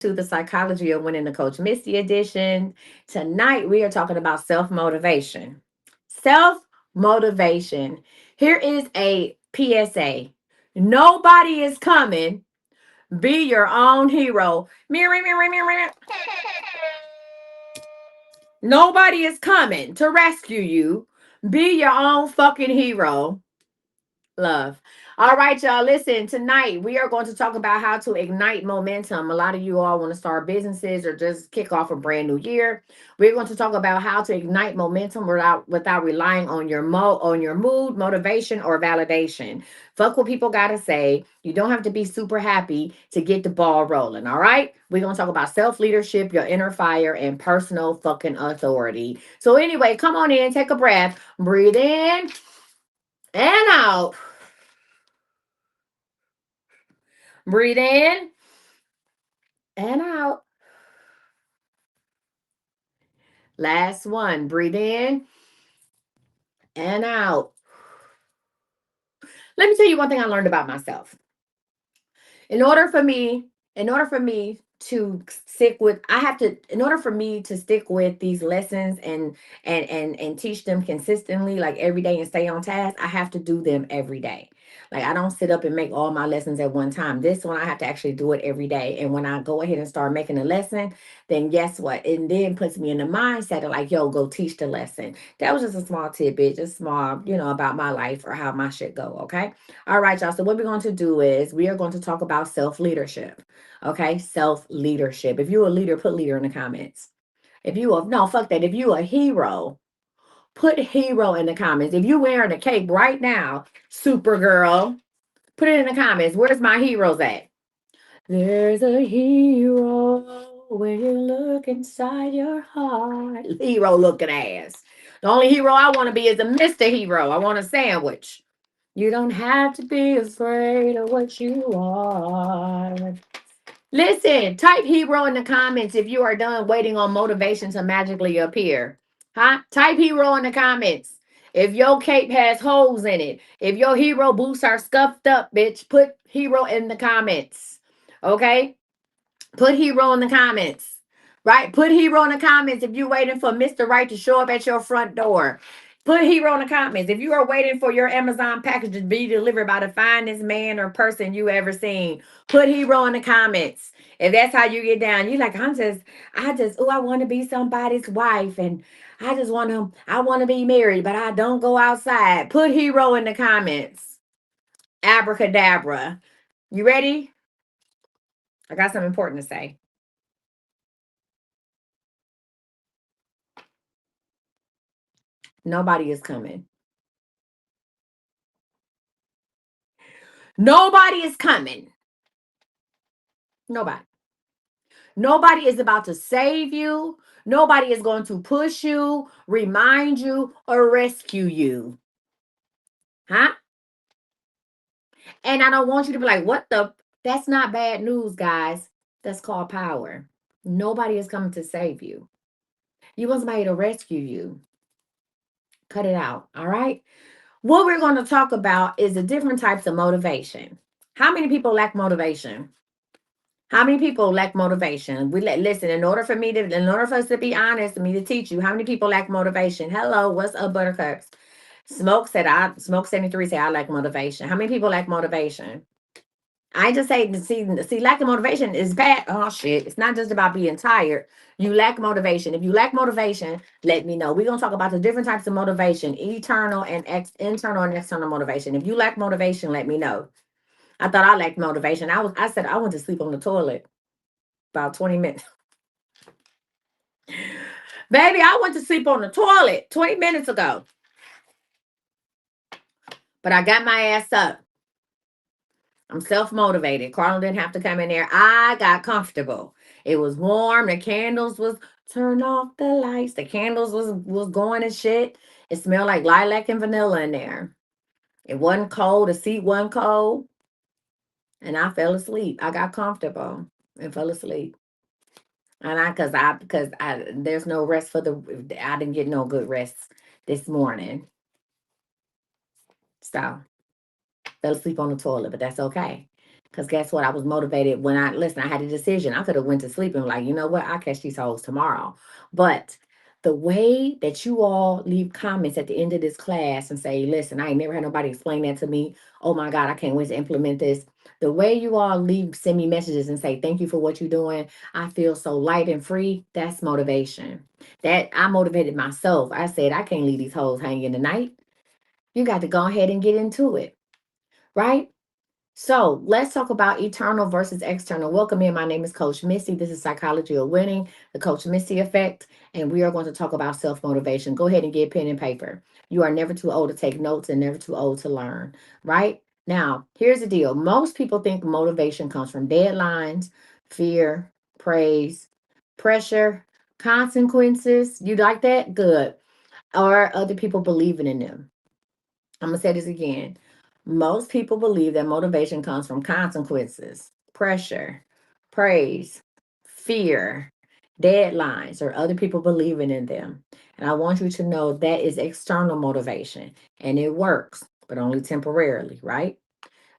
to the Psychology of Winning the Coach Misty edition. Tonight we are talking about self motivation. Self motivation. Here is a PSA. Nobody is coming. Be your own hero. Mirror, mirror, mirror, mirror. Nobody is coming to rescue you. Be your own fucking hero. Love. All right, y'all. Listen, tonight we are going to talk about how to ignite momentum. A lot of you all want to start businesses or just kick off a brand new year. We're going to talk about how to ignite momentum without relying on your mood, motivation, or validation. Fuck what people gotta say. You don't have to be super happy to get the ball rolling. All right. We're gonna talk about self-leadership, your inner fire, and personal fucking authority. So anyway, come on in, take a breath, breathe in and out. Breathe in and out. Last one. Breathe in and out. Let me tell you one thing I learned about myself. In order for me, in order for me to stick with, I have to, in order for me to stick with these lessons and teach them consistently, like every day and stay on task, I have to do them every day. Like I don't sit up and make all my lessons at one time. This one I have to actually do it every day. And when I go ahead and start making a lesson, then guess what? It then puts me in the mindset of like, yo, go teach the lesson. That was just a small tidbit, just small, about my life or how my shit go. Okay. All right, y'all. So what we're going to do is we are going to talk about self-leadership. Okay, self-leadership. If you're a leader, put leader in the comments. If you are no, fuck that. If you a hero, put hero in the comments. If you wearing a cape right now, Supergirl, put it in the comments. Where's my heroes at? There's a hero when you look inside your heart. Hero looking ass. The only hero I want to be is a Mr. Hero. I want a sandwich. You don't have to be afraid of what you are. Listen, type hero in the comments if you are done waiting on motivation to magically appear. Huh? Type hero in the comments. If your cape has holes in it, if your hero boots are scuffed up, bitch, put hero in the comments. Okay? Put hero in the comments. Right? Put hero in the comments if you're waiting for Mr. Right to show up at your front door. Put hero in the comments. If you are waiting for your Amazon package to be delivered by the finest man or person you ever seen, put hero in the comments. If that's how you get down, you're like, I want to be somebody's wife and I want to be married, but I don't go outside. Put hero in the comments. Abracadabra. You ready? I got something important to say. Nobody is coming. Nobody is coming. Nobody. Nobody is about to save you. Nobody is going to push you, remind you, or rescue you. Huh? And I don't want you to be like, what the? That's not bad news, guys. That's called power. Nobody is coming to save you. You want somebody to rescue you. Cut it out. All right. What we're going to talk about is the different types of motivation. How many people lack motivation? How many people lack motivation? Listen. In order for us to be honest, me to teach you, how many people lack motivation? Hello, what's up, Buttercups? Smoke 73 say I lack motivation. How many people lack motivation? I just say see, lack of motivation is bad. Oh shit! It's not just about being tired. You lack motivation. If you lack motivation, let me know. We're gonna talk about the different types of motivation: internal and external motivation. If you lack motivation, let me know. I thought I lacked motivation. I said I went to sleep on the toilet about 20 minutes. Baby, I went to sleep on the toilet 20 minutes ago. But I got my ass up. I'm self-motivated. Carla didn't have to come in there. I got comfortable. It was warm. The candles was turn off the lights. The candles was going and shit. It smelled like lilac and vanilla in there. It wasn't cold. The seat wasn't cold. And I fell asleep. I got comfortable and fell asleep. And because I there's no rest for the I didn't get no good rest this morning. So fell asleep on the toilet, but that's okay. Because guess what? I was motivated when I had a decision. I could have went to sleep and like, you know what? I'll catch these hoes tomorrow. But the way that you all leave comments at the end of this class and say, listen, I ain't never had nobody explain that to me. Oh my God, I can't wait to implement this. The way you all leave, send me messages and say, thank you for what you're doing. I feel so light and free. That's motivation. That I motivated myself. I said, I can't leave these hoes hanging tonight. You got to go ahead and get into it. Right? So let's talk about eternal versus external. Welcome in. My name is Coach Missy. This is Psychology of Winning, the Coach Missy Effect, and we are going to talk about self motivation. Go ahead and get pen and paper. You are never too old to take notes and never too old to learn, right? Now, here's the deal. Most people think motivation comes from deadlines, fear, praise, pressure, consequences. You like that? Good. Or other people believing in them. I'm going to say this again. Most people believe that motivation comes from consequences, pressure, praise, fear, deadlines, or other people believing in them. And I want you to know that is external motivation and it works, but only temporarily, right?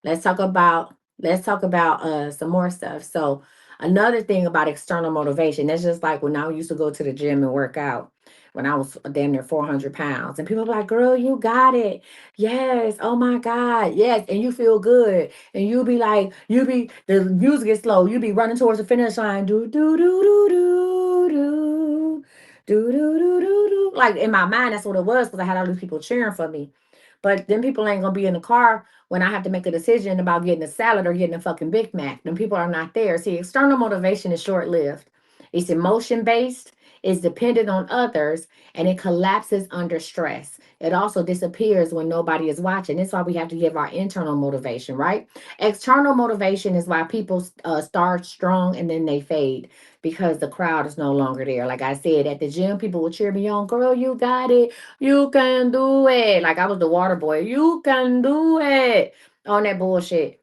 Let's talk about some more stuff. So another thing about external motivation, that's just like when I used to go to the gym and work out when I was damn near 400 pounds. And people were like, girl, you got it. Yes. Oh my God. Yes. And you feel good. And you be like, the music is slow. You be running towards the finish line. Do, do, do, do, do, do. Do, do, do, do, do. Like in my mind, that's what it was because I had all these people cheering for me. But then people ain't gonna be in the car when I have to make a decision about getting a salad or getting a fucking Big Mac. Then people are not there. See, external motivation is short lived. It's emotion based, it's dependent on others, and it collapses under stress. It also disappears when nobody is watching. That's why we have to give our internal motivation, right? External motivation is why people start strong and then they fade because the crowd is no longer there. Like I said, at the gym, people will cheer me on, girl, you got it. You can do it. Like I was the water boy. You can do it. On that bullshit.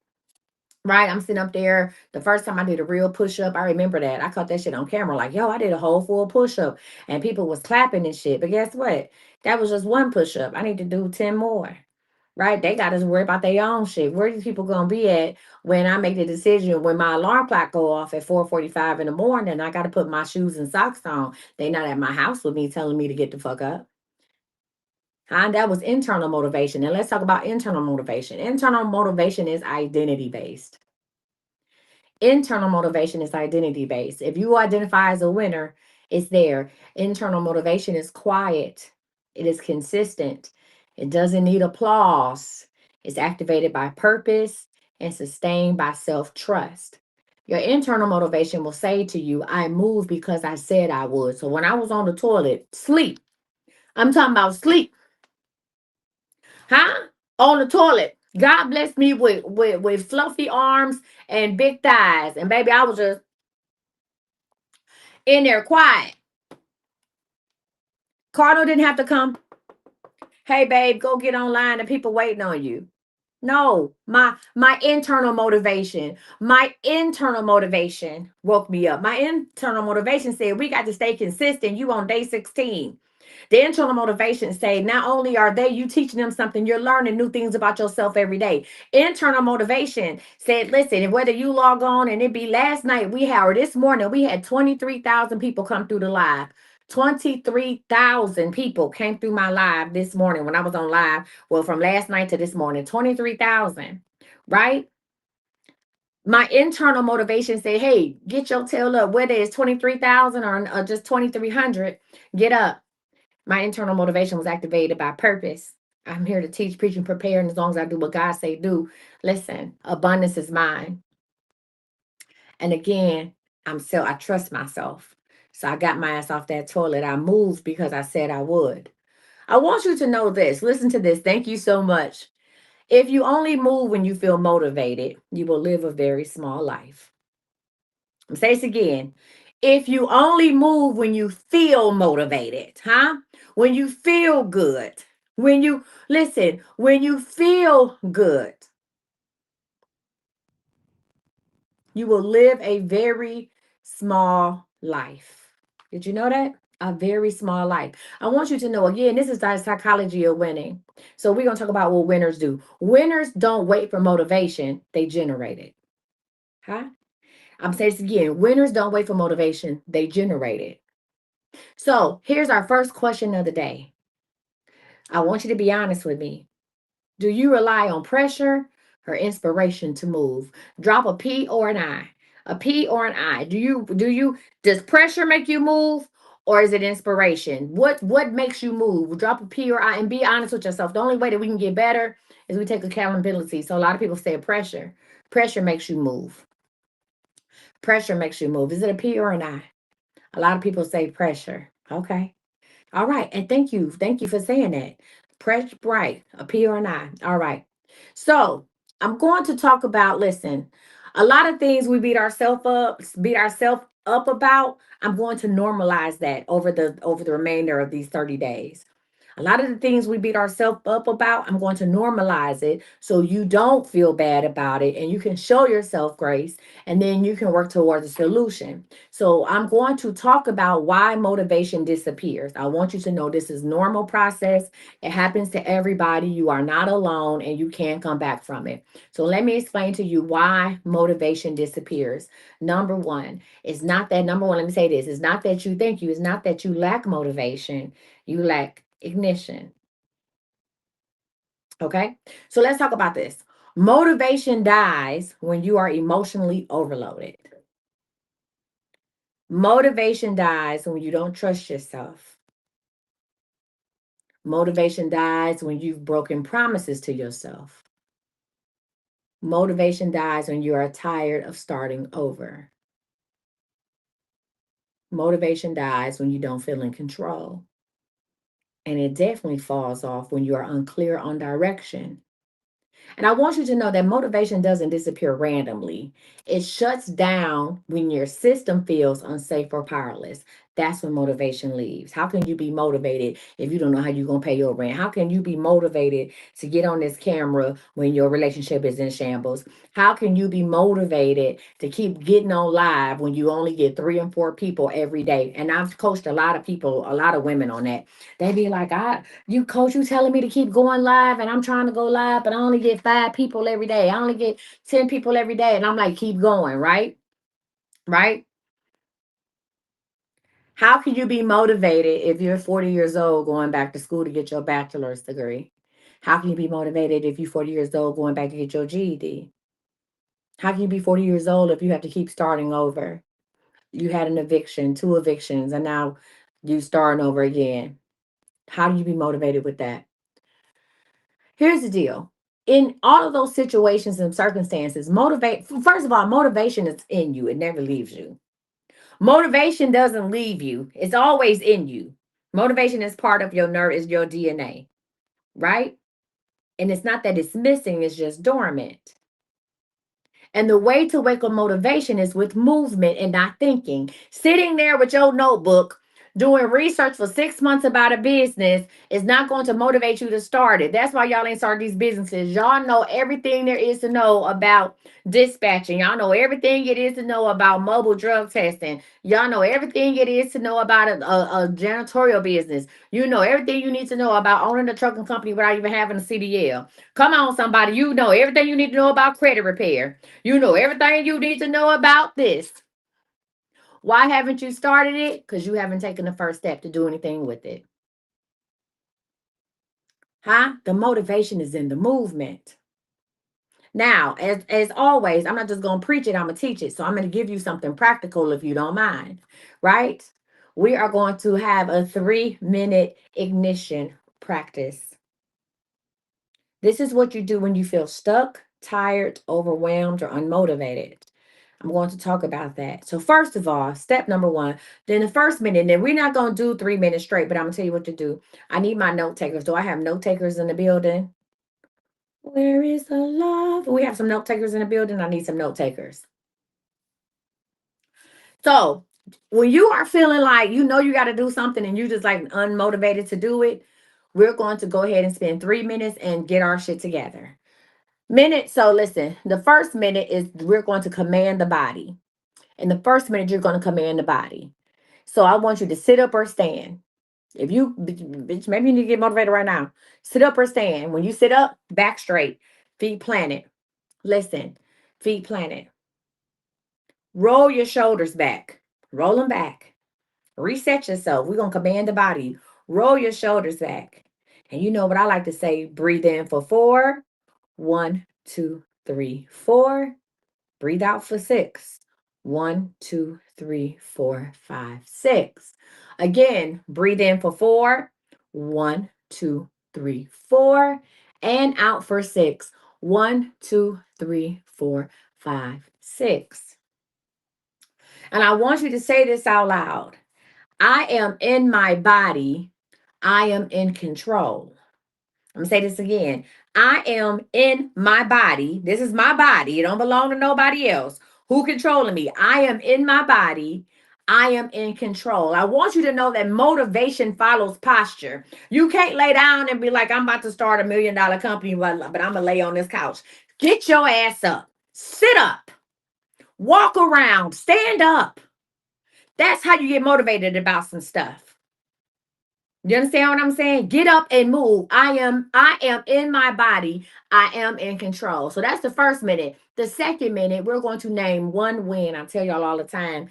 Right? I'm sitting up there. The first time I did a real push up, I remember that. I caught that shit on camera. Like, yo, I did a whole full push up and people was clapping and shit. But guess what? That was just one push up. I need to do 10 more. Right? They got to worry about their own shit. Where these people gonna be at when I make the decision when my alarm clock go off at 4:45 in the morning? I got to put my shoes and socks on. They not at my house with me telling me to get the fuck up. Huh? That was internal motivation. And let's talk about internal motivation. Internal motivation is identity based. Internal motivation is identity based. If you identify as a winner, it's there. Internal motivation is quiet, it is consistent, it doesn't need applause, it's activated by purpose and sustained by self trust. Your internal motivation will say to you, I moved because I said I would. So when I was on the toilet, sleep. I'm talking about sleep. Huh? On the toilet. God bless me with fluffy arms and big thighs. And baby, I was just in there quiet. Cardinal didn't have to come. Hey babe, go get online and people waiting on you. No, my internal motivation. My internal motivation woke me up. My internal motivation said we got to stay consistent. You on day 16. The internal motivation say not only are they you teaching them something, you're learning new things about yourself every day. Internal motivation said, listen, whether you log on and it be last night, we had or this morning, we had 23,000 people come through the live. 23,000 people came through my live this morning when I was on live. Well, from last night to this morning, 23,000, right? My internal motivation say, hey, get your tail up, whether it's 23,000 or just 2,300, get up. My internal motivation was activated by purpose. I'm here to teach, preach, and prepare. And as long as I do what God say do, listen, abundance is mine. And again, I trust myself. So I got my ass off that toilet. I moved because I said I would. I want you to know this. Listen to this. Thank you so much. If you only move when you feel motivated, you will live a very small life. I'm say this again. If you only move when you feel motivated, huh? When you feel good, when you feel good, you will live a very small life. Did you know that? A very small life. I want you to know again, this is the psychology of winning. So we're going to talk about what winners do. Winners don't wait for motivation, they generate it. Huh? I'm saying this again. Winners don't wait for motivation, they generate it. So here's our first question of the day. I want you to be honest with me. Do you rely on pressure or inspiration to move? Drop a P or an I. A P or an I. Does pressure make you move or is it inspiration? What makes you move? Drop a P or I and be honest with yourself. The only way that we can get better is we take accountability. So a lot of people say pressure. Pressure makes you move. Pressure makes you move. Is it a P or an I? A lot of people say pressure. Okay. All right. And thank you. Thank you for saying that. Press right, a P or an I. All right. So I'm going to talk about, listen, a lot of things we beat ourselves up about. I'm going to normalize that over the remainder of these 30 days. A lot of the things we beat ourselves up about, I'm going to normalize it so you don't feel bad about it and you can show yourself grace and then you can work towards a solution. So I'm going to talk about why motivation disappears. I want you to know this is normal process. It happens to everybody. You are not alone and you can come back from it. So let me explain to you why motivation disappears. Number one, let me say this. It's not that you think you, it's not that you lack motivation. You lack ignition. Okay. So let's talk about this. Motivation dies when you are emotionally overloaded. Motivation dies when you don't trust yourself. Motivation dies when you've broken promises to yourself. Motivation dies when you are tired of starting over. Motivation dies when you don't feel in control. And it definitely falls off when you are unclear on direction. And I want you to know that motivation doesn't disappear randomly. It shuts down when your system feels unsafe or powerless. That's when motivation leaves. How can you be motivated if you don't know how you're going to pay your rent? How can you be motivated to get on this camera when your relationship is in shambles? How can you be motivated to keep getting on live when you only get 3 and 4 people every day? And I've coached a lot of people, a lot of women on that. They be like, you coach, you telling me to keep going live and I'm trying to go live, but I only get 5 people every day. I only get 10 people every day. And I'm like, keep going, right? Right? How can you be motivated if you're 40 years old going back to school to get your bachelor's degree? How can you be motivated if you're 40 years old going back to get your GED? How can you be 40 years old if you have to keep starting over? You had an eviction, 2 evictions, and now you starting over again. How do you be motivated with that? Here's the deal. In all of those situations and circumstances, first of all, motivation is in you. It never leaves you. Motivation doesn't leave you. It's always in you. Motivation is part of your nerve, is your DNA, right? And it's not that it's missing, it's just dormant. And the way to wake up motivation is with movement and not thinking. Sitting there with your notebook, doing research for 6 months about a business is not going to motivate you to start it. That's why y'all ain't started these businesses. Y'all know everything there is to know about dispatching. Y'all know everything it is to know about mobile drug testing. Y'all know everything it is to know about a janitorial business. You know everything you need to know about owning a trucking company without even having a CDL. Come on, somebody. You know everything you need to know about credit repair. You know everything you need to know about this. Why haven't you started it? Because you haven't taken the first step to do anything with it. Huh? The motivation is in the movement. Now, as always, I'm not just going to preach it, I'm going to teach it. So I'm going to give you something practical if you don't mind, right? We are going to have a 3-minute ignition practice. This is what you do when you feel stuck, tired, overwhelmed, or unmotivated. I'm going to talk about that. So, first of all, step number one, then the first minute, then we're not going to do 3 minutes straight, but I'm going to tell you what to do. I need my note takers. Do I have note takers in the building? Where is the love? We have some note takers in the building. I need some note takers. So, when you are feeling like you know you got to do something and you just like unmotivated to do it, we're going to go ahead and spend 3 minutes and get our shit together. So listen, the first minute is we're going to command the body. In the first minute, you're going to command the body. So I want you to sit up or stand. If you, bitch, maybe you need to get motivated right now. Sit up or stand. When you sit up, back straight, feet planted. Listen, feet planted. Roll your shoulders back. Roll them back. Reset yourself. We're going to command the body. Roll your shoulders back. And you know what I like to say? Breathe in for 4. 1, 2, 3, 4. Breathe out for 6. 1, 2, 3, 4, 5, 6. Again, breathe in for 4. 1, 2, 3, 4. And out for 6. 1, 2, 3, 4, 5, 6. And I want you to say this out loud. I am in my body. I am in control. I'm gonna say this again. I am in my body. This is my body. It don't belong to nobody else. Who controlling me? I am in my body. I am in control. I want you to know that motivation follows posture. You can't lay down and be like, I'm about to start $1 million company, but I'm gonna lay on this couch. Get your ass up. Sit up. Walk around. Stand up. That's how you get motivated about some stuff. You understand what I'm saying? Get up and move. I am in my body. I am in control. So that's the first minute. The second minute, we're going to name one win. I tell y'all all the time.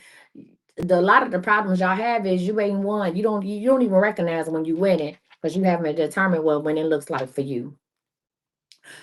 A lot of the problems y'all have is you ain't won. You don't even recognize when you win it because you haven't determined what winning looks like for you.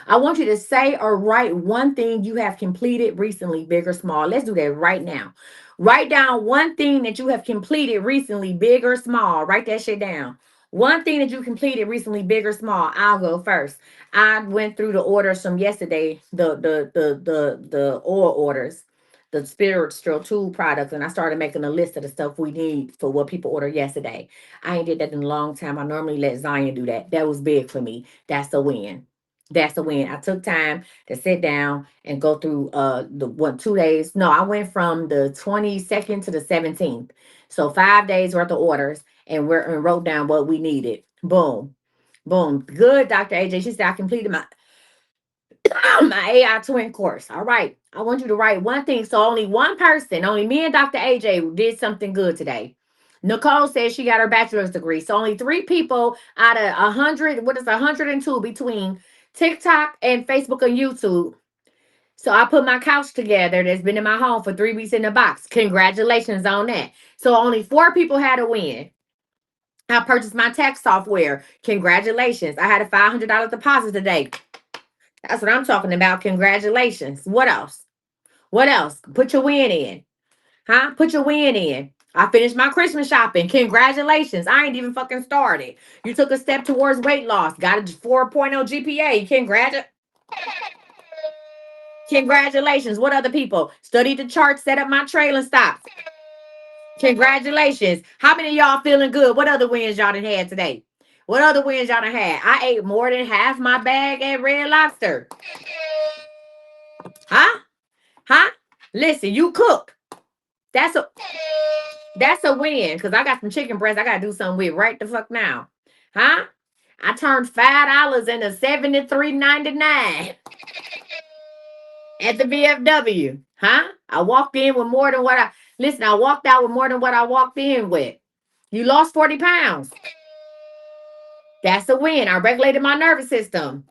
I want you to say or write one thing you have completed recently, big or small. Let's do that right now. Write down one thing that you have completed recently, big or small. Write that shit down. One thing that you completed recently, big or small. I'll go first. I went through the orders from yesterday, the oil orders, the spiritual tool products, and I started making a list of the stuff we need for what people ordered yesterday. I ain't did that in a long time. I normally let Zion do that. That was big for me. That's a win. That's a win. I took time to sit down and go through the 2 days. No, I went from the 22nd to the 17th. So 5 days worth of orders and wrote down what we needed. Boom. Boom. Good, Dr. AJ. She said I completed my my AI twin course. All right. I want you to write one thing. So only one person, only me and Dr. AJ did something good today. Nicole says she got her bachelor's degree. So only 3 people out of 100, what is 102 between TikTok and Facebook and YouTube. So I put my couch together that's been in my home for 3 weeks in the box. Congratulations on that. So only 4 people had a win. I purchased my tax software. Congratulations. I had a $500 deposit today. That's what I'm talking about. Congratulations. What else? What else? Put your win in. Huh? Put your win in. I finished my Christmas shopping. Congratulations. I ain't even fucking started. You took a step towards weight loss. Got a 4.0 GPA. Congratulations. What other people? Studied the chart, set up my trailing stops. Congratulations. How many of y'all feeling good? What other wins y'all done had today? What other wins y'all done had? I ate more than half my bag at Red Lobster. Huh? Huh? Listen, you cook. That's a win because I got some chicken breast I gotta do something with right the fuck now. Huh? I turned $5 into $73.99 at the VFW. Huh? I walked in with more than what I walked out with more than what I walked in with. You lost 40 pounds. That's a win. I regulated my nervous system.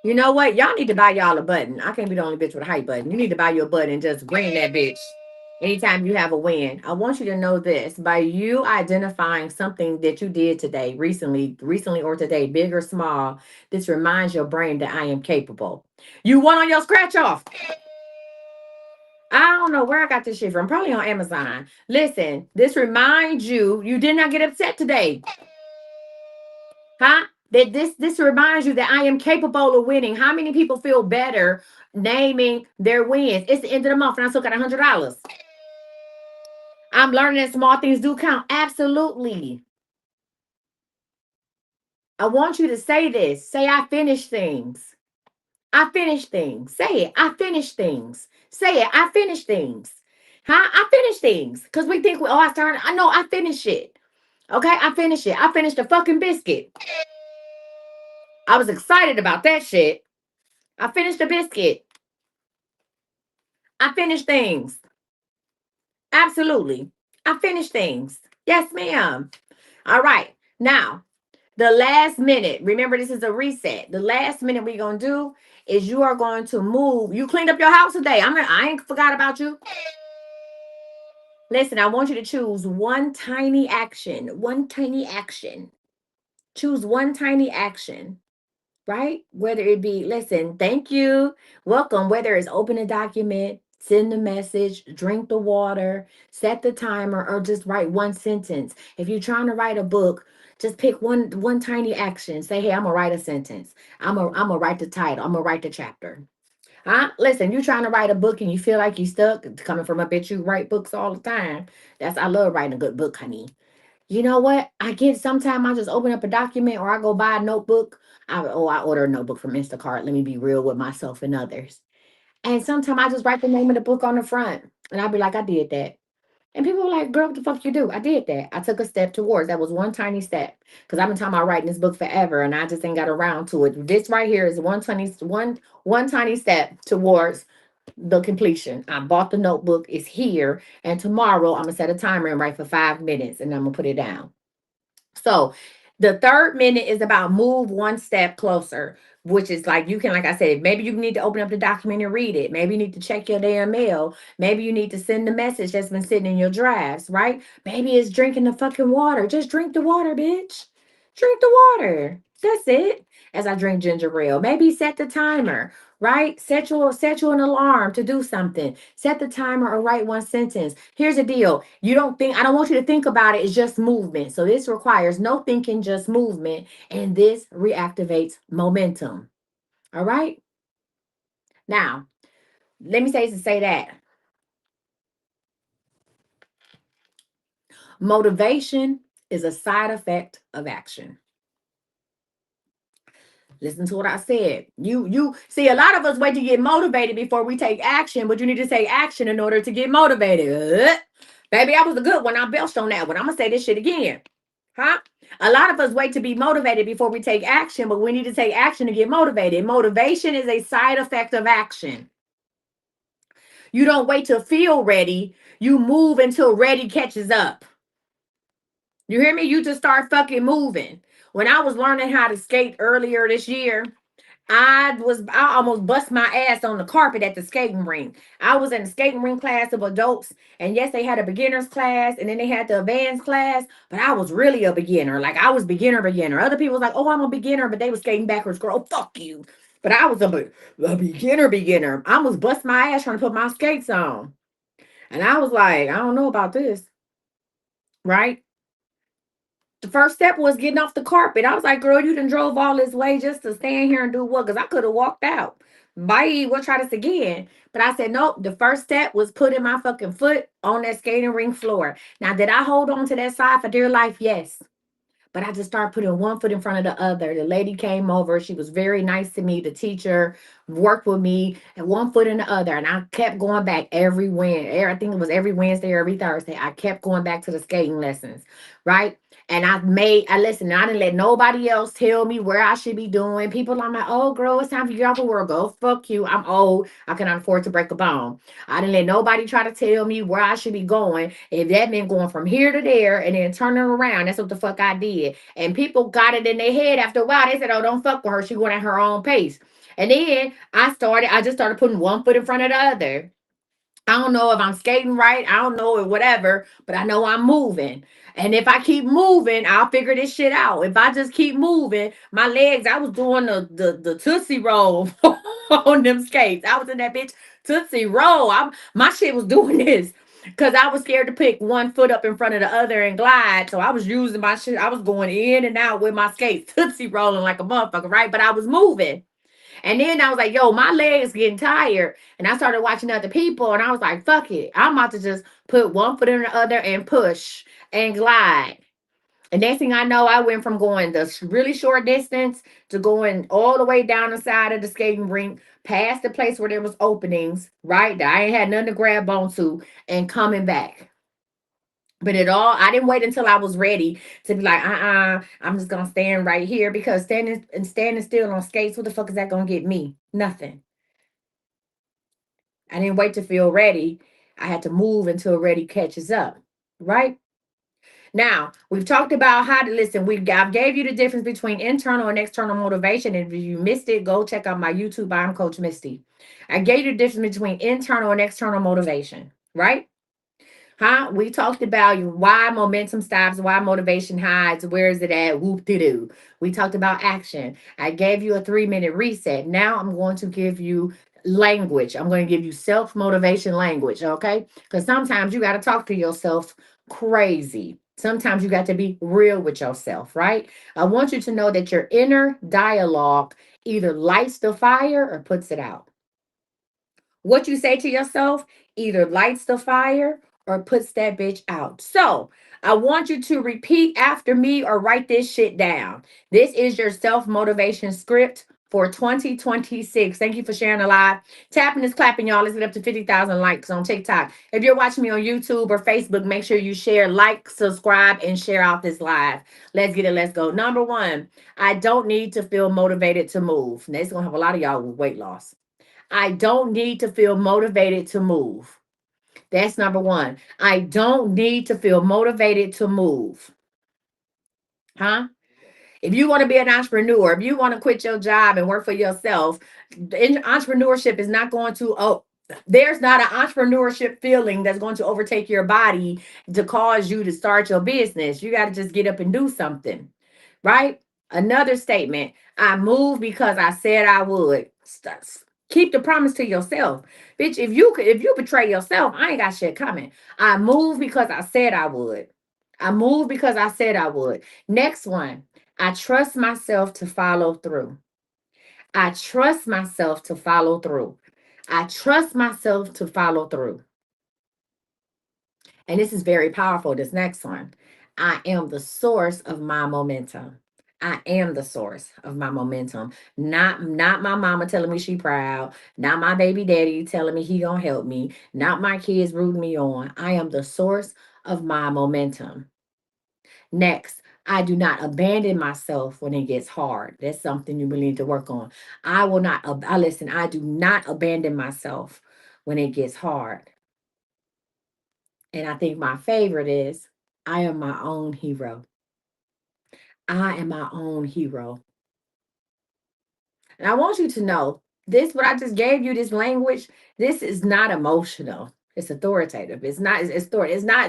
You know what? Y'all need to buy y'all a button. I can't be the only bitch with a hype button. You need to buy your button and just ring that bitch anytime you have a win. I want you to know this. By you identifying something that you did today, recently or today, big or small, this reminds your brain that I am capable. You won on your scratch off. I don't know where I got this shit from. Probably on Amazon. Listen, this reminds you did not get upset today. Huh? That this reminds you that I am capable of winning. How many people feel better naming their wins? It's the end of the month and I still got $100. I'm learning that small things do count. Absolutely. I want you to say this. Say, I finish things. I finish things. Say it. I finish things. Say it. I finish things. Huh? I finish things. Because we think, I started. I know I finish it. Okay? I finish it. I finished the fucking biscuit. I was excited about that shit. I finished the biscuit. I finished things. Absolutely. I finished things. Yes, ma'am. All right. Now, The last minute, remember this is a reset. The last minute we're gonna do is you are going to move. You cleaned up your house today. I ain't forgot about you. Listen, I want you to choose one tiny action. One tiny action. Choose one tiny action, right? Whether it be, listen, thank you, welcome, whether it's open a document, send a message, drink the water, set the timer, or just write one sentence. If you're trying to write a book, just pick one tiny action. Say, hey, I'm gonna write a sentence. I'm gonna write the title. I'm gonna write the chapter. Huh? Listen, you trying to write a book and you feel like you stuck. It's coming from a bitch you write books all the time. I love writing a good book, honey. You know what? I get sometimes I just open up a document or I go buy a notebook. I order a notebook from Instacart. Let me be real with myself and others. And sometimes I just write the name of the book on the front. And I'll be like, I did that. And people are like, girl, what the fuck you do? I did that. I took a step towards. That was one tiny step. Because I've been talking about writing this book forever and I just ain't got around to it. This right here is one tiny step towards the completion. I bought the notebook, it's here, and tomorrow I'm gonna set a timer and write for 5 minutes and I'm gonna put it down. So the third minute is about move one step closer, which is like you can, like I said, maybe you need to open up the document and read it. Maybe you need to check your damn mail. Maybe you need to send the message that's been sitting in your drafts, right? Maybe it's drinking the fucking water. Just drink the water, bitch. Drink the water. That's it. As I drink ginger ale. Maybe set the timer, right? Set you an alarm to do something. Set the timer or write one sentence. Here's the deal. I don't want you to think about it. It's just movement. So this requires no thinking, just movement. And this reactivates momentum. All right. Now, let me say that motivation is a side effect of action. Listen to what I said. You see, a lot of us wait to get motivated before we take action, but you need to take action in order to get motivated. Baby, I was a good one. I belched on that one. I'm gonna say this shit again. Huh? A lot of us wait to be motivated before we take action, but we need to take action to get motivated. Motivation is a side effect of action. You don't wait to feel ready. You move until ready catches up. You hear me? You just start fucking moving. When I was learning how to skate earlier this year, I almost bust my ass on the carpet at the skating rink. I was in the skating rink class of adults, and yes, they had a beginners class, and then they had the advanced class. But I was really a beginner. Like I was beginner. Other people was like, "Oh, I'm a beginner," but they was skating backwards. Girl, fuck you. But I was a beginner. I was bust my ass trying to put my skates on, and I was like, I don't know about this, right? The first step was getting off the carpet. I was like, girl, you done drove all this way just to stand here and do what? Because I could have walked out. Bye, we'll try this again. But I said, nope. The first step was putting my fucking foot on that skating rink floor. Now, did I hold on to that side for dear life? Yes. But I just started putting one foot in front of the other. The lady came over. She was very nice to me. The teacher worked with me, and one foot in the other. And I kept going back every Wednesday. I think it was every Wednesday or every Thursday. I kept going back to the skating lessons, right? And I listened. I didn't let nobody else tell me where I should be doing. People are like, oh, girl, it's time for you to get off the world. Go fuck you. I'm old. I cannot afford to break a bone. I didn't let nobody try to tell me where I should be going. If that meant going from here to there and then turning around, that's what the fuck I did. And people got it in their head after a while. They said, oh, don't fuck with her. She went at her own pace. And then I just started putting one foot in front of the other. I don't know if I'm skating right. I don't know if whatever, but I know I'm moving. And if I keep moving, I'll figure this shit out. If I just keep moving, my legs, I was doing the Tootsie Roll on them skates. I was in that bitch Tootsie Roll. My shit was doing this because I was scared to pick one foot up in front of the other and glide. So I was using my shit. I was going in and out with my skates, Tootsie rolling like a motherfucker, right? But I was moving. And then I was like, yo, my legs getting tired. And I started watching other people and I was like, fuck it. I'm about to just put one foot in the other and push and glide. And next thing I know, I went from going the really short distance to going all the way down the side of the skating rink, past the place where there was openings, right? That I ain't had nothing to grab onto, and coming back. But I didn't wait until I was ready to be like, I'm just gonna stand right here because standing still on skates, what the fuck is that gonna get me? Nothing. I didn't wait to feel ready. I had to move until ready catches up. Right? Now, we've talked about how to listen. I gave you the difference between internal and external motivation. If you missed it, go check out my YouTube. I'm Coach Misty. I gave you the difference between internal and external motivation, right? Huh? We talked about why momentum stops, why motivation hides, where is it at? Whoop de doo. We talked about action. I gave you a 3-minute reset. Now I'm going to give you language. I'm going to give you self motivation language, okay? Because sometimes you got to talk to yourself crazy. Sometimes you got to be real with yourself, right? I want you to know that your inner dialogue either lights the fire or puts it out. What you say to yourself either lights the fire or puts that bitch out. So I want you to repeat after me or write this shit down. This is your self motivation script for 2026. Thank you for sharing a live. Tapping is clapping, y'all. Let's get up to 50,000 likes on TikTok. If you're watching me on YouTube or Facebook, make sure you share, like, subscribe, and share out this live. Let's get it. Let's go. Number one, I don't need to feel motivated to move. Now, it's going to have a lot of y'all with weight loss. I don't need to feel motivated to move. That's number one. I don't need to feel motivated to move. Huh? If you want to be an entrepreneur, if you want to quit your job and work for yourself, entrepreneurship is not going to, there's not an entrepreneurship feeling that's going to overtake your body to cause you to start your business. You got to just get up and do something, right? Another statement, I moved because I said I would. Keep the promise to yourself. Bitch, if you betray yourself, I ain't got shit coming. I moved because I said I would. I moved because I said I would. Next one. I trust myself to follow through. I trust myself to follow through. I trust myself to follow through. And this is very powerful. This next one. I am the source of my momentum. I am the source of my momentum. Not my mama telling me she proud. Not my baby daddy telling me he gonna help me. Not my kids rooting me on. I am the source of my momentum. Next, I do not abandon myself when it gets hard. That's something you really need to work on. I will not, I listen, I do not abandon myself when it gets hard. And I think my favorite is I am my own hero. I am my own hero. And I want you to know this, what I just gave you, this language, this is not emotional. It's authoritative. It's not,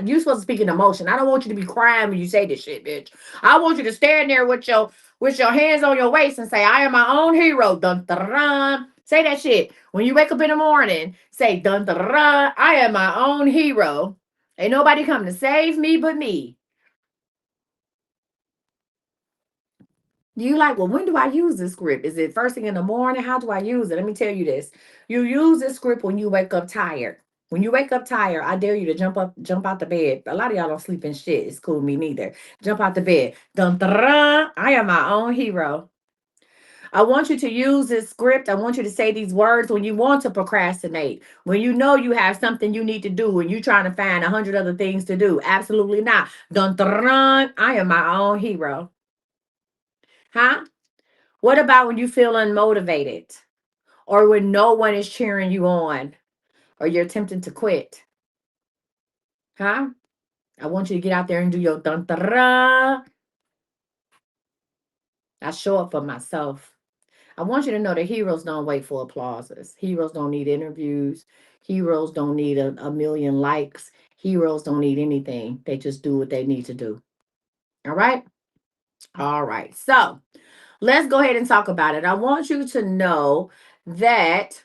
you supposed to speak in emotion. I don't want you to be crying when you say this shit, bitch. I want you to stand there with your hands on your waist and say, I am my own hero. Dun dun dun. Say that shit. When you wake up in the morning, say dun dun dun. I am my own hero. Ain't nobody come to save me but me. You like, well, when do I use this script? Is it first thing in the morning? How do I use it? Let me tell you this. You use this script when you wake up tired. When you wake up tired, I dare you to jump out the bed. A lot of y'all don't sleep in shit. It's cool, me neither. Jump out the bed. Dun, dun, dun, I am my own hero. I want you to use this script. I want you to say these words when you want to procrastinate. When you know you have something you need to do and you're trying to find 100 other things to do. Absolutely not. Dun, dun, dun, I am my own hero. Huh? What about when you feel unmotivated or when no one is cheering you on or you're tempted to quit? Huh? I want you to get out there and do your dun dun dun. I show up for myself. I want you to know that heroes don't wait for applauses. Heroes don't need interviews. Heroes don't need a million likes. Heroes don't need anything. They just do what they need to do. All right? All right. So let's go ahead and talk about it. I want you to know that.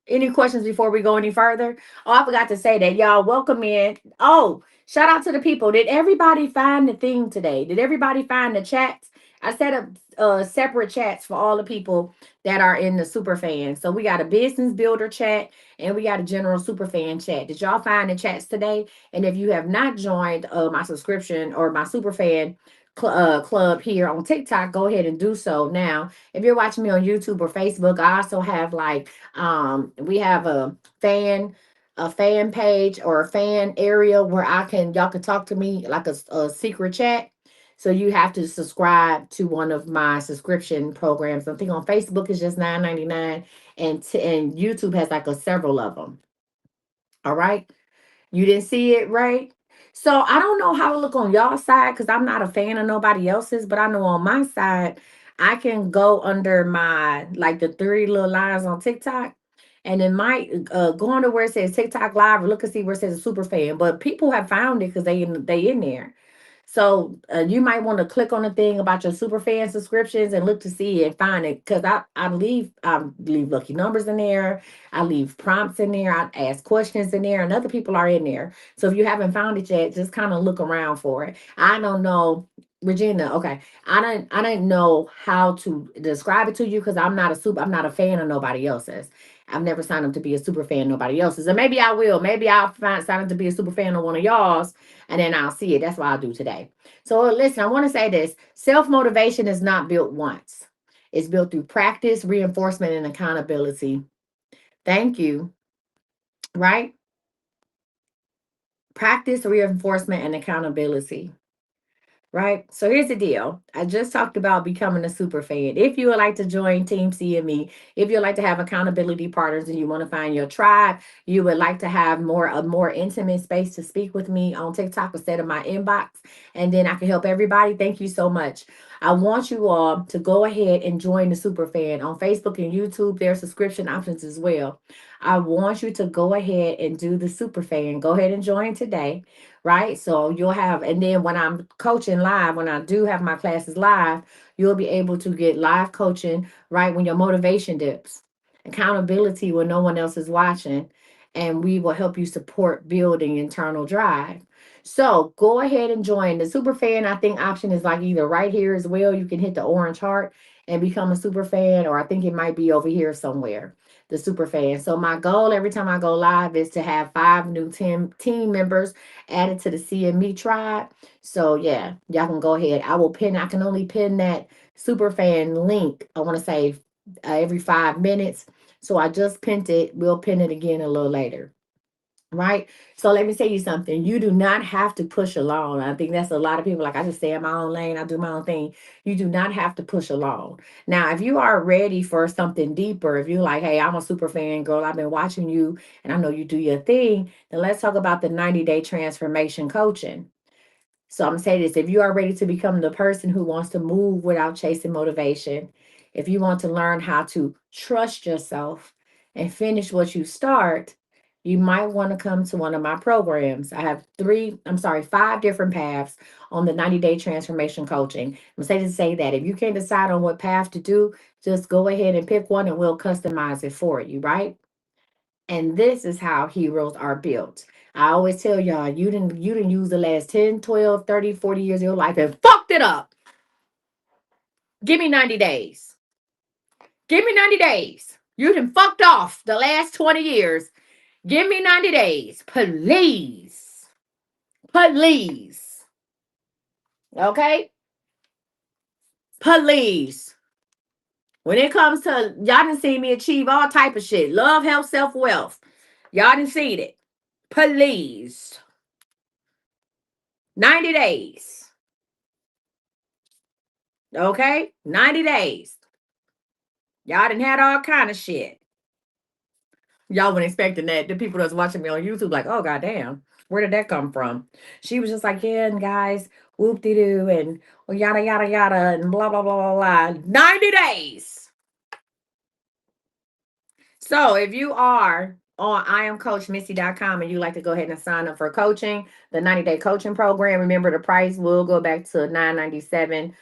Any questions before we go any further? Oh, I forgot to say that, y'all. Welcome in. Oh, shout out to the people. Did everybody find the thing today? Did everybody find the chats? I set up separate chats for all the people that are in the super fan. So we got a business builder chat and we got a general super fan chat. Did y'all find the chats today? And if you have not joined my subscription or my super fan club here on TikTok, go ahead and do so now. If you're watching me on YouTube or Facebook, I also have like we have a fan page or a fan area where y'all can talk to me like a secret chat. So you have to subscribe to one of my subscription programs. I think on Facebook it's just $9.99, and YouTube has like a several of them. All right. You didn't see it, right? So I don't know how it look on y'all side because I'm not a fan of nobody else's, but I know on my side, I can go under my like the three little lines on TikTok. And it might go under where it says TikTok live or look and see where it says a super fan. But people have found it because they in there. So you might want to click on the thing about your super fan subscriptions and look to see and find it because I leave lucky numbers in there. I leave prompts in there. I ask questions in there, and other people are in there. So if you haven't found it yet, just kind of look around for it. I don't know, Regina. Okay, I didn't know how to describe it to you because I'm not a fan of nobody else's. I've never signed up to be a super fan of nobody else's, and maybe I will. Maybe I'll sign up to be a super fan of one of y'all's, and then I'll see it. That's what I'll do today. So listen, I want to say this: self motivation is not built once. It's built through practice, reinforcement, and accountability. Thank you. Right? Practice, reinforcement, and accountability. Right? So here's the deal. I just talked about becoming a super fan. If you would like to join Team CME, if you'd like to have accountability partners and you want to find your tribe, you would like to have a more intimate space to speak with me on TikTok instead of my inbox, and then I can help everybody. Thank you so much. I want you all to go ahead and join the super fan on Facebook and YouTube. There are subscription options as well. I want you to go ahead and do the super fan. Go ahead and join today, right? So you'll have, and then when I'm coaching live, when I do have my classes live, you'll be able to get live coaching right when your motivation dips, accountability when no one else is watching, and we will help you support building internal drive. So go ahead and join the super fan. I think option is like either right here as well. You can hit the orange heart and become a super fan, or I think it might be over here somewhere, the super fan. So my goal every time I go live is to have 5 new team members added to the CME tribe. So yeah, y'all can go ahead. I can only pin that super fan link. I want to say every 5 minutes. So I just pinned it. We'll pin it again a little later. Right. So let me tell you something. You do not have to push along. I think that's a lot of people like, I just stay in my own lane. I do my own thing. You do not have to push along. Now, if you are ready for something deeper, if you're like, hey, I'm a super fan, girl, I've been watching you and I know you do your thing, then let's talk about the 90-day transformation coaching. So I'm gonna say this: if you are ready to become the person who wants to move without chasing motivation, if you want to learn how to trust yourself and finish what you start, you might want to come to one of my programs. I have 5 different paths on the 90-day transformation coaching. I'm saying to say that if you can't decide on what path to do, just go ahead and pick one and we'll customize it for you, right? And this is how heroes are built. I always tell y'all, you didn't use the last 10, 12, 30, 40 years of your life and fucked it up. Give me 90 days. Give me 90 days. You done fucked off the last 20 years. Give me 90 days. Please. Please. Okay? Please. When it comes to y'all done seen me achieve all type of shit. Love, health, self-wealth. Y'all done seen it. Please. 90 days. Okay? 90 days. Y'all done had all kind of shit. Y'all weren't expecting that. The people that's watching me on YouTube, like, oh goddamn, where did that come from? She was just like, yeah, and guys, whoop de doo, and well, yada yada yada, and blah blah blah blah blah. 90 days. So if you are on iamcoachmissy.com and you like to go ahead and sign up for coaching, the 90-day coaching program, remember the price will go back to $997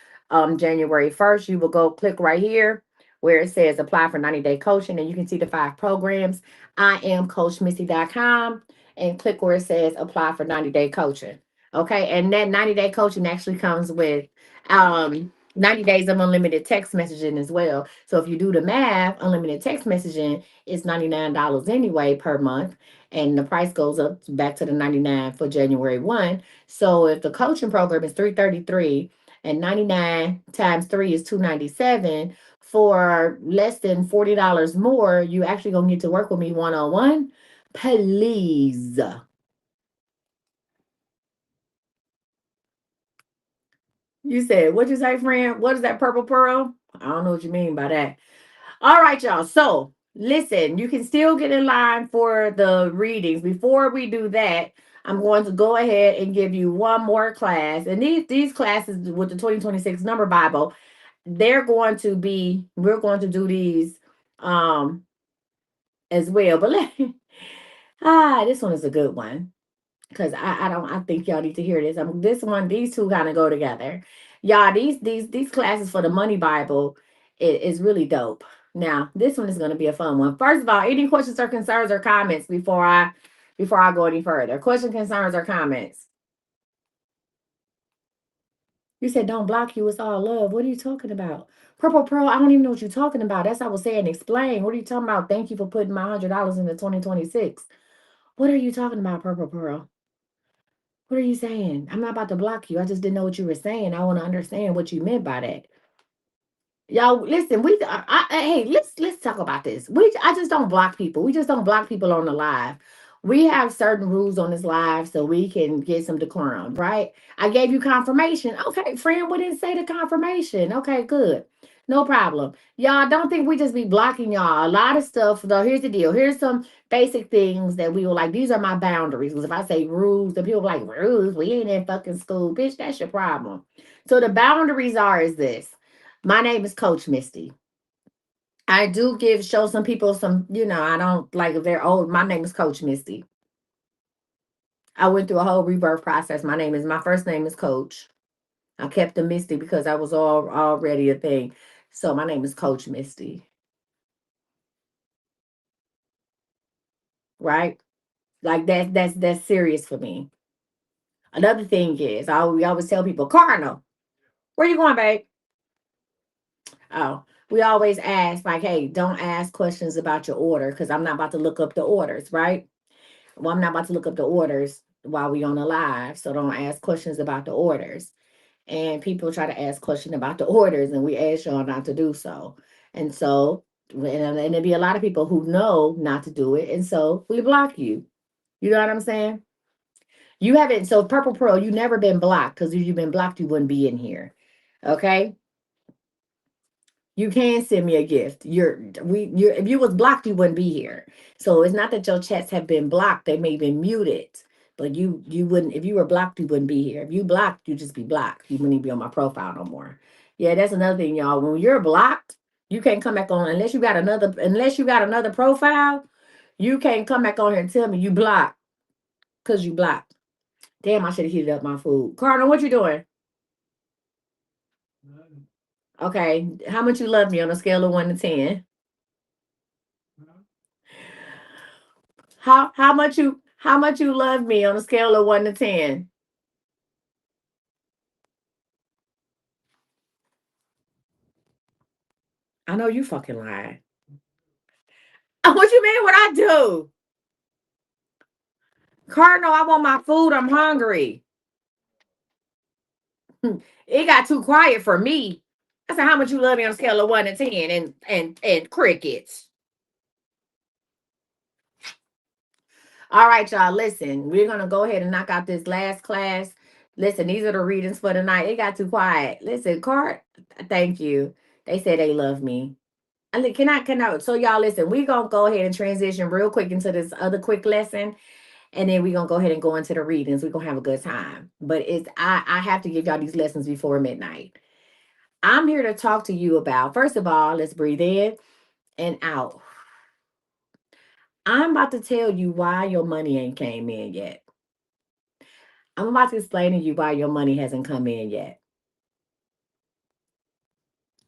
January 1st. You will go click right here where it says apply for 90-day coaching and you can see the 5 programs. iamcoachmissy.com and click where it says apply for 90-day coaching. Okay, and that 90-day coaching actually comes with 90 days of unlimited text messaging as well. So if you do the math, unlimited text messaging is $99 anyway per month. And the price goes up back to the 99 for January 1. So if the coaching program is 333 and 99 times 3 is 297 for less than $40 more, you actually gonna get to work with me one-on-one. Please. You said, what'd you say, friend? What is that purple pearl? I don't know what you mean by that. All right, y'all. So listen, you can still get in line for the readings. Before we do that, I'm going to go ahead and give you one more class. And these classes with the 2026 number Bible, we're going to do these as well. But this one is a good one because I think y'all need to hear this. These two kind of go together. Y'all, these classes for the money Bible is really dope. Now, this one is going to be a fun one. First of all, any questions or concerns or comments before I go any further? Questions, concerns, or comments? You said don't block you, it's all love. What are you talking about? Purple Pearl, I don't even know what you're talking about. That's what I was saying. Explain. What are you talking about? Thank you for putting my $100 into 2026. What are you talking about, Purple Pearl? What are you saying? I'm not about to block you. I just didn't know what you were saying. I want to understand what you meant by that. Y'all, listen. Hey, let's talk about this. I just don't block people. We just don't block people on the live. We have certain rules on this live so we can get some decorum, right? I gave you confirmation. Okay, friend, what did it say the confirmation? Okay, good. No problem. Y'all don't think we just be blocking y'all. A lot of stuff, though. Here's the deal. Here's some basic things that we were like, these are my boundaries. Because if I say rules, then people are like, rules, we ain't in fucking school. Bitch, that's your problem. So the boundaries is this. My name is Coach Misty. I do show some people some, I don't like if they're old. My name is Coach Misty. I went through a whole rebirth process. My first name is Coach. I kept the Misty because I was already a thing. So my name is Coach Misty. Right? Like that's serious for me. Another thing is we always tell people, Cardinal, where you going, babe? Oh, we always ask, like, hey, don't ask questions about your order because I'm not about to look up the orders, right? Well, I'm not about to look up the orders while we on the live, so don't ask questions about the orders. And people try to ask questions about the orders, and we ask y'all not to do so. And so, and there'll be a lot of people who know not to do it, and so we block you. You know what I'm saying? You haven't. So, Purple Pearl, you never been blocked because if you've been blocked, you wouldn't be in here. Okay. You can send me a gift. If you was blocked, you wouldn't be here. So it's not that your chats have been blocked; they may have been muted. But you wouldn't, if you were blocked, you wouldn't be here. If you blocked, you just be blocked. You wouldn't even be on my profile no more. Yeah, that's another thing, y'all. When you're blocked, you can't come back on unless you got another profile. You can't come back on here and tell me you blocked because you blocked. Damn, I should have heated up my food. Cardinal, what you doing? Okay, how much you love me on a scale of 1 to 10? How much you love me on a scale of 1 to 10? I know you fucking lying. What you mean? What I do? Cardinal, I want my food. I'm hungry. It got too quiet for me. I said, how much you love me on a scale of 1 to 10? And crickets. All right, y'all. Listen, we're gonna go ahead and knock out this last class. Listen, these are the readings for tonight. It got too quiet. Listen, Card, thank you. They say they love me. Can I? So y'all listen, we gonna go ahead and transition real quick into this other quick lesson, and then we're gonna go ahead and go into the readings. We're gonna have a good time. But I have to give y'all these lessons before midnight. I'm here to talk to you about, first of all, let's breathe in and out. I'm about to tell you why your money ain't came in yet. I'm about to explain to you why your money hasn't come in yet.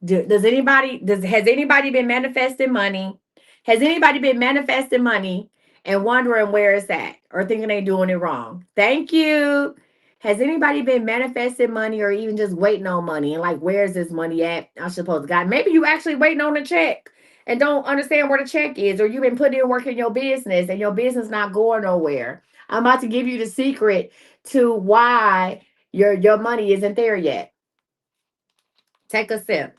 Has anybody been manifesting money? Has anybody been manifesting money and wondering where it's at or thinking they doing it wrong? Thank you. Has anybody been manifesting money or even just waiting on money and like, where's this money at? I suppose God, maybe you actually waiting on a check and don't understand where the check is, or you've been putting in work in your business and your business not going nowhere. I'm about to give you the secret to why your money isn't there yet. Take a sip.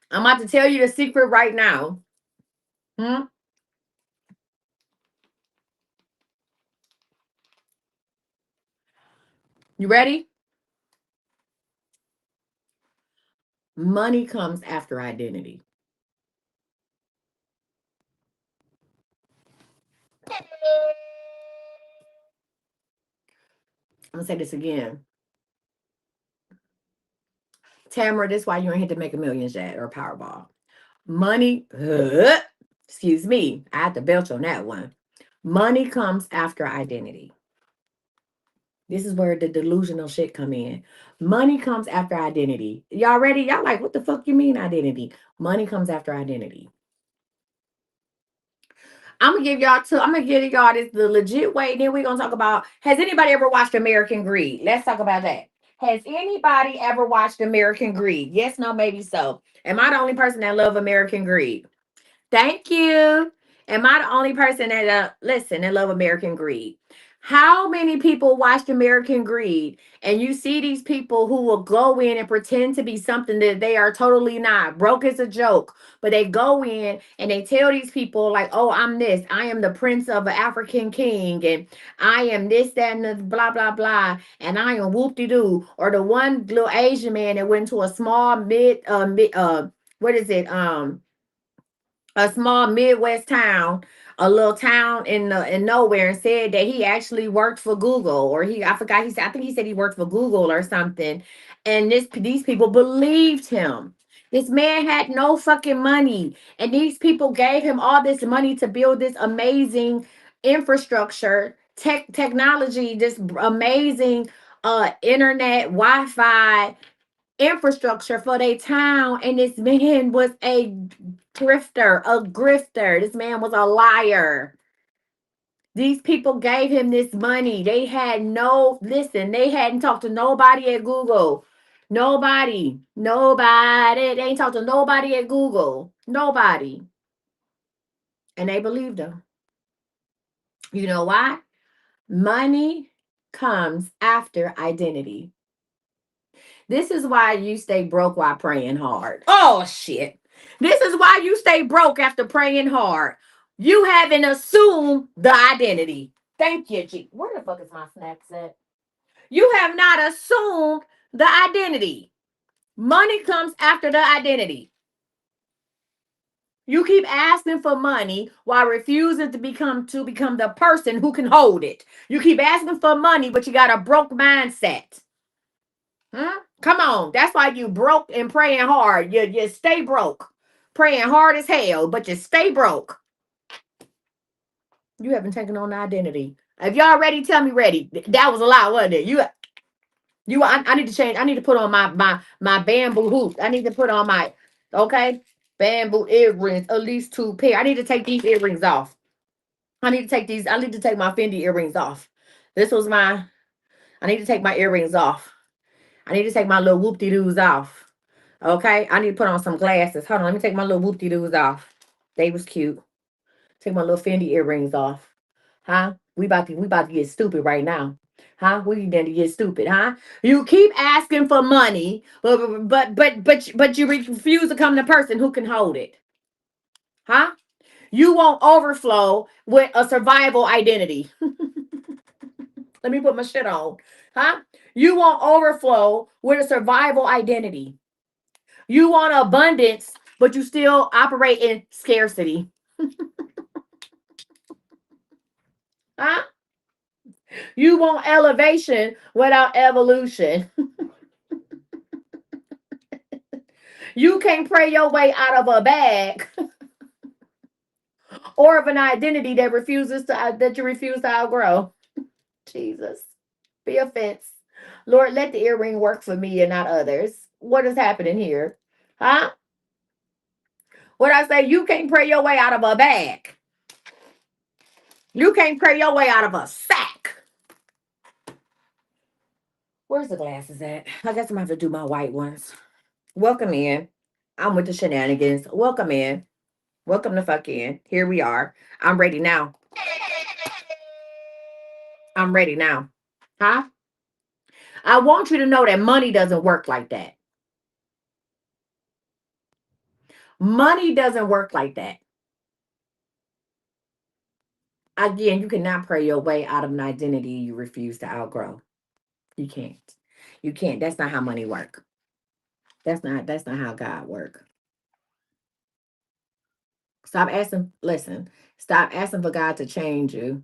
I'm about to tell you the secret right now. Hmm? You ready? Money comes after identity. I'm gonna say this again. Tamara, this is why you ain't hit to make a millions yet or Powerball. Money, excuse me, I had to belch on that one. Money comes after identity. This is where the delusional shit come in. Money comes after identity. Y'all ready? Y'all like, what the fuck you mean identity? Money comes after identity. I'm gonna give y'all this the legit way. Then we're gonna talk about, has anybody ever watched American Greed? Let's talk about that. Has anybody ever watched American Greed? Yes, no, maybe so. Am I the only person that love American Greed? Thank you. Am I the only person that listen and love American Greed? How many people watched American Greed and you see these people who will go in and pretend to be something that they are totally not? Broke is a joke, but they go in and they tell these people like, "Oh, I'm this. I am the prince of an African king, and I am this, that, and the blah blah blah, and I am whoop de doo." Or the one little Asian man that went to a small what is it a small Midwest town, a little town in nowhere, and said that he actually worked for Google, or I forgot, he said, I think he said he worked for Google or something, and these people believed him. This man had no fucking money, and these people gave him all this money to build this amazing infrastructure, technology, this amazing internet, Wi-Fi infrastructure for their town, and this man was a grifter. This man was a liar. These people gave him this money. They had no, listen, they hadn't talked to nobody at Google. Nobody. They ain't talked to nobody at Google. Nobody. And they believed him. You know why? Money comes after identity. This is why you stay broke while praying hard. Oh, shit. This is why you stay broke after praying hard. You haven't assumed the identity. Thank you, G. Where the fuck is my snacks at? You have not assumed the identity. Money comes after the identity. You keep asking for money while refusing to become the person who can hold it. You keep asking for money, but you got a broke mindset. Huh? Come on. That's why you broke and praying hard. You stay broke. Praying hard as hell, but you stay broke. You haven't taken on the identity. If y'all ready, tell me ready. That was a lot, wasn't it? I need to change. I need to put on my bamboo hoops. I need to put on my okay bamboo earrings, at least 2 pair. I need to take these earrings off. I need to take these. I need to take my Fendi earrings off. This was my. I need to take my earrings off. I need to take my little whoop de doos off. Okay, I need to put on some glasses. Hold on, let me take my little whoop de doos off. They was cute. Take my little Fendi earrings off. Huh? We about to get stupid right now. Huh? We need to get stupid, huh? You keep asking for money, but you refuse to come to the person who can hold it. Huh? You won't overflow with a survival identity. Let me put my shit on. Huh? You won't overflow with a survival identity. You want abundance, but you still operate in scarcity. Huh? You want elevation without evolution. You can't pray your way out of a bag or of an identity that you refuse to outgrow. Jesus. Be offense. Lord, let the earring work for me and not others. What is happening here? Huh? What I say, you can't pray your way out of a bag. You can't pray your way out of a sack. Where's the glasses at? I guess I'm gonna have to do my white ones. Welcome in. I'm with the shenanigans. Welcome in. Welcome the fuck in. Here we are. I'm ready now. I'm ready now. Huh? I want you to know that money doesn't work like that. Money doesn't work like that. Again, you cannot pray your way out of an identity you refuse to outgrow. You can't. You can't. That's not how money work. That's not how God work. Stop asking, listen, stop asking for God to change you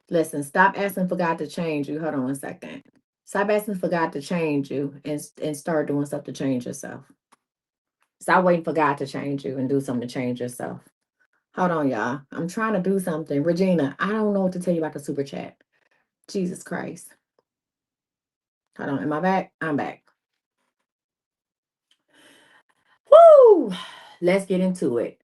Listen, stop asking for God to change you. Hold on one second. Stop asking for God to change you and start doing stuff to change yourself. Stop waiting for God to change you and do something to change yourself. Hold on, y'all. I'm trying to do something. Regina, I don't know what to tell you about the super chat. Jesus Christ. Hold on. Am I back? I'm back. Woo! Let's get into it.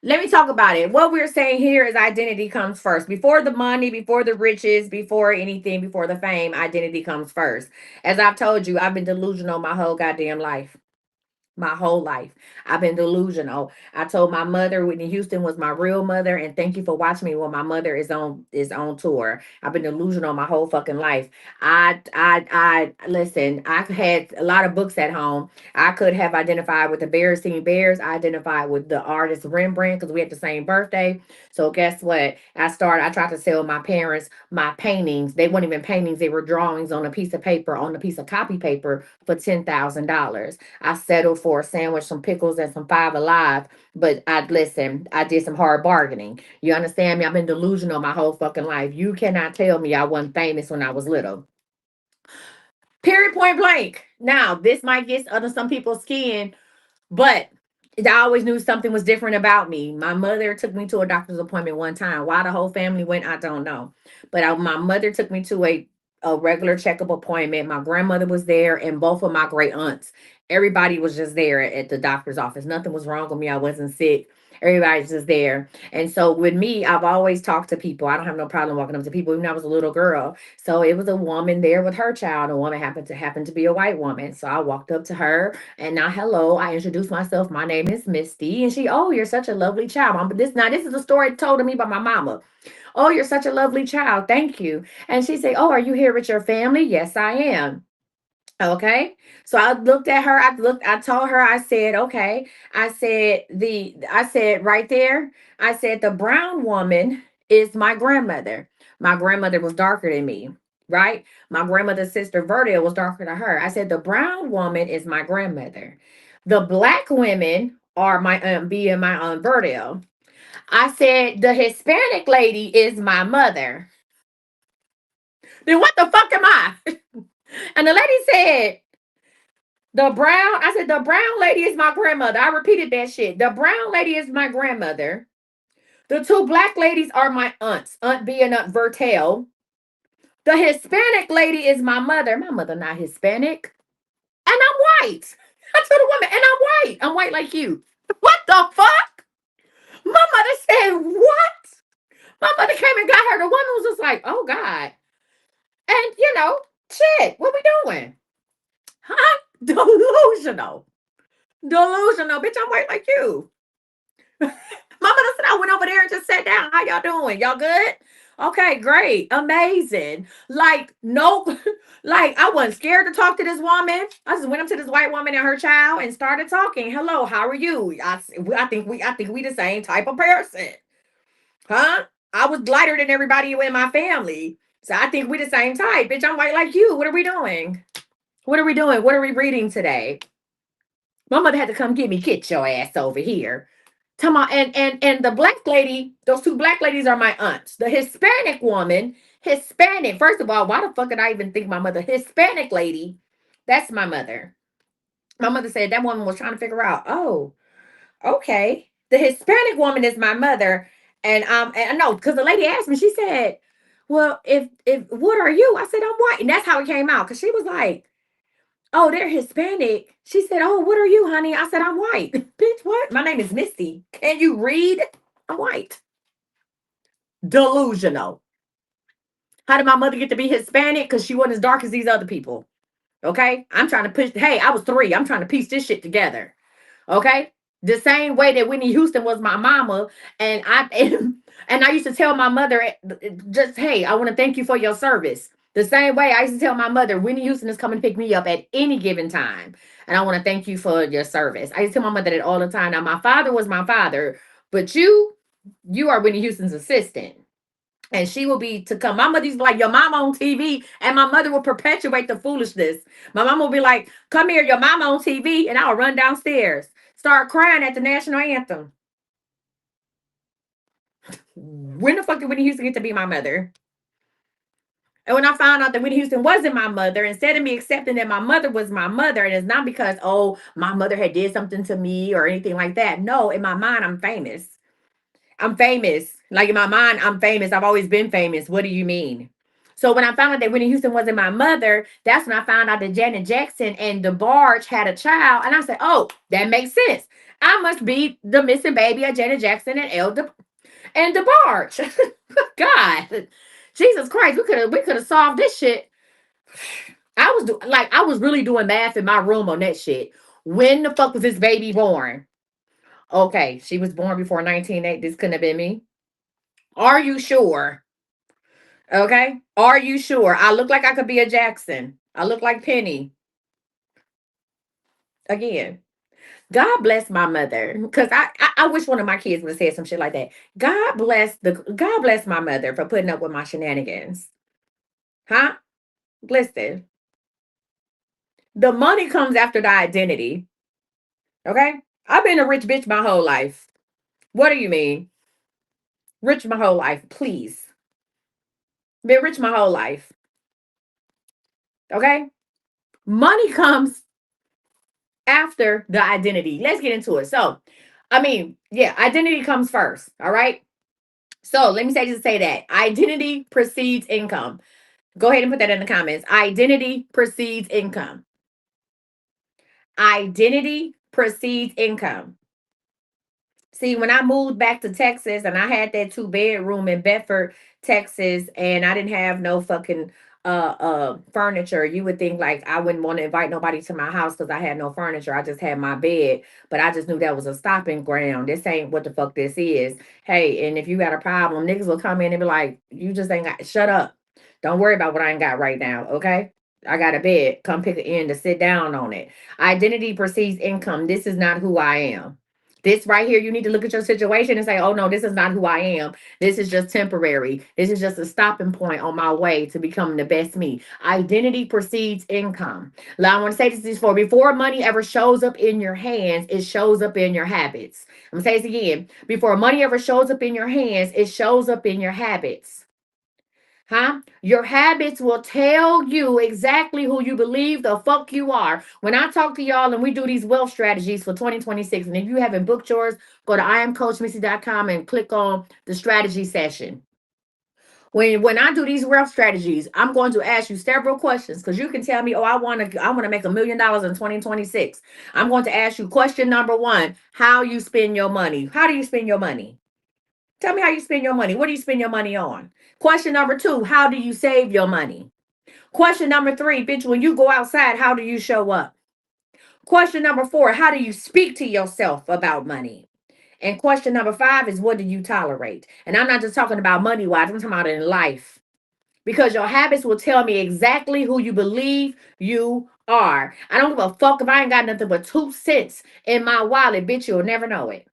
Let me talk about it. What we're saying here is identity comes first. Before the money, before the riches, before anything, before the fame, identity comes first. As I've told you, I've been delusional my whole goddamn life. My whole life. I've been delusional. I told my mother Whitney Houston was my real mother, and thank you for watching me when my mother is on tour. I've been delusional my whole fucking life. I listen, I had a lot of books at home. I could have identified with the Berenstain Bears. I identified with the artist Rembrandt because we had the same birthday. So guess what? I tried to sell my parents my paintings. They weren't even paintings, they were drawings on a piece of paper, on a piece of copy paper for $10,000. I settled for a sandwich, some pickles, and some Five Alive. But I listen, I did some hard bargaining. You understand me? I've been delusional my whole fucking life. You cannot tell me I wasn't famous when I was little. Period, point blank. Now, this might get under some people's skin, but I always knew something was different about me. My mother took me to a doctor's appointment one time. Why the whole family went, I don't know. But my mother took me to a regular checkup appointment. My grandmother was there, and both of my great aunts. Everybody was just there at the doctor's office. Nothing was wrong with me. I wasn't sick. Everybody's just there. And so with me, I've always talked to people. I don't have no problem walking up to people, even when I was a little girl. So it was a woman there with her child. A woman happened to be a white woman. So I walked up to her, and now, hello, I introduced myself. My name is Misty. And she, oh, you're such a lovely child. This is a story told to me by my mama. Oh, you're such a lovely child. Thank you. And she said, oh, are you here with your family? Yes, I am. Okay. So I looked at her. I told her, I said, okay. I said right there, I said, the brown woman is my grandmother. My grandmother was darker than me, right? My grandmother's sister, Verdia, was darker than her. I said, the brown woman is my grandmother. The black women are my Aunt B and my Aunt Verdia. I said, the Hispanic lady is my mother. Then what the fuck am I? And the lady said, I said, the brown lady is my grandmother. I repeated that shit. The brown lady is my grandmother. The two black ladies are my aunts, Aunt B and Aunt Vertel. The Hispanic lady is my mother. My mother not Hispanic. And I'm white. I told the woman, and I'm white. I'm white like you. What the fuck? My mother said, what? My mother came and got her. The woman was just like, oh God. And shit, what we doing? Huh? Delusional. Delusional. Bitch, I'm white like you. My mother said I went over there and just sat down. How y'all doing? Y'all good? Okay, great. Amazing. Like, no, like I wasn't scared to talk to this woman. I just went up to this white woman and her child and started talking. Hello, how are you? I think we the same type of person. Huh? I was lighter than everybody in my family. So I think we the same type. Bitch, I'm white like you. What are we doing? What are we doing? What are we reading today? My mother had to come get me. Get your ass over here. Come on, and the black lady, those two black ladies are my aunts. The Hispanic woman, Hispanic. First of all, why the fuck did I even think my mother? Hispanic lady, that's my mother. My mother said that woman was trying to figure out. Oh, okay. The Hispanic woman is my mother, and I know because the lady asked me. She said, "Well, if what are you?" I said, "I'm white," and that's how it came out. Because she was like, oh, they're Hispanic. She said, oh, what are you, honey? I said, I'm white. Bitch, what? My name is Misty. Can you read? I'm white. Delusional. How did my mother get to be Hispanic? Because she wasn't as dark as these other people. Okay? I'm trying to push. Hey, I was 3. I'm trying to piece this shit together. Okay? The same way that Whitney Houston was my mama, and and I used to tell my mother, just hey, I want to thank you for your service. The same way I used to tell my mother, Whitney Houston is coming to pick me up at any given time, and I want to thank you for your service. I used to tell my mother that all the time. Now my father was my father, but you are Whitney Houston's assistant. And she will be to come. My mother used to be like, your mama on TV. And my mother will perpetuate the foolishness. My mama will be like, come here, your mama on TV. And I'll run downstairs. Start crying at the national anthem. When the fuck did Whitney Houston get to be my mother? And when I found out that Whitney Houston wasn't my mother, instead of me accepting that my mother was my mother, and it's not because, oh, my mother had did something to me or anything like that. No, in my mind, I'm famous. I'm famous. Like in my mind, I'm famous. I've always been famous. What do you mean? So when I found out that Whitney Houston wasn't my mother, that's when I found out that Janet Jackson and DeBarge had a child. And I said, oh, that makes sense. I must be the missing baby of Janet Jackson and and DeBarge. God, Jesus Christ, we could have solved this shit. I was really doing math in my room on that shit. When the fuck was this baby born? Okay, she was born before 1980. This couldn't have been me. Are you sure? Okay. Are you sure? I look like I could be a Jackson. I look like Penny. Again, God bless my mother. Because I wish one of my kids would have said some shit like that. God bless my mother for putting up with my shenanigans. Huh? Listen, the money comes after the identity. Okay? I've been a rich bitch my whole life. What do you mean? Rich my whole life, please. Been rich my whole life. Okay? Money comes after the identity. Let's get into it. So, I mean, yeah, identity comes first. All right. So let me say that identity precedes income. Go ahead and put that in the comments. Identity precedes income. Identity precedes income. See, when I moved back to Texas and I had that 2 bedroom in Bedford, Texas, and I didn't have no fucking furniture, you would think like I wouldn't want to invite nobody to my house because I had no furniture. I just had my bed. But I just knew that was a stopping ground. This ain't what the fuck this is. Hey, and if you got a problem, niggas will come in and be like, you just ain't got shut up. Don't worry about what I ain't got right now, okay? I got a bed. Come pick it in to sit down on it. Identity precedes income. This is not who I am. This right here, you need to look at your situation and say, oh no, this is not who I am. This is just temporary. This is just a stopping point on my way to becoming the best me. Identity precedes income. Now, I want to say this before money ever shows up in your hands, it shows up in your habits. I'm going to say this again. Before money ever shows up in your hands, it shows up in your habits. Huh? Your habits will tell you exactly who you believe the fuck you are. When I talk to y'all and we do these wealth strategies for 2026, and if you haven't booked yours, go to iamcoachmissy.com and click on the strategy session. When I do these wealth strategies, I'm going to ask you several questions because you can tell me, oh, I want to make $1 million in 2026. I'm going to ask you question number one: how you spend your money. How do you spend your money? Tell me how you spend your money. What do you spend your money on? Question number two, how do you save your money? Question number three, bitch, when you go outside, how do you show up? Question number four, how do you speak to yourself about money? And question number five is, what do you tolerate? And I'm not just talking about money wise, I'm talking about in life. Because your habits will tell me exactly who you believe you are. I don't give a fuck if I ain't got nothing but 2 cents in my wallet, bitch, you'll never know it.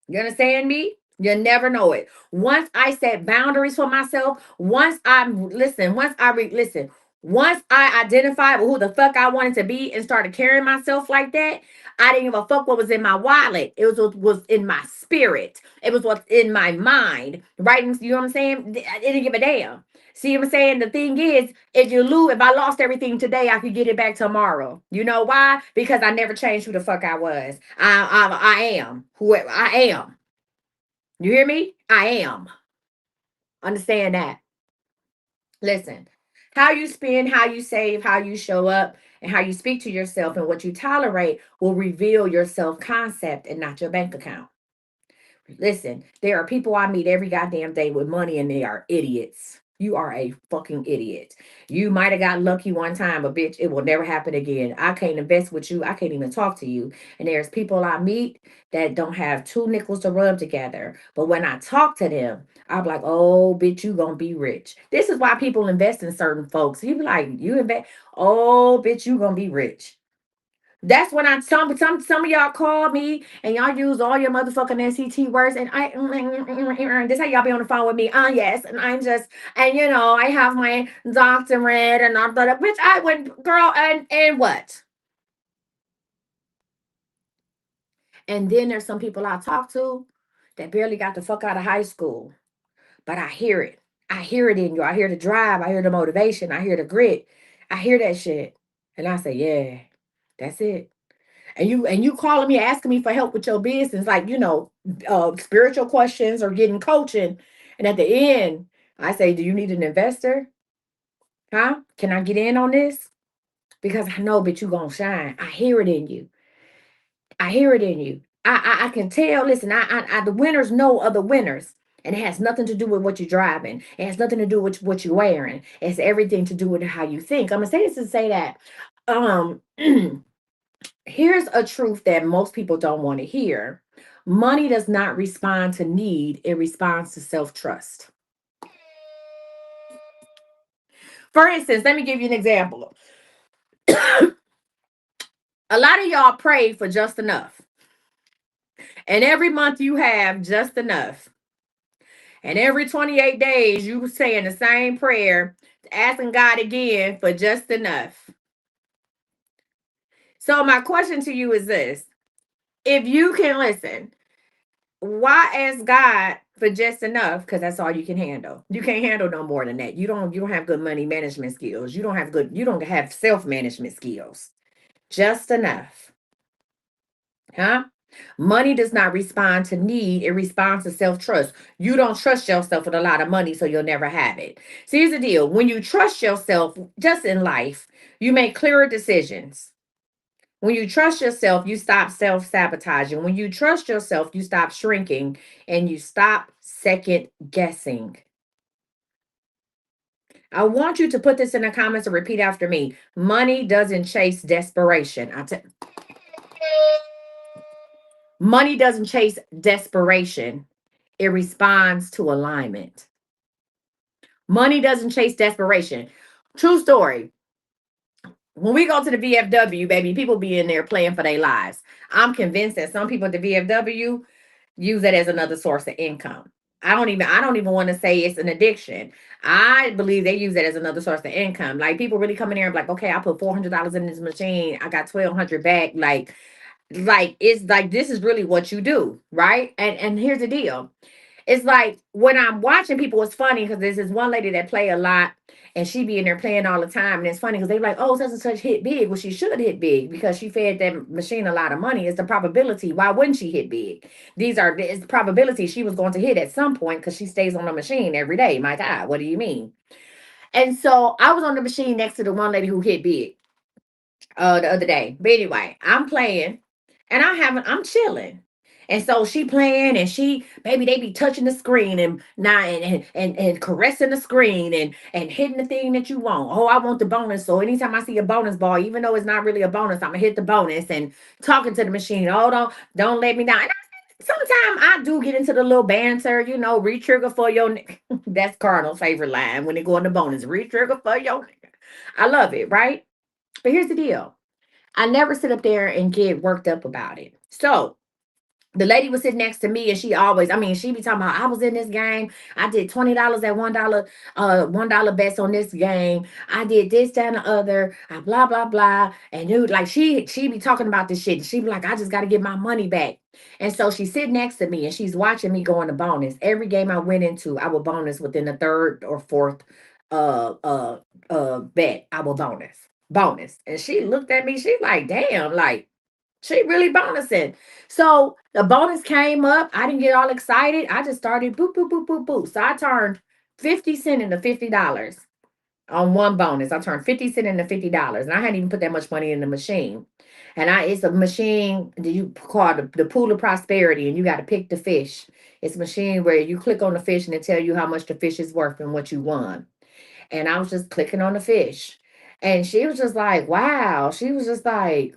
You understand me? You never know it. Once I set boundaries for myself, once I identified who the fuck I wanted to be and started carrying myself like that, I didn't give a fuck what was in my wallet. It was what was in my spirit. It was what's in my mind. Right? You know what I'm saying? I didn't give a damn. See what I'm saying? The thing is, if I lost everything today, I could get it back tomorrow. You know why? Because I never changed who the fuck I was. I am who I am. You hear me? I am. Understand that. Listen, how you spend, how you save, how you show up, and how you speak to yourself and what you tolerate will reveal your self concept and not your bank account. Listen, there are people I meet every goddamn day with money and they are idiots. You are a fucking idiot. You might have got lucky one time, but bitch, it will never happen again. I can't invest with you. I can't even talk to you. And there's people I meet that don't have 2 nickels to rub together. But when I talk to them, I'm like, oh, bitch, you gonna be rich. This is why people invest in certain folks. You be like, you invest, oh, bitch, you gonna be rich. That's when some of y'all call me and y'all use all your motherfucking SET words and this how y'all be on the phone with me. Yes, and I'm just and I have my doctorate and I'm which I went girl and what? And then there's some people I talk to that barely got the fuck out of high school, but I hear it. I hear it in you. I hear the drive. I hear the motivation. I hear the grit. I hear that shit. And I say, yeah, that's it. And you calling me asking me for help with your business, like, spiritual questions or getting coaching. And at the end, I say, do you need an investor? Huh? Can I get in on this? Because I know that you gonna shine. I hear it in you. I hear it in you. I can tell. Listen, the winners know other winners. And it has nothing to do with what you're driving. It has nothing to do with what you're wearing. It's everything to do with how you think. I'm gonna say this to say that. Um, here's a truth that most people don't want to hear. Money does not respond to need, it responds to self-trust. For instance, let me give you an example. A lot of y'all pray for just enough. And every month you have just enough. And every 28 days you saying the same prayer, asking God again for just enough. So my question to you is this. If you can listen, why ask God for just enough? Because that's all you can handle. You can't handle no more than that. You don't have good money management skills. You don't have self-management skills. Just enough. Huh? Money does not respond to need, it responds to self-trust. You don't trust yourself with a lot of money, so you'll never have it. So here's the deal. When you trust yourself just in life, you make clearer decisions. When you trust yourself, you stop self sabotaging. When you trust yourself, you stop shrinking and you stop second guessing. I want you to put this in the comments and repeat after me. Money doesn't chase desperation. Money doesn't chase desperation, it responds to alignment. Money doesn't chase desperation. True story. When we go to the VFW, baby, people be in there playing for their lives. I'm convinced that some people at the VFW use it as another source of income. I don't even want to say it's an addiction. I believe they use it as another source of income. Like people really come in there and be like, okay, I put $400 in this machine. I got 1,200 back. Like it's like this is really what you do, right? And here's the deal. It's like when I'm watching people, it's funny because there's this one lady that play a lot and she be in there playing all the time. And it's funny because they're like, oh, such and such hit big. Well, she should hit big because she fed that machine a lot of money. It's the probability. Why wouldn't she hit big? It's the probability she was going to hit at some point because she stays on the machine every day. My God, what do you mean? And so I was on the machine next to the one lady who hit big the other day. But anyway, I'm playing and I'm chilling. And so she playing and baby, they be touching the screen and now and caressing the screen and hitting the thing that you want. Oh, I want the bonus. So anytime I see a bonus ball, even though it's not really a bonus, I'm gonna hit the bonus and talking to the machine. Oh, don't let me down. And sometimes I do get into the little banter, re-trigger for your that's Cardinal's favorite line when they go on the bonus. Re-trigger for your I love it, right? But here's the deal. I never sit up there and get worked up about it. So the lady was sitting next to me and she be talking about I was in this game. I did $20 at $1 bets on this game. I did this, that, and the other, blah, blah, blah. And dude, like she be talking about this shit. And she be like, I just gotta get my money back. And so she's sitting next to me and she's watching me go into bonus. Every game I went into, I would bonus within the third or fourth bet. I will bonus. And she looked at me, she like, damn, like she really bonusing. So the bonus came up. I didn't get all excited. I just started boop, boop, boop, boop, boop. So I turned 50 cents into $50 on one bonus. I turned 50 cents into $50. And I hadn't even put that much money in the machine. And it's a machine that you call the pool of prosperity, and you got to pick the fish. It's a machine where you click on the fish and it tell you how much the fish is worth and what you won. And I was just clicking on the fish. And she was just like, wow. She was just like,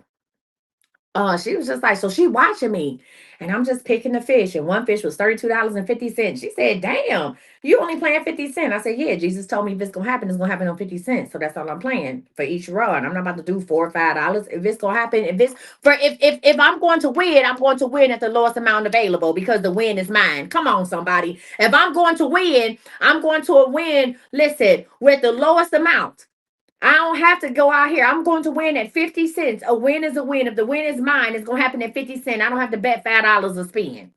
so she watching me and I'm just picking the fish. And one fish was $32.50. She said, damn, you only playing 50 cents. I said, yeah, Jesus told me if it's gonna happen, it's gonna happen on 50 cents. So that's all I'm playing for each run. I'm not about to do $4 or $5. If it's gonna happen, if I'm going to win, I'm going to win at the lowest amount available because the win is mine. Come on, somebody. If I'm going to win, I'm going to win, listen, with the lowest amount. I don't have to go out here. I'm going to win at 50 cents. A win is a win. If the win is mine, it's going to happen at 50 cents. I don't have to bet $5 a spin.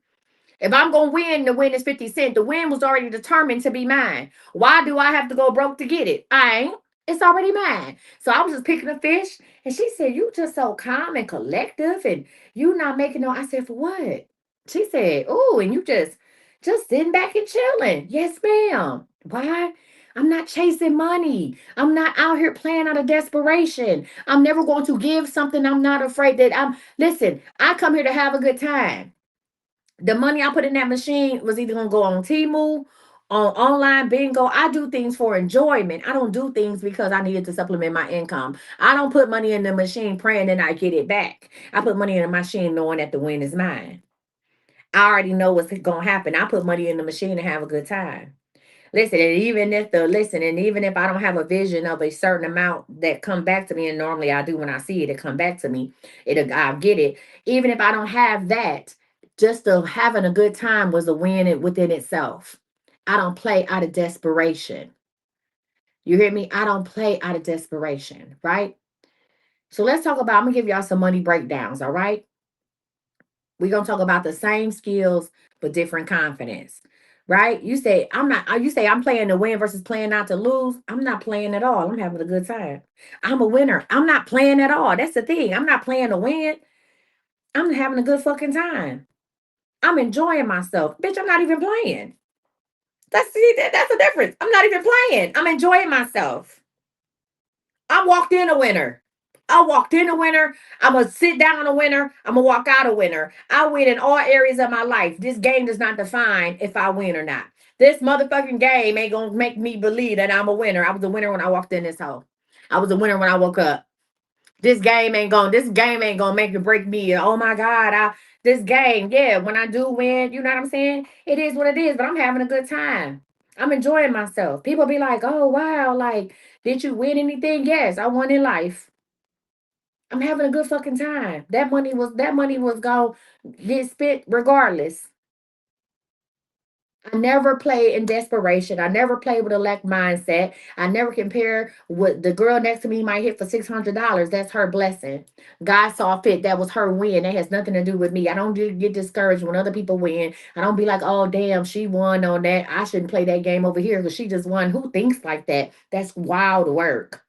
If I'm going to win, the win is 50 cents. The win was already determined to be mine. Why do I have to go broke to get it? I ain't. It's already mine. So I was just picking a fish. And she said, you just so calm and collective. And you not making no. I said, for what? She said, oh, and you just sitting back and chilling. Yes, ma'am. Why? I'm not chasing money. I'm not out here playing out of desperation. I'm never going to give something I'm not afraid that listen, I come here to have a good time. The money I put in that machine was either gonna go on Temu, on online bingo. I do things for enjoyment. I don't do things because I needed to supplement my income. I don't put money in the machine praying that I get it back. I put money in the machine knowing that the win is mine. I already know what's gonna happen. I put money in the machine to have a good time. And even if I don't have a vision of a certain amount that come back to me, and normally I do when I see it, it come back to me. I'll get it. Even if I don't have that, just the having a good time was a win within itself. I don't play out of desperation. You hear me? I don't play out of desperation, right? So let's talk about. I'm gonna give y'all some money breakdowns. All right. We're gonna talk about the same skills but different confidence. Right? You say I'm playing to win versus playing not to lose. I'm not playing at all. I'm having a good time. I'm a winner. I'm not playing at all. That's the thing. I'm not playing to win. I'm having a good fucking time. I'm enjoying myself. Bitch, I'm not even playing. That's the difference. I'm not even playing. I'm enjoying myself. I walked in a winner. I walked in a winner. I'm going to sit down a winner. I'm going to walk out a winner. I win in all areas of my life. This game does not define if I win or not. This motherfucking game ain't going to make me believe that I'm a winner. I was a winner when I walked in this hole. I was a winner when I woke up. This game ain't gonna make or break me. Oh my God, this game, yeah, when I do win, you know what I'm saying? It is what it is, but I'm having a good time. I'm enjoying myself. People be like, oh wow, like, did you win anything? Yes, I won in life. I'm having a good fucking time. That money was gonna get spent regardless. I never play in desperation. I never play with a lack mindset. I never compare what the girl next to me might hit for $600. That's her blessing. God saw fit. That was her win. That has nothing to do with me. I don't get discouraged when other people win. I don't be like, oh, damn, she won on that. I shouldn't play that game over here because she just won. Who thinks like that? That's wild work.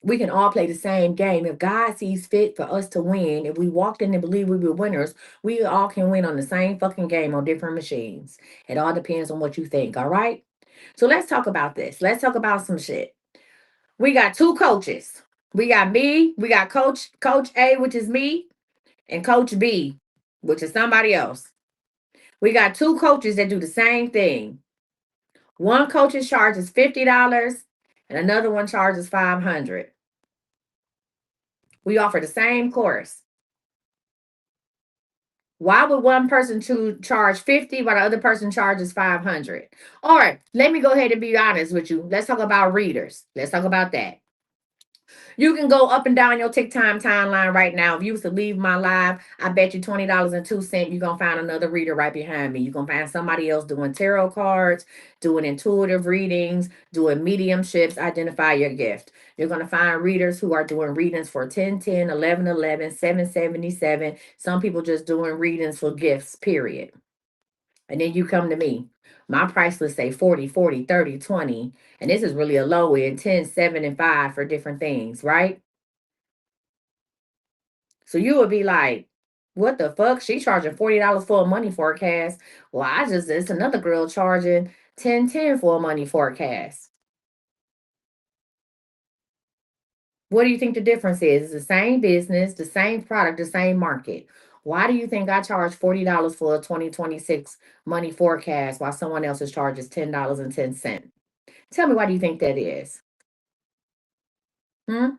We can all play the same game. If God sees fit for us to win, if we walked in and believe we were winners, we all can win on the same fucking game on different machines. It all depends on what you think, all right? So let's talk about this. Let's talk about some shit. We got two coaches. We got me, we got Coach A, which is me, and Coach B, which is somebody else. We got two coaches that do the same thing. One coach charges $50 and another one charges 500. We offer the same course. Why would one person charge 50 while the other person charges 500? All right, let me go ahead and be honest with you. Let's talk about readers. Let's talk about that. You can go up and down your TikTok timeline right now. If you was to leave my live, I bet you $20.02 you're gonna find another reader right behind me. You're gonna find somebody else doing tarot cards, doing intuitive readings, doing mediumships, identify your gift. You're gonna find readers who are doing readings for 10, 10, 11, 11, 777. Some people just doing readings for gifts, period. And then you come to me. My price list say 40, 40, 30, 20. And this is really a low end 10, 7, and 5 for different things, right? So you would be like, what the fuck? She charging $40 for a money forecast. Well, it's another girl charging 10, 10 for a money forecast. What do you think the difference is? It's the same business, the same product, the same market. Why do you think I charge $40 for a 2026 money forecast while someone else's charges $10.10? Tell me, why do you think that is? Hmm?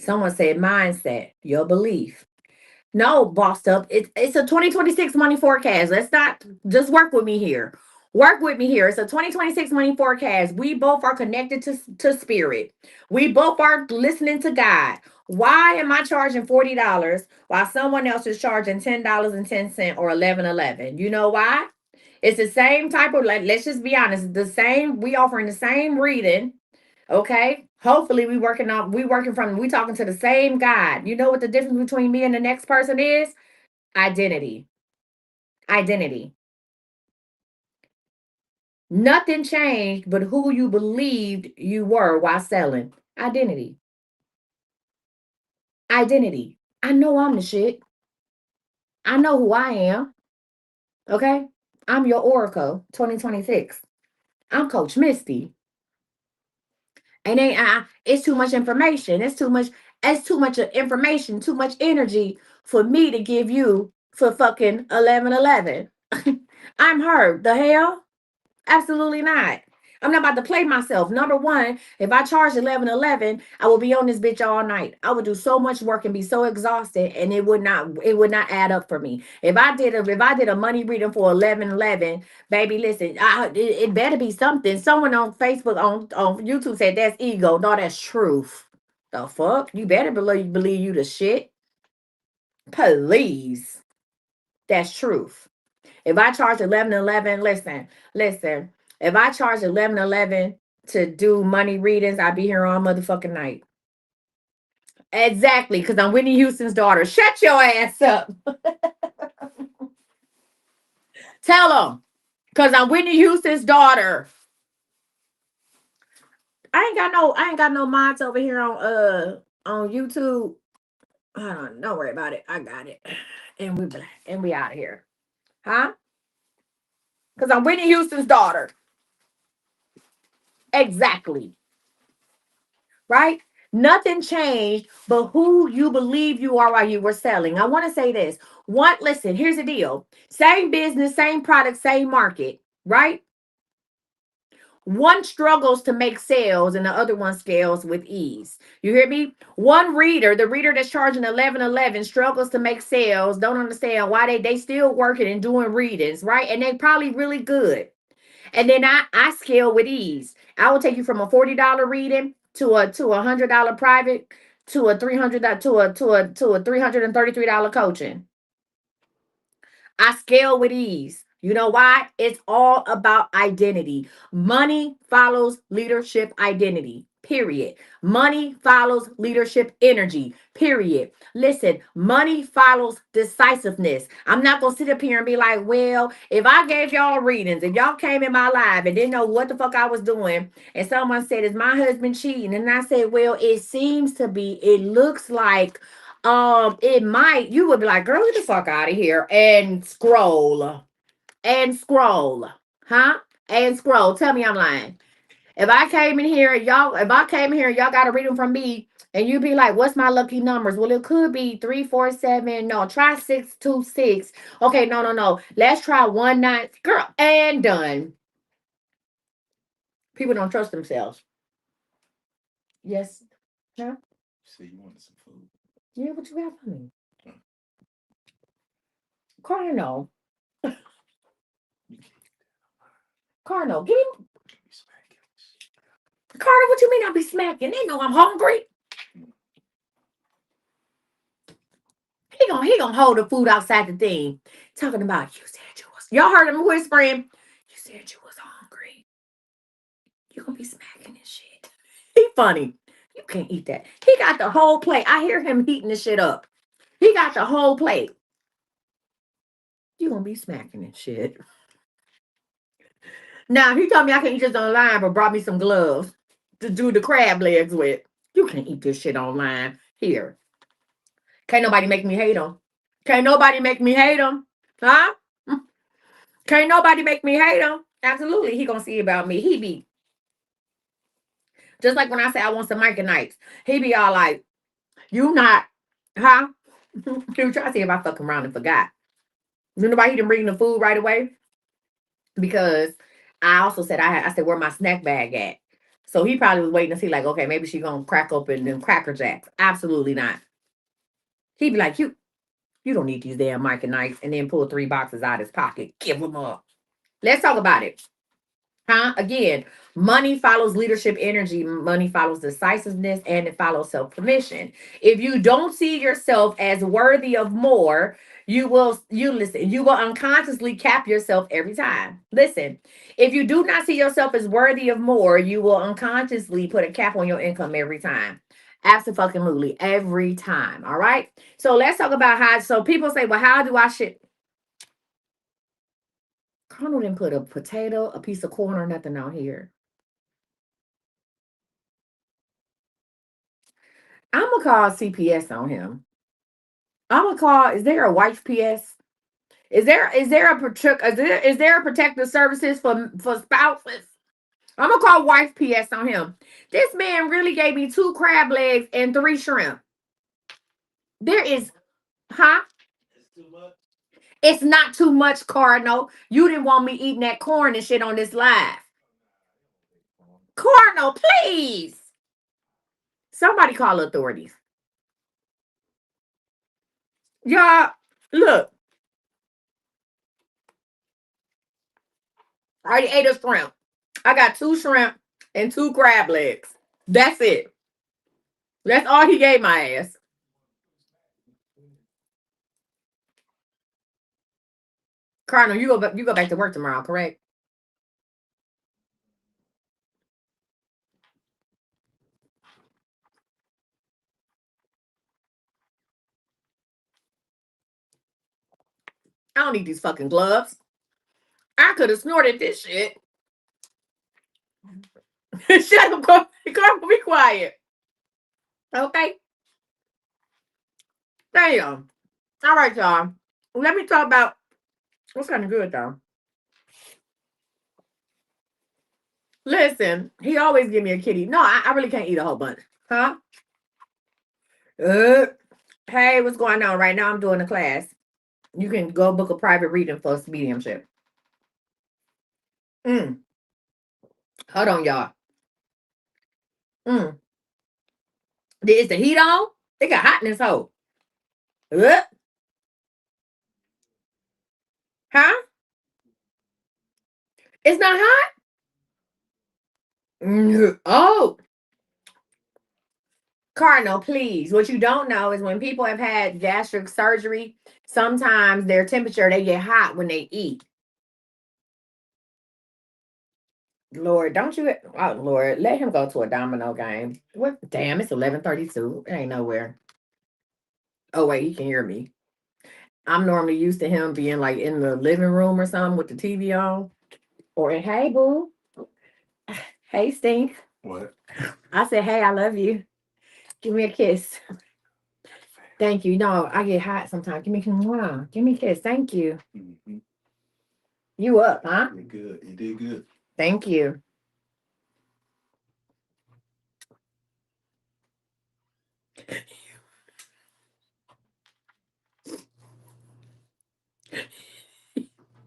Someone said mindset, your belief. No, bossed up. It's a 2026 money forecast. Let's not just work with me here. Work with me here. It's a 2026 money forecast. We both are connected to spirit. We both are listening to God. Why am I charging $40 while someone else is charging $10.10 or 11.11? You know why? It's the same type of, like, let's just be honest, the same, we offering the same reading. Okay. Hopefully we talking to the same God. You know what the difference between me and the next person is? Identity. Identity. Nothing changed but who you believed you were while selling. Identity. Identity. I know I'm the shit. I know who I am. Okay? I'm your Oracle 2026. I'm Coach Misty. And it's too much information. It's too much information, too much energy for me to give you for fucking 1111. I'm her. The hell? Absolutely not. I'm not about to play myself. Number one, if I charge 1111, I will be on this bitch all night. I would do so much work and be so exhausted, and it would not add up for me. If I did a money reading for 1111, baby, listen, it better be something. Someone on Facebook on YouTube said that's ego. No, that's truth. The fuck? You better believe you the shit. Please. That's truth. If I charge 1111, listen. If I charge 1111 to do money readings, I'll be here all motherfucking night. Exactly, because I'm Whitney Houston's daughter. Shut your ass up. Tell them, because I'm Whitney Houston's daughter. I ain't got no mods over here on YouTube. Hold on, don't worry about it. I got it. And we out of here. Huh? Because I'm Whitney Houston's daughter. Exactly. Right? Nothing changed but who you believe you are while you were selling. I want to say this. Listen, here's the deal. Same business, same product, same market, right? One struggles to make sales and the other one scales with ease. You hear me? The reader that's charging 1111 struggles to make sales, don't understand why they still working and doing readings, right? And they probably really good. And then I scale with ease. I will take you from a $40 reading to a $100 private to a $333 coaching. I scale with ease. You know why? It's all about identity. Money follows leadership identity. Period. Money follows leadership energy. Period. Listen, money follows decisiveness. I'm not going to sit up here and be like, well, if I gave y'all readings, if y'all came in my live and didn't know what the fuck I was doing, and someone said, is my husband cheating? And I said, well, it seems to be, it looks like it might, you would be like, girl, get the fuck out of here and scroll. And scroll. Huh? And scroll. Tell me I'm lying. If I came in here and y'all got a reading from me, and you be like, what's my lucky numbers? Well, it could be 347. No, try 626. Okay, no. Let's try 19. Girl, and done. People don't trust themselves. Yes. Huh? See, you wanted some food. Yeah, what you got for me? Cardinal. Cardinal, give me. Carter, what you mean I be smacking? They know I'm hungry. He gonna hold the food outside the thing. Talking about you said you was. Y'all heard him whispering. You said you was hungry. You gonna be smacking this shit. He funny. You can't eat that. He got the whole plate. I hear him heating the shit up. He got the whole plate. You gonna be smacking this shit. Now he told me I can eat this online, but brought me some gloves to do the crab legs with. You can't eat this shit online. Here. Can't nobody make me hate him. Can't nobody make me hate him. Huh? Can't nobody make me hate him. Absolutely. He gonna see about me. He be just like when I say I want some Mike and Nikes. He be all like, you not, huh? He was trying to see if I fucking around and forgot. You know why he didn't bring the food right away? Because I also said I said where my snack bag at. So he probably was waiting to see, like, okay, maybe she gonna crack open them Cracker Jacks. Absolutely not. He'd be like, you don't need these damn Mike and Nikes, and then pull 3 boxes out his pocket. Give them up. Let's talk about it. Huh? Again, money follows leadership energy, money follows decisiveness, and it follows self permission. If you don't see yourself as worthy of more, You listen, you will unconsciously cap yourself every time. Listen, if you do not see yourself as worthy of more, you will unconsciously put a cap on your income every time. Absolutely, every time. All right. So let's talk about how. So people say, well, how do I shit? Colonel didn't put a potato, a piece of corn, or nothing out here. I'm gonna call CPS on him. I'm gonna call. Is there a wife PS? Is there a protective services for spouses? I'm gonna call wife PS on him. This man really gave me 2 crab legs and 3 shrimp. There is, huh? It's too much. It's not too much, Cardinal. You didn't want me eating that corn and shit on this live. Cardinal, please. Somebody call authorities. Y'all, look. I already ate a shrimp. I got 2 shrimp and 2 crab legs. That's it. That's all he gave my ass. Cardinal, you go back to work tomorrow, correct? I don't need these fucking gloves. I could have snorted this shit. Shut up, Cardinal, be quiet. Okay? Damn. All right, y'all. Let me talk about what's kind of good, though. Listen, he always give me a kitty. No, I really can't eat a whole bunch. Huh? Uh, hey, what's going on right now? I'm doing a class. You can go book a private reading for mediumship. Mm. Hold on, y'all. Mm. Is the heat on? It got hot in this hole. Uh, huh? It's not hot? Oh, Cardinal, please. What you don't know is when people have had gastric surgery, sometimes their temperature, they get hot when they eat. Lord, don't you? Oh, Lord, let him go to a domino game. What? Damn, it's 11:32. It ain't nowhere. Oh wait, he can hear me. I'm normally used to him being like in the living room or something with the TV on. Or hey boo, hey stink. What? I said hey, I love you. Give me a kiss. Thank you. No, I get hot sometimes. Give me a kiss. Thank you. Mm-hmm. You up, huh? You good. You did good. Thank you.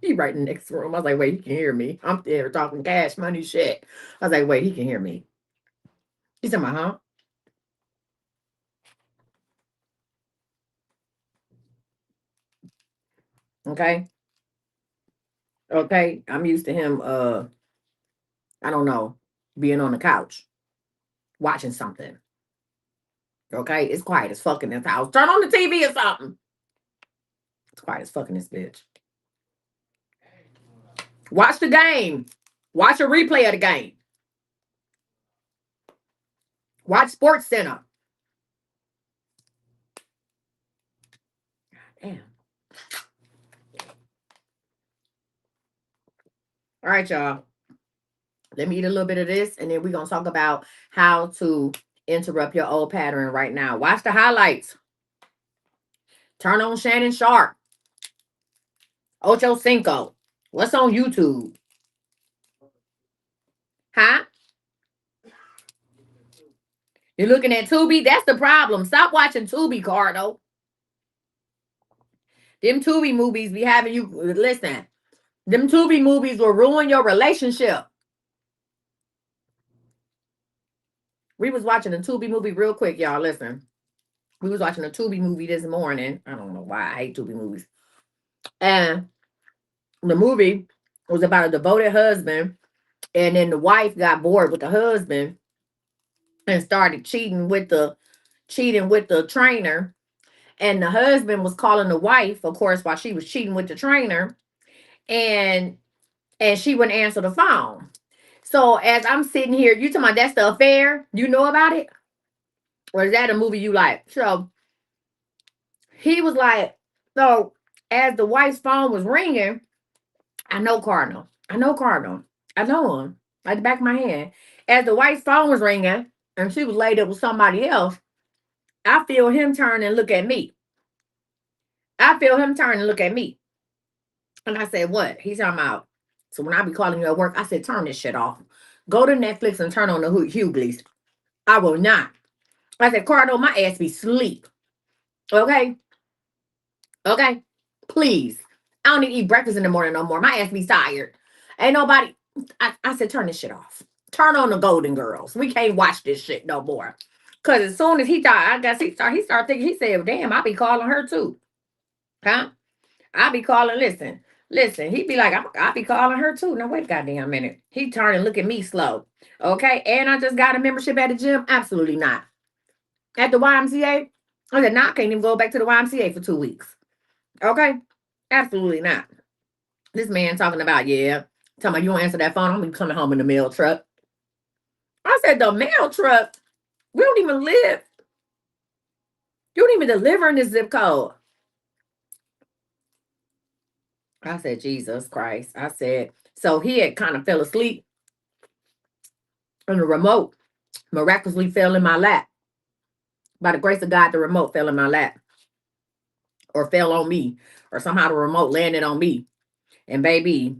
He right in the next room. I was like, wait, he can hear me. I'm there talking cash money shit. I was like, wait, he can hear me. He said, huh? Okay. Okay. I'm used to him I don't know, being on the couch, watching something. Okay. It's quiet as fuck in this house. Turn on the TV or something. It's quiet as fucking this bitch. Watch the game. Watch a replay of the game. Watch Sports Center. Damn. All right, y'all. Let me eat a little bit of this, and then we're gonna talk about how to interrupt your old pattern right now. Watch the highlights. Turn on Shannon Sharp. Ocho Cinco. What's on YouTube? Huh? You're looking at Tubi? That's the problem. Stop watching Tubi, Cardo. Them Tubi movies be having you listen. Them Tubi movies will ruin your relationship. We was watching a Tubi movie real quick, y'all. Listen. We was watching a Tubi movie this morning. I don't know why I hate Tubi movies. And the movie was about a devoted husband, and then the wife got bored with the husband and started cheating with the trainer. And the husband was calling the wife, of course, while she was cheating with the trainer, and she wouldn't answer the phone. So as I'm sitting here, you talking about that's the affair? You know about it? Or is that a movie you like? So he was like, so as the wife's phone was ringing, I know Cardinal. I know Cardinal. I know him. Like the back of my hand. As the wife's phone was ringing and she was laid up with somebody else, I feel him turn and look at me. I feel him turn and look at me. And I said, what? He's talking about. So when I be calling you at work, I said, turn this shit off. Go to Netflix and turn on the Hughleys. I will not. I said, Cardinal, my ass be sleep. Okay? Okay? Please. I don't need to eat breakfast in the morning no more. My ass be tired. Ain't nobody. I said, turn this shit off. Turn on the Golden Girls. We can't watch this shit no more. Because as soon as he thought, I guess he started thinking, he said, damn, I'll be calling her too. Huh? I'll be calling, listen. He'd be like, I'll be calling her too. Now, wait a goddamn minute. He turned and look at me slow. Okay? And I just got a membership at the gym? Absolutely not. At the YMCA? I said, nah, I can't even go back to the YMCA for 2 weeks. Okay? Absolutely not. This man talking about, yeah. Talking about, you won't answer that phone. I'm going to be coming home in the mail truck. I said, the mail truck? We don't even live. You don't even deliver in this zip code. I said, Jesus Christ. I said, so he had kind of fell asleep. And the remote miraculously fell in my lap. By the grace of God, the remote fell in my lap. Or fell on me. Or somehow the remote landed on me. And baby,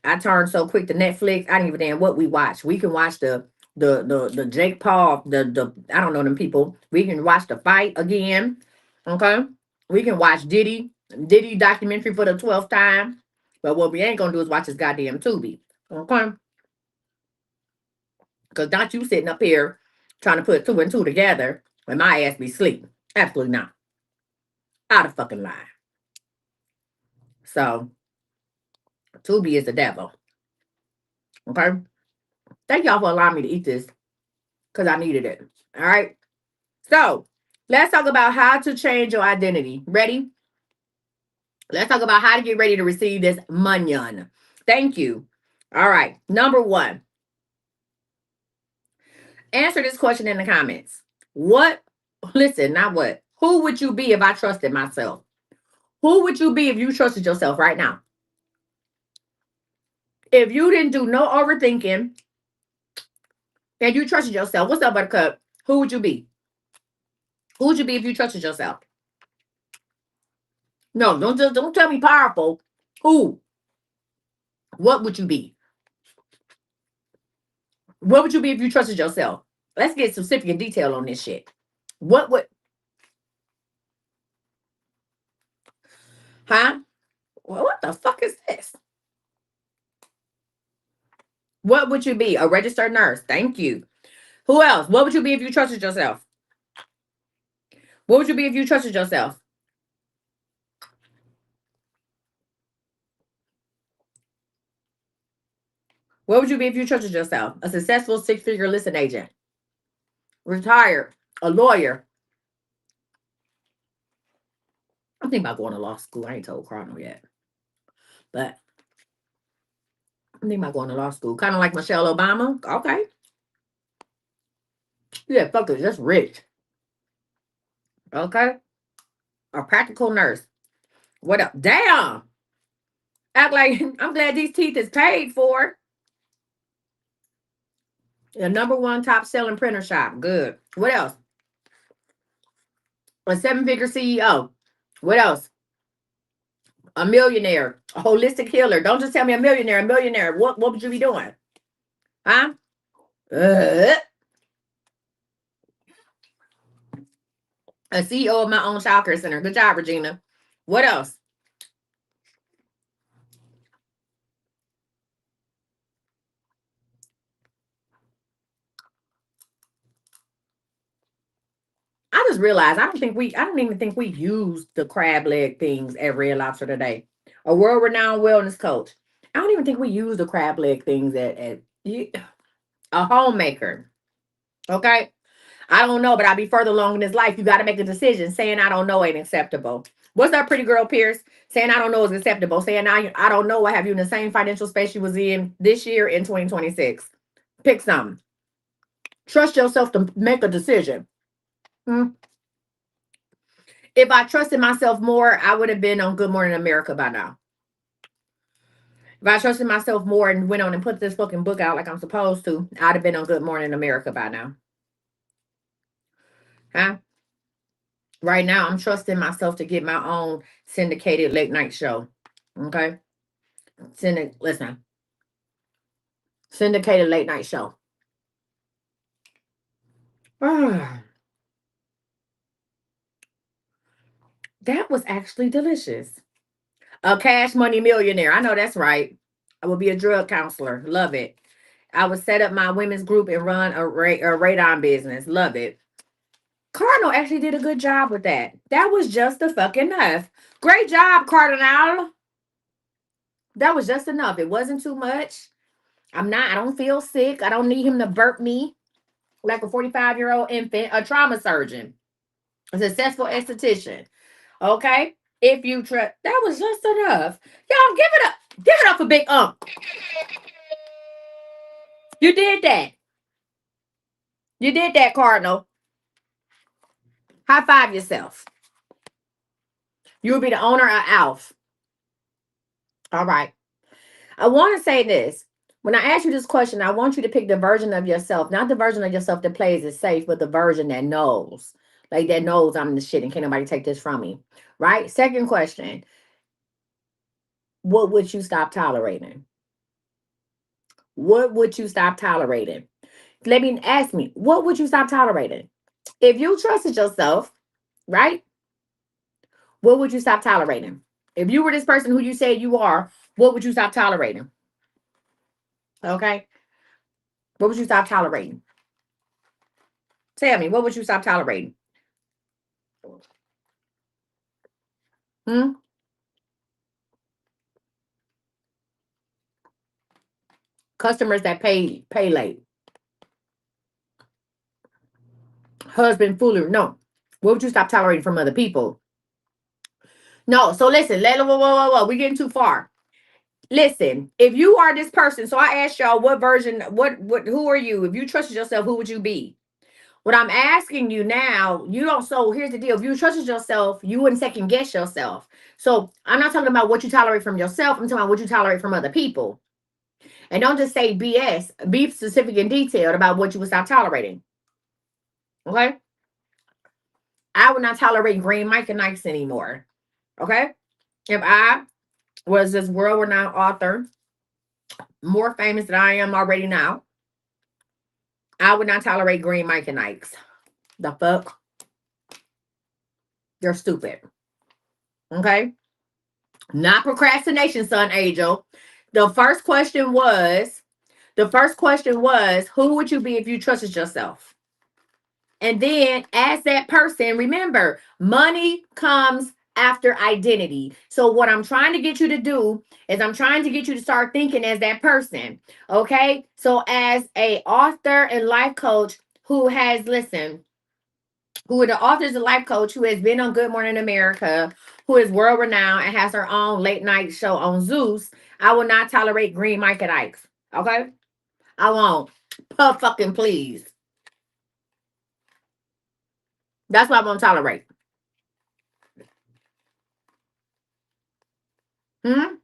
I turned so quick to Netflix. I didn't give a damn what we watch. We can watch the Jake Paul, the I don't know them people. We can watch the fight again. Okay. We can watch Diddy documentary for the 12th time. But what we ain't gonna do is watch his goddamn Tubi. Okay. Because not you sitting up here trying to put two and two together when my ass be asleep. Absolutely not. Out of fucking line. So Tubi is the devil. Okay. Thank y'all for allowing me to eat this because I needed it. All right. So let's talk about how to change your identity. Ready? Let's talk about how to get ready to receive this money. Thank you. All right. Number one, answer this question in the comments. What? Listen, not what. Who would you be if I trusted myself? Who would you be if you trusted yourself right now? If you didn't do no overthinking and you trusted yourself, what's up, Buttercup? Who would you be? Who would you be if you trusted yourself? No, don't tell me powerful. Who? What would you be? What would you be if you trusted yourself? Let's get specific and detail on this shit. What would? Huh? Well, what the fuck is this? What would you be? A registered nurse. Thank you. Who else? What would you be if you trusted yourself? What would you be if you trusted yourself? What would you be if you trusted yourself? A successful six-figure listing agent. Retired. A lawyer. I'm thinking about going to law school. I ain't told Cardinal yet. But I'm thinking about going to law school. Kind of like Michelle Obama. Okay. Yeah, fuck it. Just rich. Okay. A practical nurse. What up? Damn. Act like I'm glad these teeth is paid for. The number one top selling printer shop. Good. What else? A seven-figure CEO. What else? A millionaire. A holistic healer. Don't just tell me a millionaire. A millionaire. What would you be doing? Huh? A CEO of my own childcare center. Good job, Regina. What else? I just realized I don't even think we use the crab leg things at Red Lobster today. A world-renowned wellness coach. I don't even think we use the crab leg things at a homemaker. Okay. I don't know, but I'll be further along in this life. You got to make a decision. Saying I don't know ain't acceptable. What's up, pretty girl Pierce? Saying I don't know is acceptable. Saying I don't know will have you in the same financial space you was in this year in 2026. Pick something. Trust yourself to make a decision. Hmm? If I trusted myself more, I would have been on Good Morning America by now. If I trusted myself more and went on and put this fucking book out like I'm supposed to, I'd have been on Good Morning America by now. Huh? Right now, I'm trusting myself to get my own syndicated late night show. Okay? Listen. Syndicated late night show. That was actually delicious. A cash money millionaire. I know that's right. I will be a drug counselor. Love it. I would set up my women's group and run a radon business. Love it. Cardinal actually did a good job with that. That was just a fucking enough. Great job, Cardinal. That was just enough. It wasn't too much. I don't feel sick. I don't need him to burp me like a 45-year-old infant, a trauma surgeon, a successful esthetician. Okay? If you trust, that was just enough. Y'all give it up. Give it up for Big You did that. You did that, Cardinal. High five yourself. You'll be the owner of Alf. All right. I want to say this. When I ask you this question, I want you to pick the version of yourself, not the version of yourself that plays it safe, but the version that knows. Like that knows I'm the shit and can't nobody take this from me. Right? Second question. What would you stop tolerating? What would you stop tolerating? Let me ask me, what would you stop tolerating? If you trusted yourself, right? What would you stop tolerating? If you were this person who you said you are, what would you stop tolerating? Okay. What would you stop tolerating? Tell me, what would you stop tolerating? Hmm? Customers that pay late. Husband foolery. No. What would you stop tolerating from other people? No. So listen, whoa. We're getting too far. Listen, if you are this person, so I asked y'all what version, who are you? If you trusted yourself, who would you be? What I'm asking you now, you don't. So here's the deal: if you trusted yourself, you wouldn't second guess yourself. So I'm not talking about what you tolerate from yourself. I'm talking about what you tolerate from other people. And don't just say BS. Be specific and detailed about what you would stop tolerating. Okay? I would not tolerate green Mike and Nikes anymore. Okay? If I was this world-renowned author, more famous than I am already now, I would not tolerate green Mike and Nikes. The fuck? They're stupid. Okay? Not procrastination, son Angel. The first question was, who would you be if you trusted yourself? And then as that person, remember, money comes after identity. So what I'm trying to get you to do is I'm trying to get you to start thinking as that person. Okay? So as a author and life coach who has listened, who are the authors and life coach who has been on Good Morning America, who is world renowned and has her own late night show on Zeus, I will not tolerate green Mike and Ike's. Okay? I won't. Puff fucking please. That's what I won't tolerate. Hmm?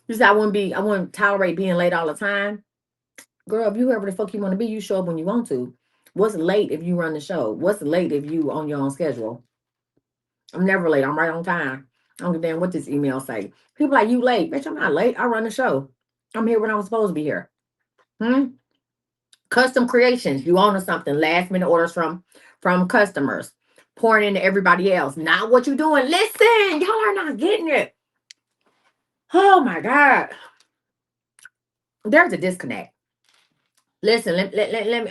You said I wouldn't tolerate being late all the time. Girl, if you whoever the fuck you want to be, you show up when you want to. What's late if you run the show? What's late if you on your own schedule? I'm never late. I'm right on time. I don't give a damn what this email say. People like, you late. Bitch, I'm not late. I run the show. I'm here when I was supposed to be here. Hmm? Custom creations. You own something. Last minute orders from customers. Pouring into everybody else. Not what you doing. Listen, y'all are not getting it. Oh my God. There's a disconnect. Listen, let me.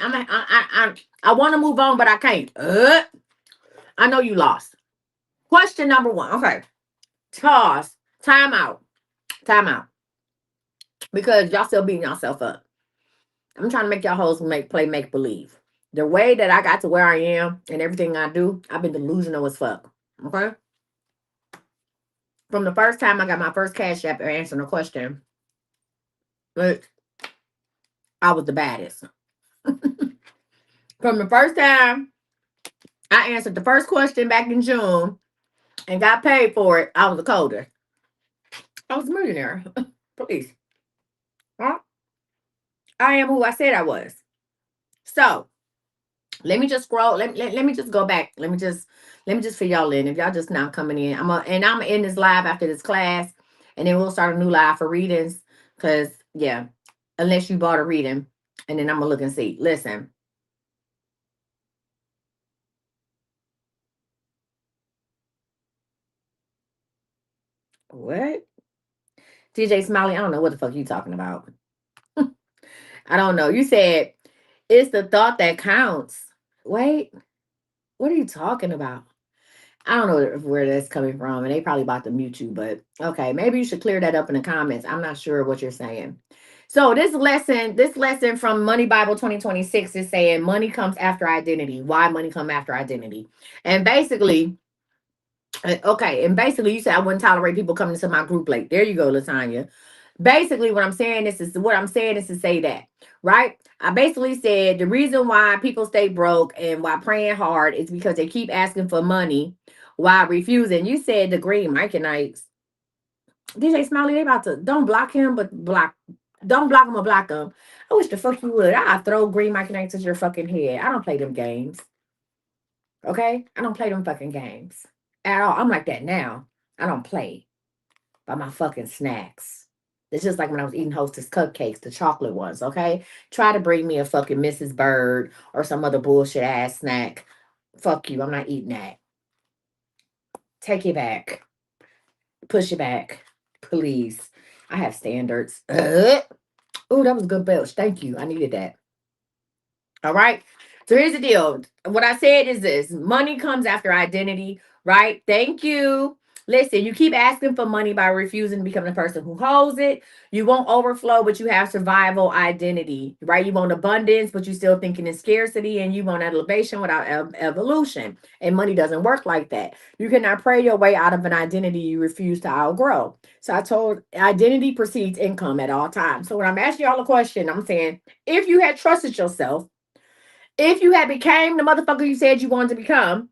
I want to move on, but I can't. I know you lost. Question number one. Okay. Toss. Time out. Time out. Because y'all still beating yourself up. I'm trying to make y'all hoes make believe. The way that I got to where I am and everything I do, I've been delusional as fuck. Okay? From the first time I got my first cash app answering a question, but I was the baddest. From the first time I answered the first question back in June and got paid for it, I was a coder. I was a millionaire. Please. Huh? I am who I said I was. So let me just scroll. Let me just go back. Let me just fill y'all in. If y'all just now coming in, I'm in this live after this class, and then we'll start a new live for readings. Cause yeah, unless you bought a reading, and then I'm gonna look and see. Listen. What? TJ Smiley, I don't know what the fuck you talking about. I don't know. You said it's the thought that counts. Wait, what are you talking about? I don't know where that's coming from, and they probably about to mute you, but okay, maybe you should clear that up in the comments. I'm not sure what you're saying. So this lesson from Money Bible 2026 is saying money comes after identity. Why money come after identity? And basically, okay, and basically you said I wouldn't tolerate people coming into my group late. There you go, Latanya. Basically, what I'm saying is to say that, right? I basically said the reason why people stay broke and why praying hard is because they keep asking for money while refusing. You said the green Micanites. DJ Smiley, they about to don't block him, but don't block him or block him. I wish the fuck you would. I throw green Micanites at your fucking head. I don't play them games. Okay? I don't play them fucking games at all. I'm like that now. I don't play by my fucking snacks. It's just like when I was eating Hostess cupcakes, the chocolate ones, okay? Try to bring me a fucking Mrs. Bird or some other bullshit ass snack. Fuck you. I'm not eating that. Take it back. Push it back. Please. I have standards. Oh, that was a good belch. Thank you. I needed that. All right. So here's the deal. What I said is this money comes after identity, right? Thank you. Listen, you keep asking for money by refusing to become the person who holds it. You won't overflow, but you have survival identity, right? You want abundance, but you're still thinking in scarcity, and you want elevation without evolution. And money doesn't work like that. You cannot pray your way out of an identity you refuse to outgrow. So I told identity precedes income at all times. So when I'm asking y'all a question, I'm saying if you had trusted yourself, if you had became the motherfucker you said you wanted to become,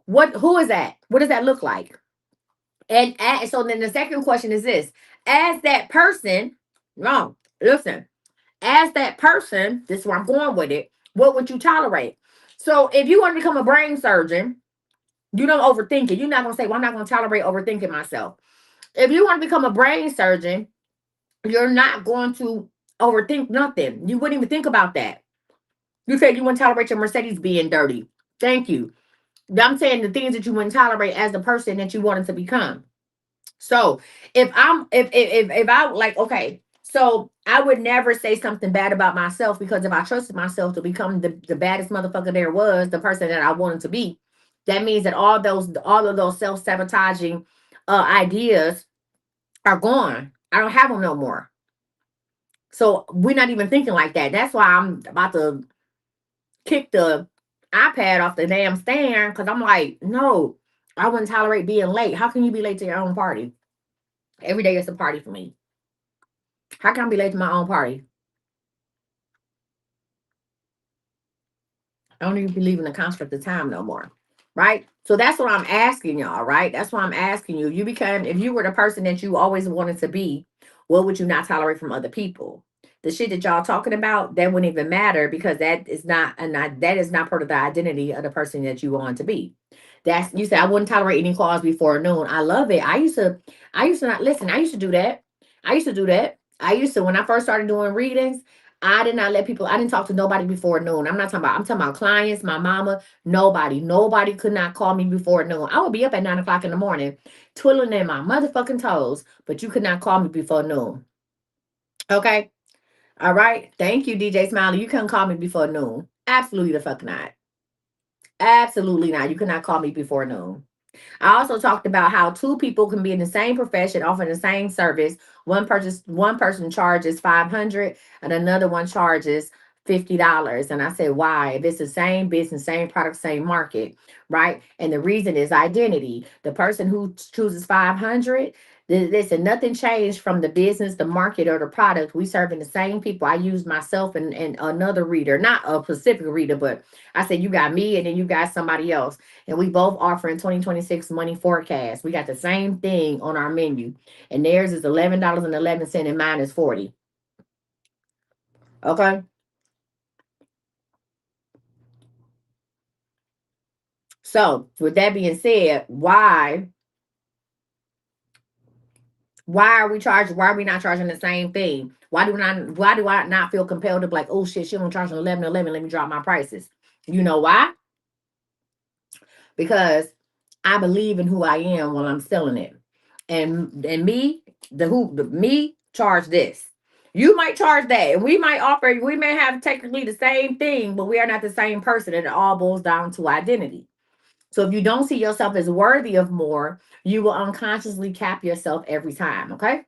who is that? What does that look like? And so then the second question is this: as that person, wrong. Listen, as that person, this is where I'm going with it. What would you tolerate? So if you want to become a brain surgeon, you don't overthink it. You're not gonna say, "Well, I'm not gonna tolerate overthinking myself." If you want to become a brain surgeon, you're not going to overthink nothing. You wouldn't even think about that. You said you wouldn't tolerate your Mercedes being dirty. Thank you. I'm saying the things that you wouldn't tolerate as the person that you wanted to become. So if I like, okay, so I would never say something bad about myself, because if I trusted myself to become the baddest motherfucker there was, the person that I wanted to be, that means that all of those self-sabotaging ideas are gone. I don't have them no more. So we're not even thinking like that. That's why I'm about to kick the iPad off the damn stand, because I'm like, no, I wouldn't tolerate being late. How can you be late to your own party? Every day is a party for me. How can I be late to my own party? I don't even believe in the construct of time no more. Right? So that's what I'm asking y'all, right? That's what I'm asking you. If you were the person that you always wanted to be, what would you not tolerate from other people? The shit that y'all talking about, that wouldn't even matter, because that is not part of the identity of the person that you want to be. That's you said I wouldn't tolerate eating claws before noon. I love it. I used to not listen. I used to do that. I used to do that. I used to when I first started doing readings. I did not let people. I didn't talk to nobody before noon. I'm not talking about. I'm talking about clients, my mama. Nobody. Nobody could not call me before noon. I would be up at 9 o'clock in the morning, twiddling in my motherfucking toes. But you could not call me before noon. Okay. All right. Thank you, DJ Smiley. You couldn't call me before noon. Absolutely the fuck not. Absolutely not. You cannot call me before noon. I also talked about how two people can be in the same profession, offering the same service. One person charges 500 and another one charges $50. And I said, why? If it's the same business, same product, same market, right? And the reason is identity. The person who chooses 500, listen, nothing changed from the business, the market, or the product. We serving the same people. I use myself and another reader, not a specific reader, but I said, you got me and then you got somebody else, and we both offering 2026 money forecast. We got the same thing on our menu, and theirs is $11.11 and mine is 40. Okay. So with that being said, why are we charging? Why are we not charging the same thing? Why do I not feel compelled to be like, oh shit, she don't charge 11.11. Let me drop my prices. You know why? Because I believe in who I am when I'm selling it. And me, me charge this. You might charge that. And we might offer, we may have technically the same thing, but we are not the same person. And it all boils down to identity. So if you don't see yourself as worthy of more, you will unconsciously cap yourself every time. Okay.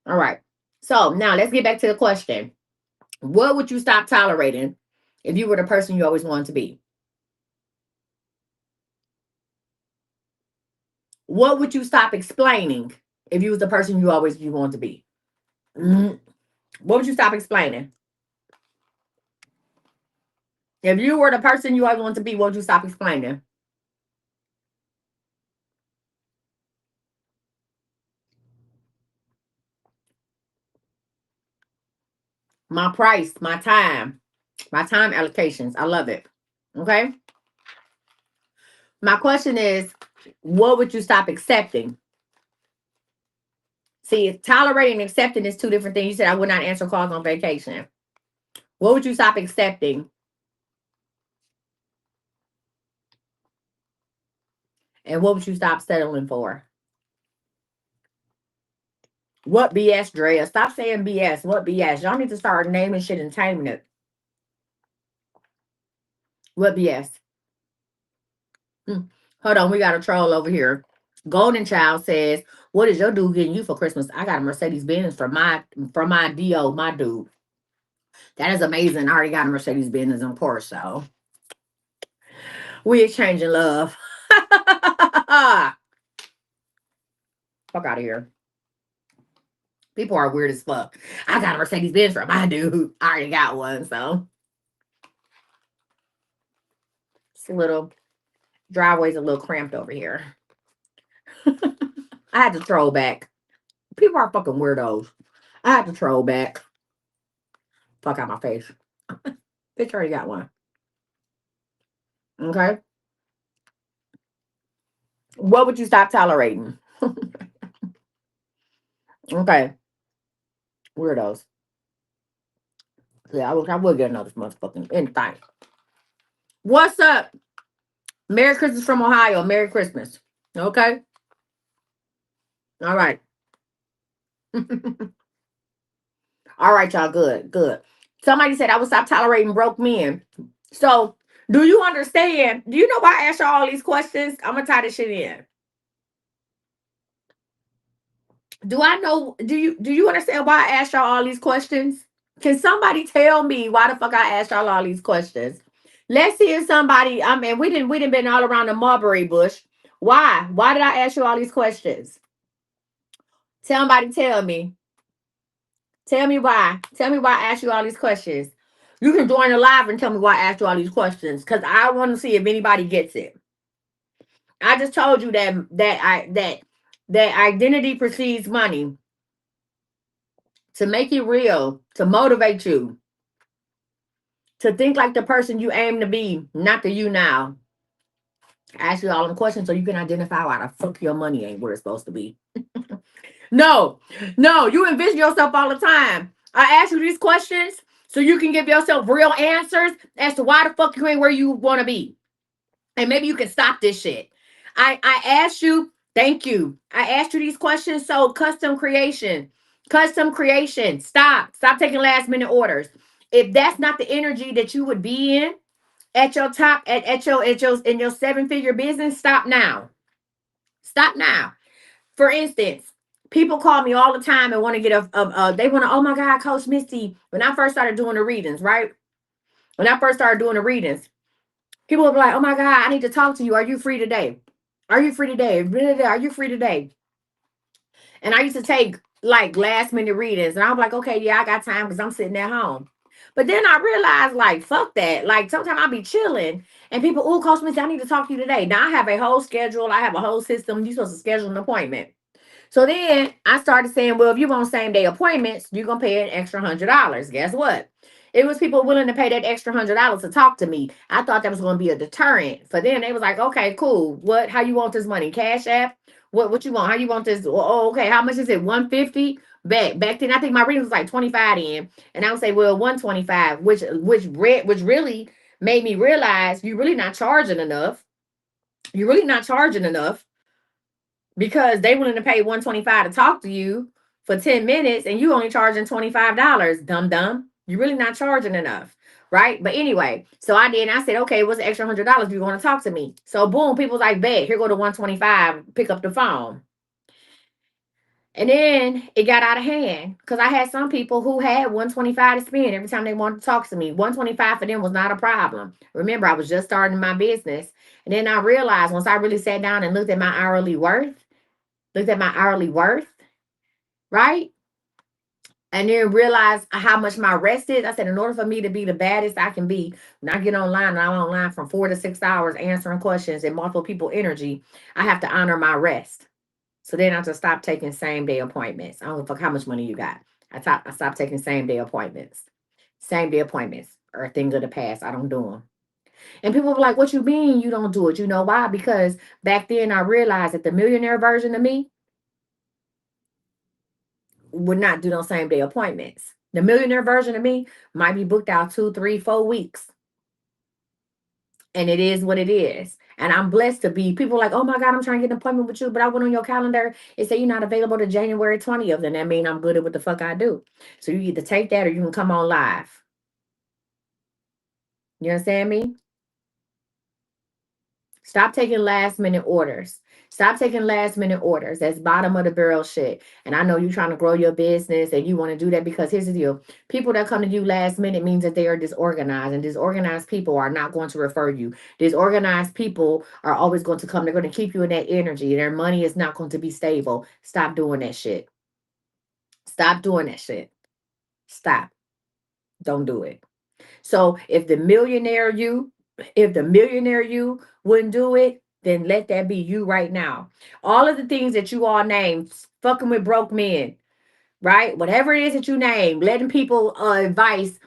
All right. So now let's get back to the question. What would you stop tolerating if you were the person you always wanted to be? What would you stop explaining if you was the person you want to be? Mhm. What would you stop explaining? If you were the person you always want to be, what would you stop explaining? My price, my time allocations. I love it. Okay. My question is, what would you stop accepting? See, tolerating and accepting is two different things. You said I would not answer calls on vacation. What would you stop accepting? And what would you stop settling for? What BS, Drea? Stop saying BS. What BS? Y'all need to start naming shit and taming it. What BS? Hold on, we got a troll over here. Golden Child says, "What is your dude getting you for Christmas?" I got a Mercedes Benz for my do my dude. That is amazing. I already got a Mercedes Benz and Porsche, so we exchanging love. Fuck out of here. People are weird as fuck. I got a Mercedes Benz for my dude. I already got one, so it's a little driveway's a little cramped over here. I had to troll back. People are fucking weirdos. I had to troll back. Fuck out my face. Bitch already got one. Okay. What would you stop tolerating? Okay. Weirdos. Yeah, I will get another motherfucking anything. What's up? Merry Christmas from Ohio. Merry Christmas. Okay. All right. All right, y'all. Good. Good. Somebody said I would stop tolerating broke men. So, do you understand? Do you know why I asked y'all all these questions? I'm gonna tie this shit in. Do I know? Do you understand why I asked y'all all these questions? Can somebody tell me why the fuck I asked y'all all these questions? Let's see if somebody. I mean, we didn't been all around the mulberry bush. Why? Why did I ask you all these questions? Somebody tell me. Tell me why. Tell me why I asked you all these questions. You can join the live and tell me why I asked you all these questions because I want to see if anybody gets it. I just told you that identity precedes money to make it real, to motivate you, to think like the person you aim to be, not the you now. I ask you all them questions so you can identify why the fuck your money ain't where it's supposed to be. No, no, you envision yourself all the time. I ask you these questions so you can give yourself real answers as to why the fuck you ain't where you want to be. And maybe you can stop this shit. I asked you, thank you. I asked you these questions. So custom creation. Stop taking last minute orders. If that's not the energy that you would be in at your top, at your in your 7-figure business, stop now. Stop now. For instance, people call me all the time and want to get they want to, oh my God, Coach Misty, when I first started doing the readings, right? When I first started doing the readings, people would be like, oh my God, I need to talk to you. Are you free today? Are you free today? Are you free today? And I used to take like last minute readings. And I'm like, okay, yeah, I got time because I'm sitting at home. But then I realized, like, fuck that. Like, sometimes I'll be chilling and people, oh, Coach Misty, I need to talk to you today. Now I have a whole schedule. I have a whole system. You're supposed to schedule an appointment. So then I started saying, well, if you want same day appointments, you're going to pay an extra $100. Guess what? It was people willing to pay that extra $100 to talk to me. I thought that was going to be a deterrent. For them, they was like, okay, cool. What? How you want this money? Cash app? What you want? How you want this? Oh, okay. How much is it? 150. Back then, I think my reading was like 25 in, and I would say, well, 125, which really made me realize you're really not charging enough. You're really not charging enough because they willing to pay 125 to talk to you for 10 minutes and you only charging $25. Dumb. You're really not charging enough. Right. But anyway, so I did. And I said, okay, what's the extra $100 you want to talk to me? So boom, people's like, bet, here go to 125, pick up the phone. And then it got out of hand because I had some people who had 125 to spend every time they wanted to talk to me. 125 for them was not a problem. Remember, I was just starting my business. And then I realized once I really sat down and looked at my hourly worth, right? And then realized how much my rest is. I said, in order for me to be the baddest I can be, when I get online and I'm online from 4 to 6 hours answering questions and multiple people energy, I have to honor my rest. So then I just stopped taking same day appointments. I don't give a fuck how much money you got. I stopped taking same day appointments. Same day appointments are things of the past. I don't do them. And people were like, what you mean you don't do it? You know why? Because back then I realized that the millionaire version of me would not do those same day appointments. The millionaire version of me might be booked out 2, 3, 4 weeks. And it is what it is. And I'm blessed to be people like, oh my God, I'm trying to get an appointment with you. But I went on your calendar and say you're not available to January 20th. And that means I'm good at what the fuck I do. So you either take that or you can come on live. You understand me? Stop taking last minute orders. Stop taking last minute orders. That's bottom of the barrel shit. And I know you're trying to grow your business and you want to do that because here's the deal. People that come to you last minute means that they are disorganized, and disorganized people are not going to refer you. Disorganized people are always going to come. They're going to keep you in that energy. Their money is not going to be stable. Stop doing that shit. Stop doing that shit. Stop. Don't do it. So if the millionaire you wouldn't do it, then let that be you right now. All of the things that you all named, fucking with broke men, right? Whatever it is that you name, letting people advice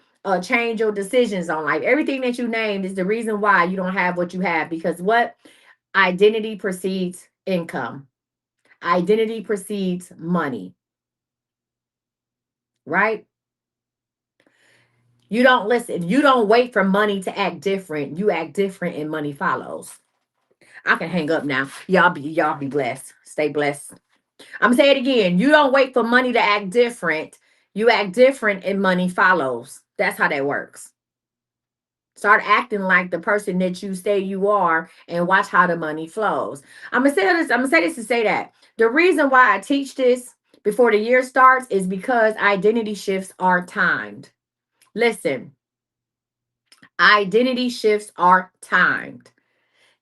change your decisions on life. Everything that you named is the reason why you don't have what you have. Because what? Identity precedes income. Identity precedes money, right? You don't listen. You don't wait for money to act different. You act different and money follows. I can hang up now. Y'all be blessed. Stay blessed. I'm gonna say it again. You don't wait for money to act different. You act different and money follows. That's how that works. Start acting like the person that you say you are and watch how the money flows. I'm gonna say this to say that. The reason why I teach this before the year starts is because identity shifts are timed. Listen, identity shifts are timed.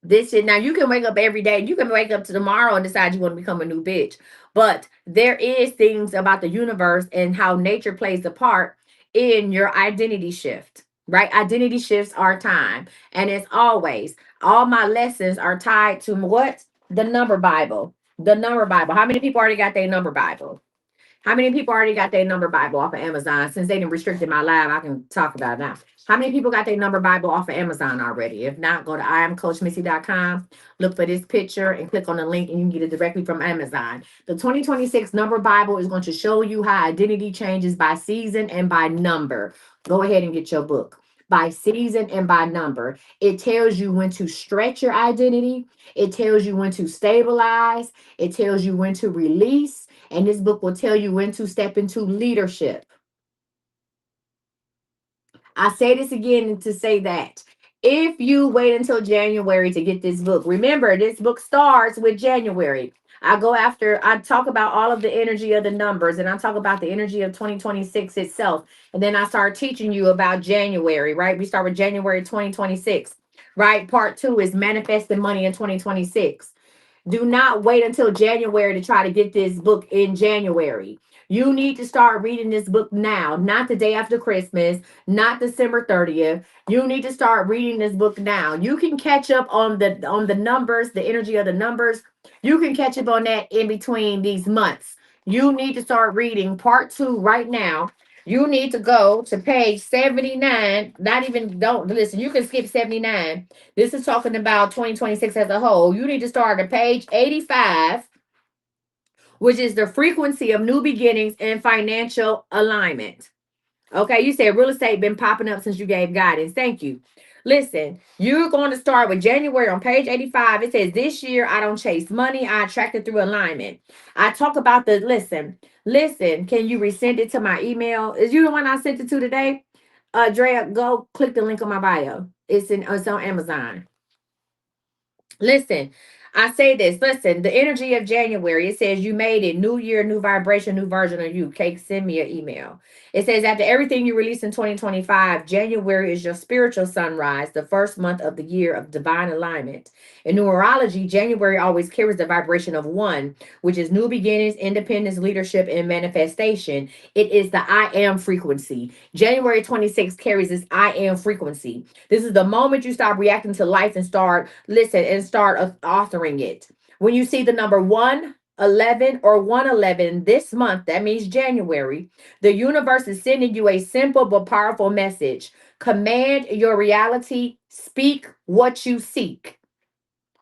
This shit. Now you can wake up every day. You can wake up to tomorrow and decide you want to become a new bitch. But there is things about the universe and how nature plays a part in your identity shift. Right? Identity shifts are time. And as always, all my lessons are tied to what? The number Bible. The number Bible. How many people already got their number Bible? How many people already got their number Bible off of Amazon? Since they didn't restricted my live, I can talk about it now. How many people got their number Bible off of Amazon already? If not, go to iamcoachmissy.com, look for this picture and click on the link and you can get it directly from Amazon. The 2026 number Bible is going to show you how identity changes by season and by number. Go ahead and get your book. By season and by number. It tells you when to stretch your identity. It tells you when to stabilize. It tells you when to release. And this book will tell you when to step into leadership. I say this again to say that If you wait until January to get this book, remember this book starts with January. I talk about all of the energy of the numbers and I talk about the energy of 2026 itself. And then I start teaching you about January, right? We start with January 2026, right? Part two is manifesting money in 2026. Do not wait until January to try to get this book in January. You need to start reading this book now, not the day after Christmas, not December 30th. You need to start reading this book now. You can catch up on the numbers, the energy of the numbers. You can catch up on that in between these months. You need to start reading part 2 right now. You need to go to page 79. Not even don't listen, you can skip 79. This is talking about 2026 as a whole. You need to start at page 85, which is the frequency of new beginnings and financial alignment. Okay, you said real estate been popping up since you gave guidance. Thank you. Listen, you're going to start with January on page 85. It says, this year I don't chase money, I attract it through alignment. I talk about the listen, can you resend it to my email? Is you the one I sent it to today? Drea, go click the link on my bio. It's on Amazon. Listen, I say this. Listen, the energy of January, it says you made it. New year, new vibration, new version of you. Cake, send me an email. It says after everything you release in 2025, January is your spiritual sunrise, the first month of the year of divine alignment. In numerology, January always carries the vibration of one, which is new beginnings, independence, leadership, and manifestation. It is the I am frequency. January 26th carries this I am frequency. This is the moment you stop reacting to life and start listen and start authoring it. When you see the number 111 or 111 this month, that means January, the universe is sending you a simple but powerful message. Command your reality, speak what you seek.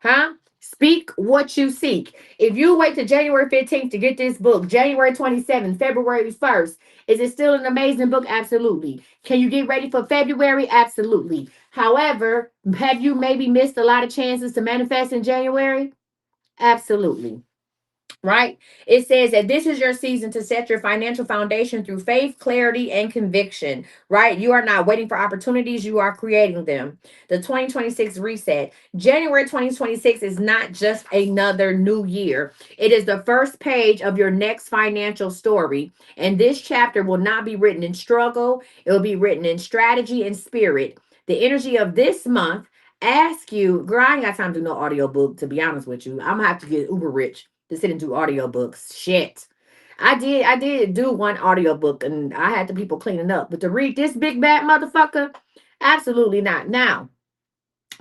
Huh? Speak what you seek. If you wait to January 15th to get this book, January 27th, February 1st, is it still an amazing book? Absolutely. Can you get ready for February? Absolutely. However, have you maybe missed a lot of chances to manifest in January? Absolutely. Right? It says that this is your season to set your financial foundation through faith, clarity, and conviction. Right? You are not waiting for opportunities, you are creating them. The 2026 reset. January 2026 is not just another new year, it is the first page of your next financial story. And this chapter will not be written in struggle, it will be written in strategy and spirit. The energy of this month. Ask you, girl, I ain't got time to do no audiobook, to be honest with you. I'm gonna have to get uber rich to sit and do audiobooks. Shit. I did do one audiobook and I had the people cleaning up. But to read this big bad motherfucker, absolutely not. Now,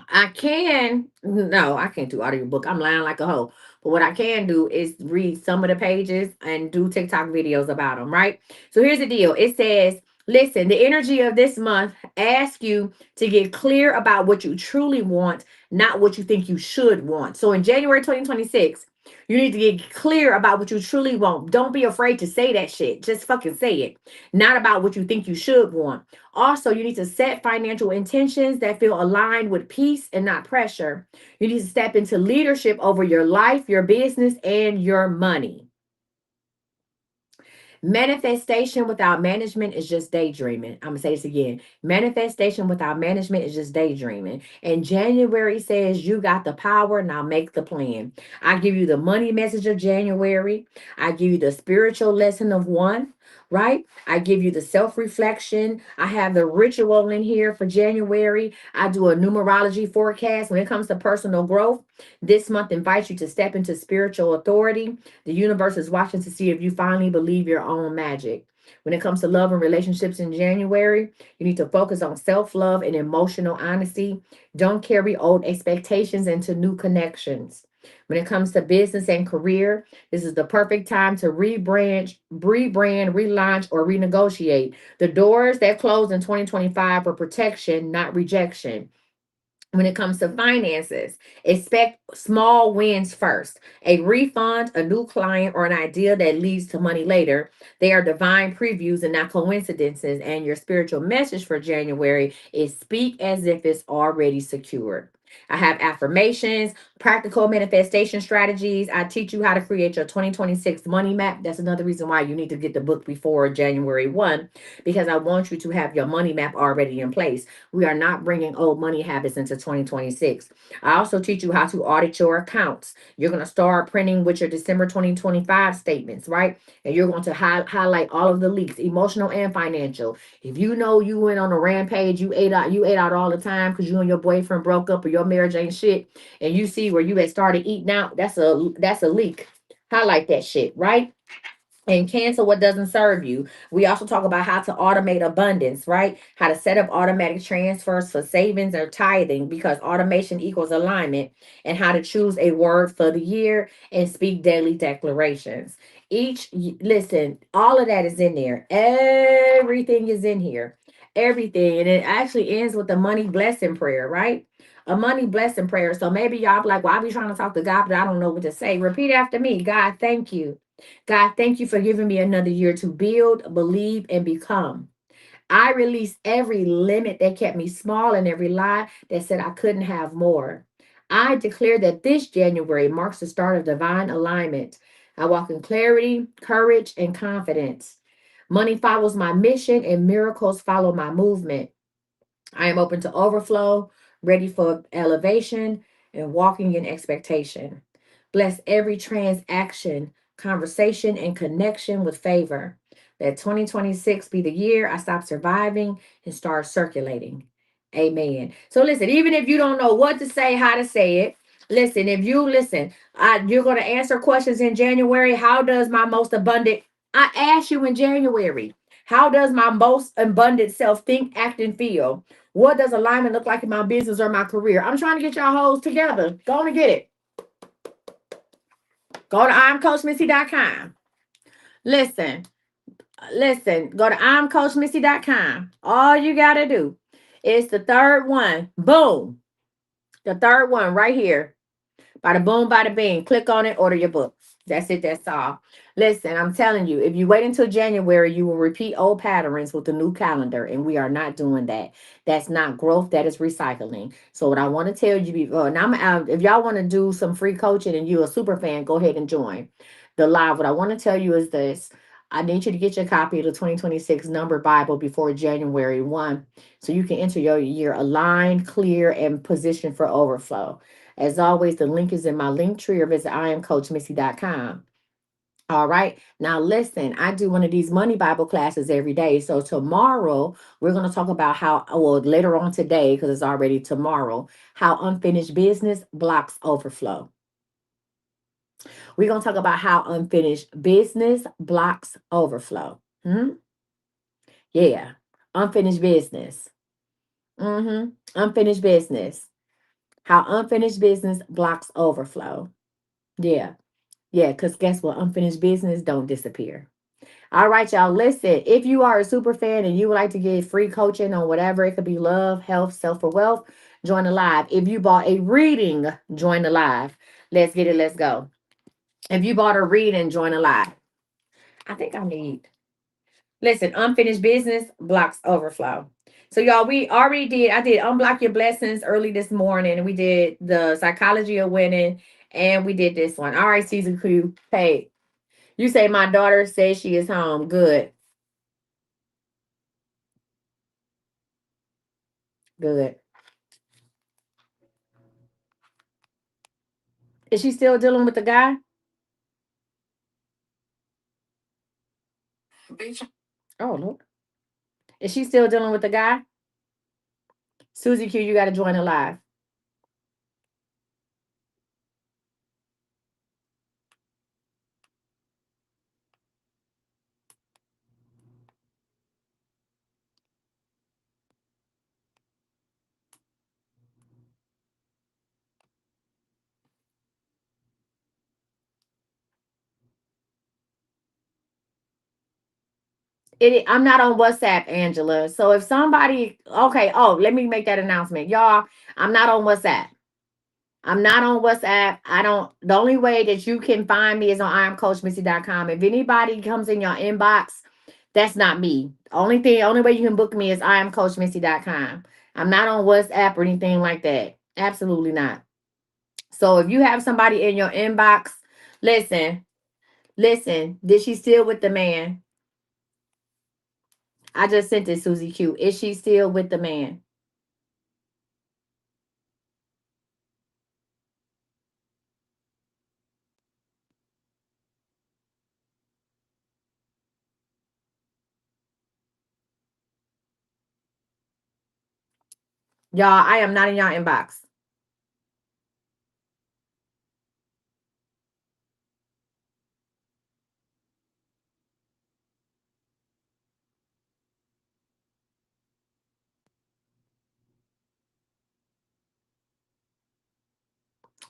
I can't do audiobook. I'm lying like a hoe. But what I can do is read some of the pages and do TikTok videos about them, right? So here's the deal. It says, listen, the energy of this month asks you to get clear about what you truly want, not what you think you should want. So in January 2026, you need to get clear about what you truly want. Don't be afraid to say that shit. Just fucking say it. Not about what you think you should want. Also, you need to set financial intentions that feel aligned with peace and not pressure. You need to step into leadership over your life, your business, and your money. Manifestation without management is just daydreaming. I'm going to say this again. Manifestation without management is just daydreaming. And January says you got the power. Now make the plan. I give you the money message of January. I give you the spiritual lesson of one, right? I give you the self reflection. I have the ritual in here for January. I do a numerology forecast when it comes to personal growth. This month invites you to step into spiritual authority. The universe is watching to see if you finally believe your own magic. When it comes to love and relationships in January, you need to focus on self love and emotional honesty. Don't carry old expectations into new connections. When it comes to business and career, this is the perfect time to relaunch, or renegotiate. The doors that closed in 2025 were protection, not rejection. When it comes to finances, expect small wins first. A refund, a new client, or an idea that leads to money later. They are divine previews and not coincidences. And your spiritual message for January is speak as if it's already secured. I have affirmations. Practical manifestation strategies. I teach you how to create your 2026 money map. That's another reason why you need to get the book before January 1, because I want you to have your money map already in place. We are not bringing old money habits into 2026. I also teach you how to audit your accounts. You're going to start printing with your December 2025 statements, right? And you're going to highlight all of the leaks, emotional and financial. If you know you went on a rampage, you ate out all the time because you and your boyfriend broke up or your marriage ain't shit, and you see where you had started eating out, that's a leak. Highlight that shit, right? And cancel what doesn't serve you. We also talk about how to automate abundance, right? How to set up automatic transfers for savings or tithing, because automation equals alignment, and how to choose a word for the year and speak daily declarations. Listen, all of that is in there. Everything is in here. Everything. And it actually ends with the money blessing prayer, right? A money blessing prayer. So maybe y'all be like, well, I be trying to talk to God, but I don't know what to say. Repeat after me. God, thank you. God, thank you for giving me another year to build, believe, and become. I release every limit that kept me small and every lie that said I couldn't have more. I declare that this January marks the start of divine alignment. I walk in clarity, courage, and confidence. Money follows my mission, and miracles follow my movement. I am open to overflow, ready for elevation, and walking in expectation. Bless every transaction, conversation, and connection with favor. Let 2026 be the year I stop surviving and start circulating. Amen. So listen, even if you don't know what to say, how to say it, listen, if you listen, you're going to answer questions in January. How does my most abundant, I asked you in January, how does my most abundant self think, act, and feel? What does alignment look like in my business or my career? I'm trying to get y'all hoes together. Go on and get it. Go to imcoachmissy.com. Listen, listen, go to imcoachmissy.com. All you got to do is the third one. Boom. The third one right here. Bada boom, bada bing. Click on it, order your book. That's it. That's all. Listen, I'm telling you, if you wait until January, you will repeat old patterns with the new calendar, and we are not doing that. That's not growth. That is recycling. So what I want to tell you before, and I'm out. If y'all want to do some free coaching and you're a super fan, go ahead and join the live. What I want to tell you is this. I need you to get your copy of the 2026 number Bible before January 1 so you can enter your year aligned, clear, and positioned for overflow. As always, the link is in my link tree or visit iamcoachmissy.com. All right. Now, listen, I do one of these money Bible classes every day. So, tomorrow, we're going to talk about how, well, later on today, because it's already tomorrow, how unfinished business blocks overflow. We're going to talk about how unfinished business blocks overflow. Yeah. Unfinished business. Unfinished business. How unfinished business blocks overflow. Yeah. Yeah, because guess what? Unfinished business don't disappear. All right, y'all. Listen, if you are a super fan and you would like to get free coaching on whatever, it could be love, health, self, or wealth, join the live. If you bought a reading, join the live. Let's get it. Let's go. If you bought a reading, join the live. I think I need. Listen, unfinished business blocks overflow. So, y'all, we already did. I did Unblock Your Blessings early this morning. We did the Psychology of Winning, and we did this one. All right, Season Crew. Hey, you say my daughter says she is home. Good. Good. Is she still dealing with the guy? Oh, look. Is she still dealing with the guy? Susie Q, you got to join the live. I'm not on WhatsApp, Angela. So if somebody, okay, oh, let me make that announcement. Y'all, I'm not on WhatsApp. I'm not on WhatsApp. The only way that you can find me is on imcoachmissy.com. If anybody comes in your inbox, that's not me. Only way you can book me is imcoachmissy.com. I'm not on WhatsApp or anything like that. Absolutely not. So if you have somebody in your inbox, listen, listen, did she still with the man? I just sent it, Susie Q. Is she still with the man? Y'all, I am not in y'all inbox.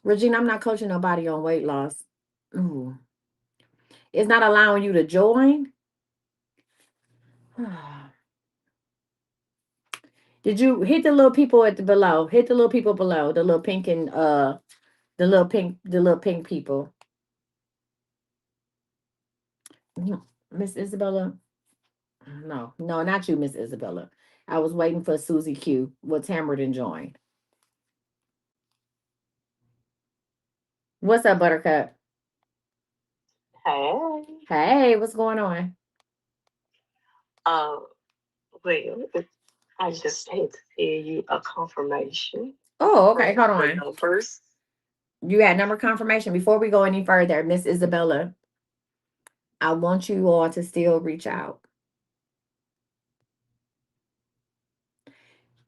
Regina, I'm not coaching nobody on weight loss. Ooh. It's not allowing you to join. Did you hit the little people at the below? Hit the little people below, the little pink and the little pink people. Miss Isabella. No, no, not you, Miss Isabella. I was waiting for Susie Q. What's hammered and joined? What's up, Buttercup? Hey. Hey, what's going on? Uh, well, I just hate to tell you a confirmation Oh, okay. Hold for on. numbers. You got number confirmation. Before we go any further, Miss Isabella, I want you all to still reach out.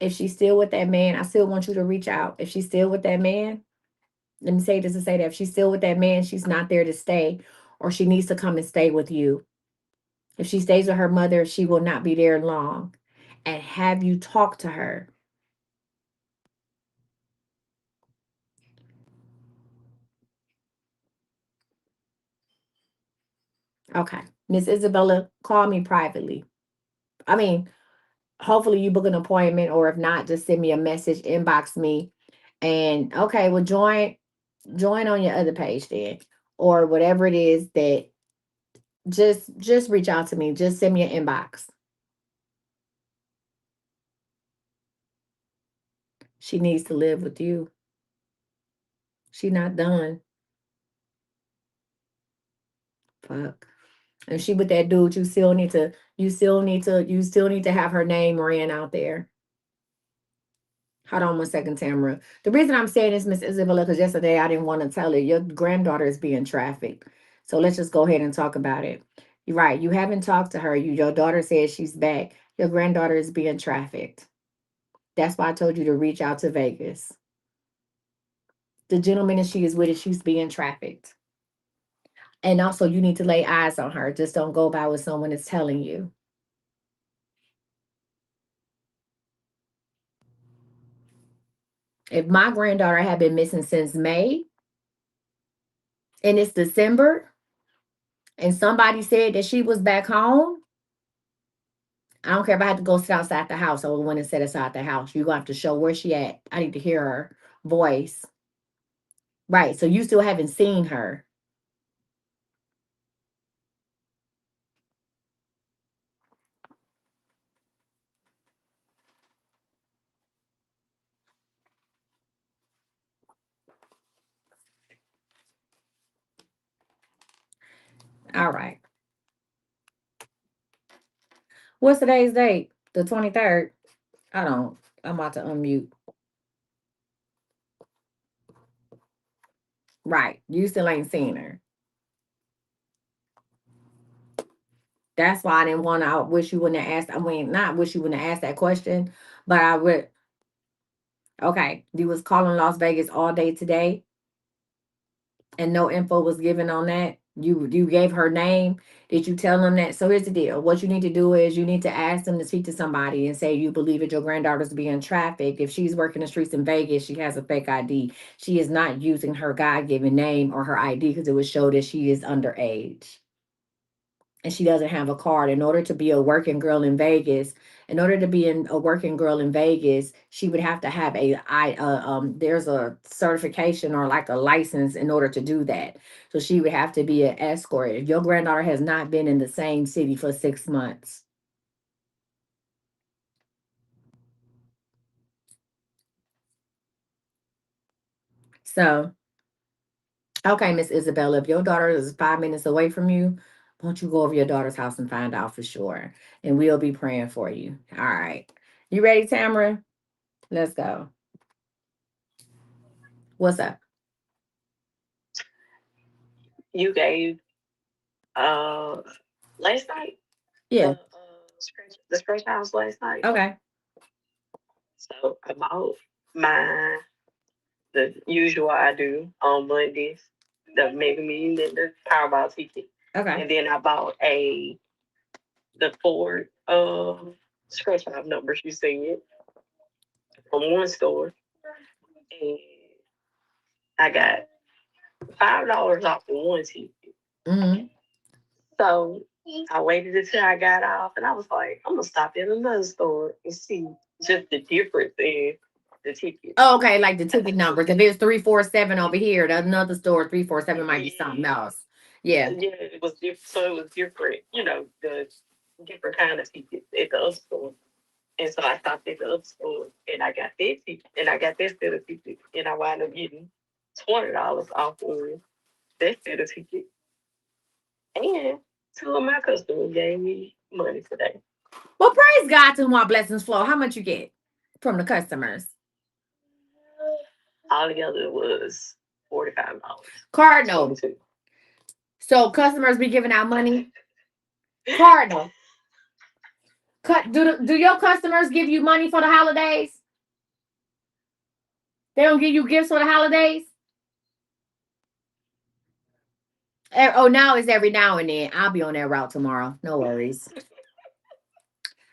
If she's still with that man, I still want you to reach out. If she's still with that man, let me say this to say that if she's still with that man, she's not there to stay, or she needs to come and stay with you. If she stays with her mother, she will not be there long. And have you talked to her? Okay. Miss Isabella, call me privately. I mean, hopefully you book an appointment, or if not, just send me a message, inbox me. And okay, well, join on your other page then. Or whatever it is that just reach out to me. Just send me an inbox. She needs to live with you. She not done. Fuck. And she with that dude, you still need to have her name ran out there. Hold on one second, Tamara. The reason I'm saying this, Miss Isabella, because yesterday I didn't want to tell her your granddaughter is being trafficked. So let's just go ahead and talk about it. You're right. You haven't talked to her. Your daughter says she's back. Your granddaughter is being trafficked. That's why I told you to reach out to Vegas. The gentleman that she is with, she's being trafficked. And also, you need to lay eyes on her. Just don't go by what someone is telling you. If my granddaughter had been missing since May and it's December, and somebody said that she was back home, I don't care if I had to go sit outside the house. I would want to sit outside the house. You're going to have to show where she at. I need to hear her voice. Right. So you still haven't seen her. All right. What's today's date? The 23rd. I don't. I'm about to unmute. Right. You still ain't seen her. That's why I didn't want to. I wish you wouldn't have asked. I mean, not wish you wouldn't have asked that question, but I would. Okay. You was calling Las Vegas all day today, and no info was given on that. You gave her name. Did you tell them that? So here's the deal. What you need to do is you need to ask them to speak to somebody and say you believe that your granddaughter's being trafficked. If she's working the streets in Vegas, she has a fake ID. She is not using her God-given name or her ID because it would show that she is underage and she doesn't have a card. In order to be a working girl in Vegas, she would have to have there's a certification or like a license in order to do that. So she would have to be an escort. If your granddaughter has not been in the same city for 6 months. So Okay, Miss Isabella, if your daughter is 5 minutes away from you, won't you go over your daughter's house and find out for sure? And we'll be praying for you. All right. You ready, Tamara? Let's go. What's up? You gave uh last night Yeah. the scratch house last night. Okay. So I bought my the usual I do on Mondays, the Mega Million and the Powerball ticket. Okay. And then I bought the four scratch off numbers you said from one store, and I got $5 off of one ticket. Mm-hmm. So I waited until I got off, and I was like, I'm gonna stop in another store and see just the difference in the ticket. Oh, okay, like the ticket number. Because there's 347 over here. There's another store, 347 might be something else. Yeah. Yeah, it was different. So it was different, the different kind of tickets at the other store. And so I stopped at the other store and I got that ticket and I got that set of ticket and I wound up getting $20 off of that set of ticket. And two of my customers gave me money today. Well, praise God to whom our blessings flow. How much you get from the customers? Altogether was $45. Cardinal. 22. So customers be giving out money. Cardinal. Do your customers give you money for the holidays? They don't give you gifts for the holidays? Oh, now it's every now and then. I'll be on that route tomorrow. No worries.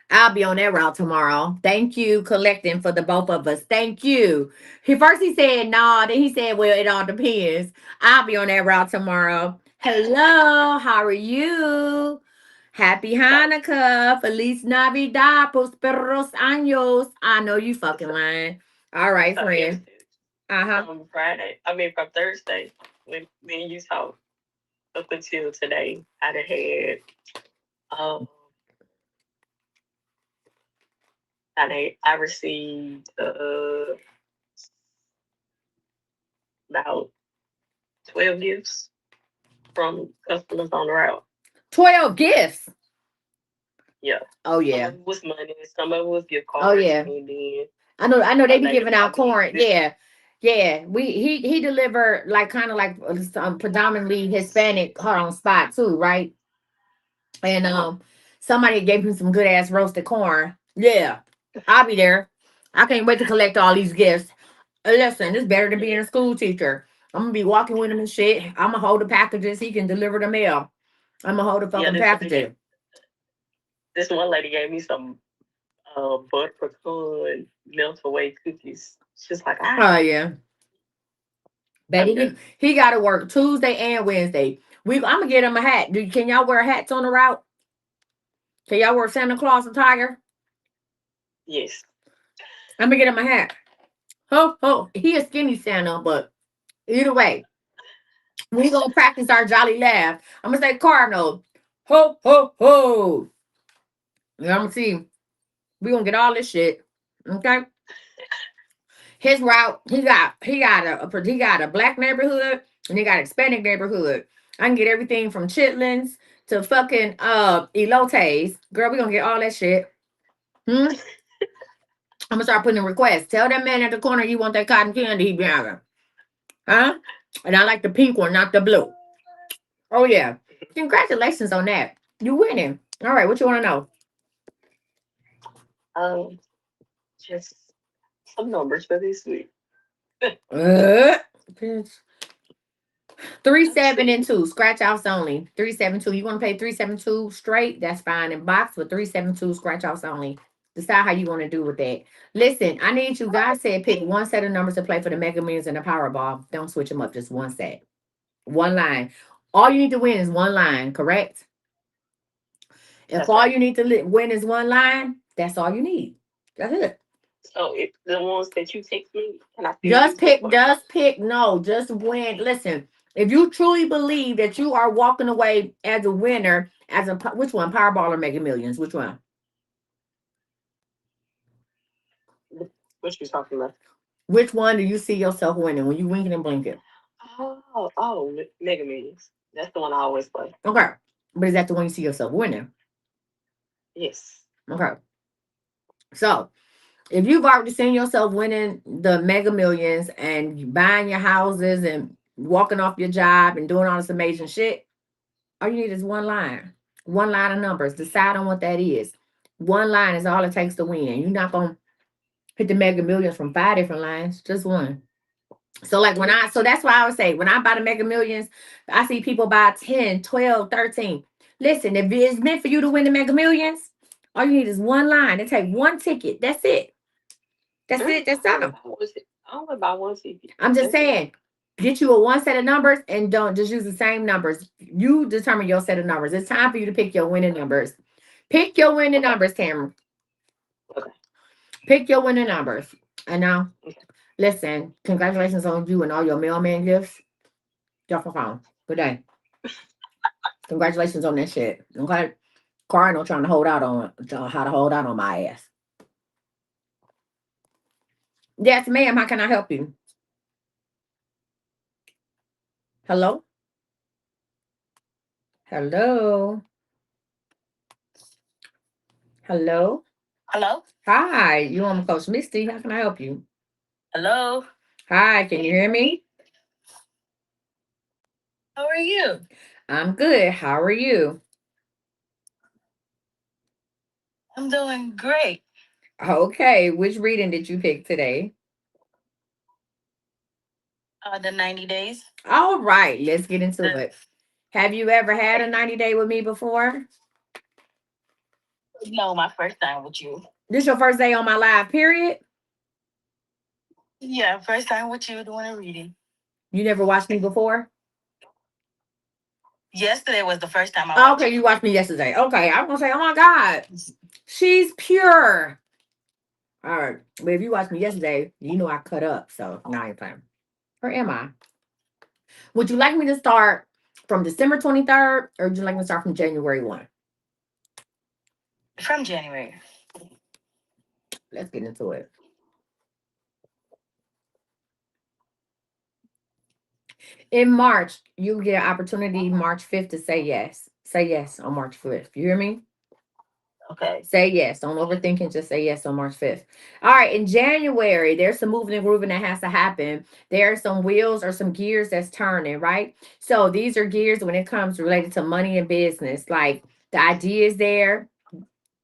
I'll be on that route tomorrow. Thank you, collecting for the both of us. Thank you. He said no, then he said, well, it all depends. I'll be on that route tomorrow. Hello, how are you? Happy Hanukkah. Feliz Navidad. Prosperos años. I know you fucking lying. All right, So friend. Uh-huh. From Thursday, when me and you talked up until today, I'd have had I received about 12 gifts from customers on the route. 12 gifts. Yeah. Oh yeah. Some of it was money, some of it was gift cards. Oh yeah. And then I know they be lady giving out bought me corn. this- Yeah. Yeah. He delivered like kind of like some predominantly Hispanic spot too, right? And somebody gave him some good ass roasted corn. Yeah. I'll be there. I can't wait to collect all these gifts. Listen, it's better than being a school teacher. I'm gonna be walking with him and shit. I'm gonna hold the packages. He can deliver the mail. I'm gonna hold the fucking packages. This one lady gave me some butter pecan melt away cookies. She's like, oh yeah. Baby, he got to work Tuesday and Wednesday. I'm gonna get him a hat. Can y'all wear hats on the route? Can y'all wear Santa Claus and Tiger? Yes. I'm gonna get him a hat. Ho. He a skinny Santa, but either way, we gonna practice our jolly laugh. I'm gonna say Cardinal. Ho. You know, I'm gonna see. We gonna get all this shit. Okay. His route, he got a black neighborhood and he got a Hispanic neighborhood. I can get everything from chitlins to fucking elotes. Girl, we gonna get all that shit. I'm gonna start putting in requests. Tell that man at the corner you want that cotton candy he be having. Huh? And I like the pink one, not the blue. Oh yeah. Congratulations on that. You winning. All right, what you want to know? Just some numbers for this week. Bitch. 3, 7, and 2. Scratch offs only. 372. You want to pay 372 straight? That's fine. In box with 372 scratch offs only. Decide how you want to do with that. Listen, I need you guys said pick one set of numbers to play for the Mega Millions and the Powerball. Don't switch them up. Just one set. One line. All you need to win is one line, correct? If That's all right. you need to win is one line, that's all you need. That's it. So if the ones that you text me, can I still Just use them? pick. No, just win. Listen, if you truly believe that you are walking away as a winner, which one, Powerball or Mega Millions? Which one? What you talking about? Which one do you see yourself winning when you winking and blinking? Mega Millions. That's the one I always play. Okay. But is that the one you see yourself winning? Yes. Okay. So if you've already seen yourself winning the Mega Millions and buying your houses and walking off your job and doing all this amazing shit, all you need is one line of numbers. Decide on what that is. One line is all it takes to win. And you're not going to hit the Mega Millions from 5 different lines, just one. So like so that's why I would say when I buy the Mega Millions, I see people buy 10, 12, 13. Listen, if it's meant for you to win the Mega Millions, all you need is one line. It take one ticket. That's it. That's it. That's all. I only buy one ticket. I'm just That's it. saying, get you a one set of numbers and don't just use the same numbers. You determine your set of numbers. It's time for you to pick your winning numbers. Pick your winning numbers, Cameron. Okay. Pick your winning numbers. And now, listen, congratulations on you and all your mailman gifts. Drop a phone. Good day. Congratulations on that shit. Okay. Cardinal trying to hold out on how to hold out on my ass. Yes, ma'am. How can I help you? Hello? Hello? Hello? Hello? Hi, you on Coach Misty. How can I help you? Hello? Hi, can you hear me? How are you? I'm good. How are you? I'm doing great. Okay, which reading did you pick today? The 90 days. All right, let's get into it. Have you ever had a 90-day with me before? No, my first time with you. This your first day on my live, period? Yeah, first time with you doing a reading. You never watched me before? Yesterday was the first time I watched Okay, you watched me yesterday. Okay, I'm gonna say, oh my God, she's pure. All right, but if you watched me yesterday, you know I cut up, so now I ain't playing. Or am I? Would you like me to start from December 23rd, or would you like me to start from January 1? from January. Let's get into it. In March, you get an opportunity March 5th to say yes. Say yes on March 5th. You hear me? Okay. Say yes. Don't overthink it. Just say yes on March 5th. All right. In January, there's some moving and grooving that has to happen. There are some wheels or some gears that's turning, right? So these are gears when it comes related to money and business. Like the idea is there.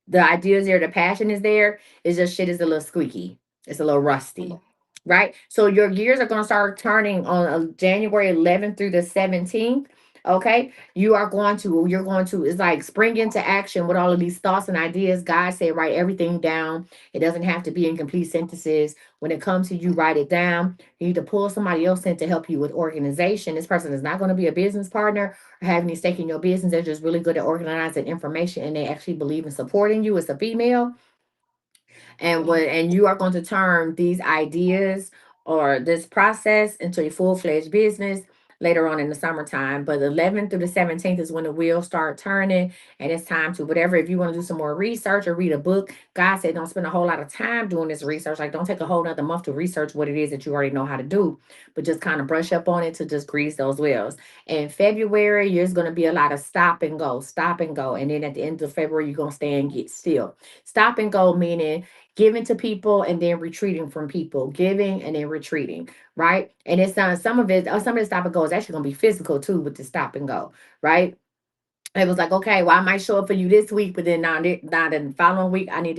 The idea is there. The passion is there. It's just shit is a little squeaky. It's a little rusty. Right? So your gears are going to start turning on January 11th through the 17th. Okay, you're going to, it's like spring into action with all of these thoughts and ideas. God said, write everything down. It doesn't have to be in complete sentences. When it comes to you, write it down. You need to pull somebody else in to help you with organization. This person is not going to be a business partner or have any stake in your business. They're just really good at organizing information and they actually believe in supporting you. It's a female. And you are going to turn these ideas or this process into a full-fledged business later on in the summertime. But the 11th through the 17th is when the wheels start turning, and it's time to whatever. If you want to do some more research or read a book, God said don't spend a whole lot of time doing this research. Like don't take a whole nother month to research what it is that you already know how to do, but just kind of brush up on it to just grease those wheels. In February, there's going to be a lot of stop and go, stop and go, and then at the end of February, you're going to stay and get still. Stop and go meaning giving to people and then retreating from people, giving and then retreating, right? And it's some of the stop and go is actually going to be physical too with the stop and go, right? It was like, okay, well, I might show up for you this week, but then now the following week, I need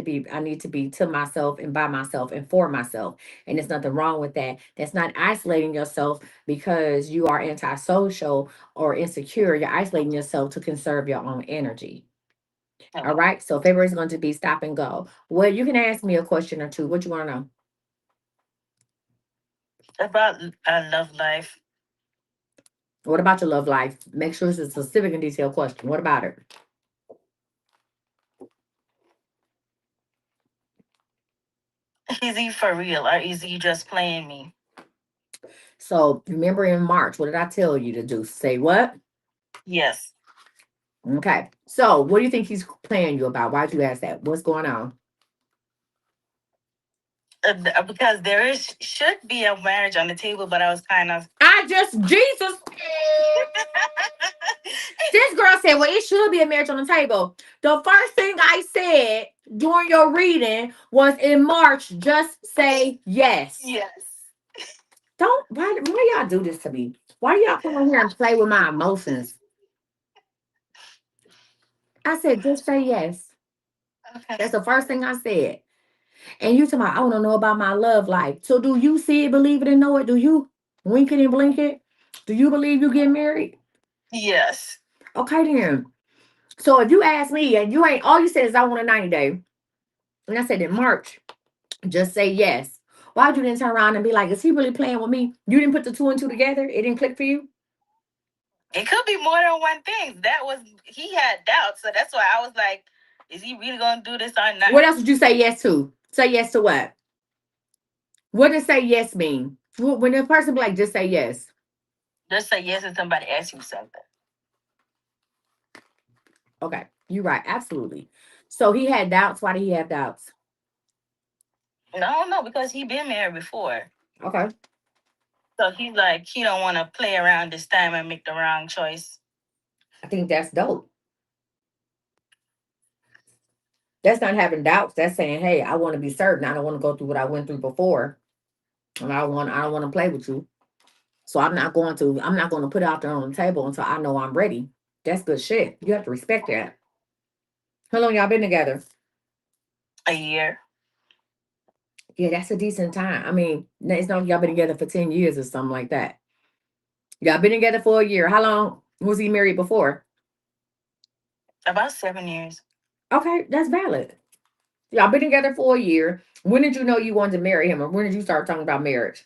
to be to myself and by myself and for myself. And there's nothing wrong with that. That's not isolating yourself because you are antisocial or insecure. You're isolating yourself to conserve your own energy. All right. So February is going to be stop and go. Well, you can ask me a question or two. What you want to know? About love life. What about your love life? Make sure it's a specific and detailed question. What about it? Is he for real or is he just playing me? So remember in March, what did I tell you to do? Say what? Yes. Okay. So what do you think he's playing you about? Why'd you ask that? What's going on? Because there is should be a marriage on the table, but I was kind of. Jesus. This girl said, well, it should be a marriage on the table. The first thing I said during your reading was in March, just say yes. Yes. Why y'all do this to me? Why y'all come on here and play with my emotions? I said, just say yes. Okay. That's the first thing I said. And you talking about, I want to know about my love life. So do you see it, believe it, and know it? Do you wink it and blink it? Do you believe you get married? Yes. Okay, then. So if you ask me and you ain't, all you said is I want a 90-day. And I said in March, just say yes. Why'd you didn't turn around and be like, is he really playing with me? You didn't put the two and two together? It didn't click for you? It could be more than one thing. He had doubts, so that's why I was like, is he really gonna do this or not? What else would you say yes to? Say yes to what? What does say yes mean? When a person be like, just say yes. Just say yes if somebody asks you something. Okay, you're right. Absolutely. So he had doubts. Why did he have doubts? No, because he been married before. Okay. So he's like, he don't want to play around this time and make the wrong choice. I think that's dope. That's not having doubts. That's saying, hey, I want to be certain. I don't want to go through what I went through before. And I don't want to play with you. So I'm not going to put it out there on the table until I know I'm ready. That's good shit. You have to respect that. How long y'all been together? A year. Yeah, that's a decent time. I mean, it's not like y'all been together for 10 years or something like that. Y'all been together for a year. How long was he married before? About 7 years. Okay, that's valid. Y'all been together for a year. When did you know you wanted to marry him, or when did you start talking about marriage?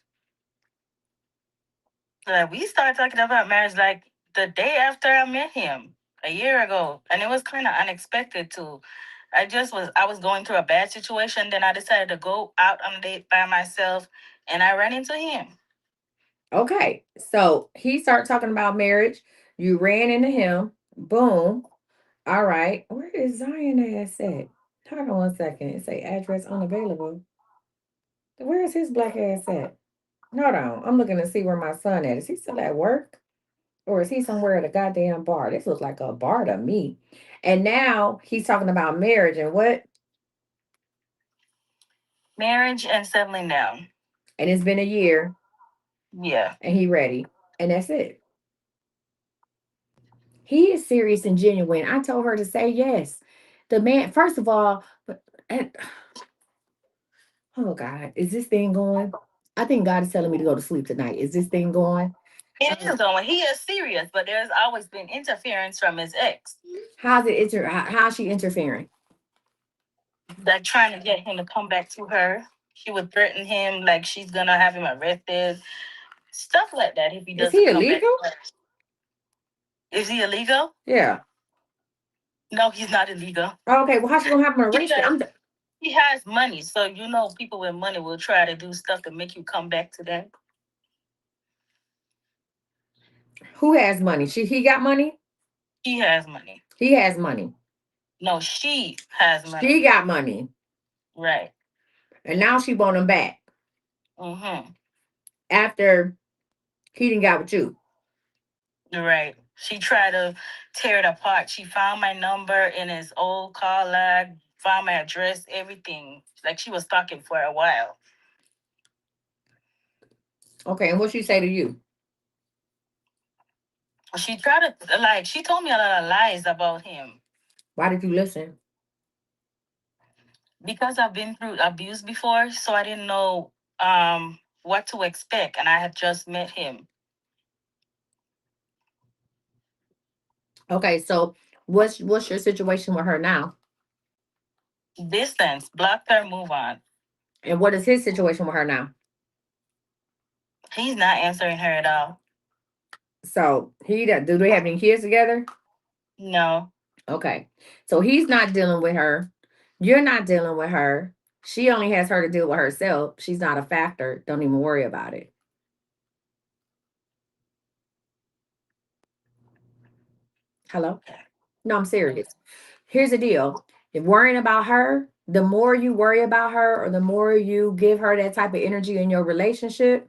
We started talking about marriage like the day after I met him a year ago, and it was kind of unexpected too. I was going through a bad situation. Then I decided to go out on a date by myself, and I ran into him. Okay, so he started talking about marriage. You ran into him. Boom. All right. Where is Zion ass at? Hold on one second. It say address unavailable. Where is his black ass at? Hold on. I'm looking to see where my son at. Is he still at work? Or is he somewhere at a goddamn bar? This looks like a bar to me. And now he's talking about marriage and what? Marriage and settling down. And it's been a year Yeah. and he ready. And that's it. He is serious and genuine. I told her to say yes. The man, first of all, and, oh God, is this thing going? I think God is telling me to go to sleep tonight. Is this thing going? It is going. He is serious, but there's always been interference from his ex. How's she interfering? Like trying to get him to come back to her. She would threaten him like she's gonna have him arrested. Stuff like that if he Is doesn't he come illegal? back. Is he illegal? Yeah. No, he's not illegal. Okay, well, how's she gonna have him He arrested? does- He has money, so people with money will try to do stuff to make you come back to them. Who has money? He got money? He has money. He has money. No, she has money. She got money. Right. And now she want him back. Mm-hmm. After he didn't got with you. Right. She tried to tear it apart. She found my number in his old call log, found my address, everything. Like she was talking for a while. Okay, and what she say to you? She tried to she told me a lot of lies about him. Why did you listen? Because I've been through abuse before, so I didn't know what to expect, and I had just met him. Okay, so what's your situation with her now? Distance, block her, move on. And what is his situation with her now? He's not answering her at all. So do they have any kids together? No. Okay. So he's not dealing with her. You're not dealing with her. She only has her to deal with herself. She's not a factor. Don't even worry about it. Hello? No, I'm serious. Here's the deal. If worrying about her the more you worry about her or the more you give her that type of energy in your relationship,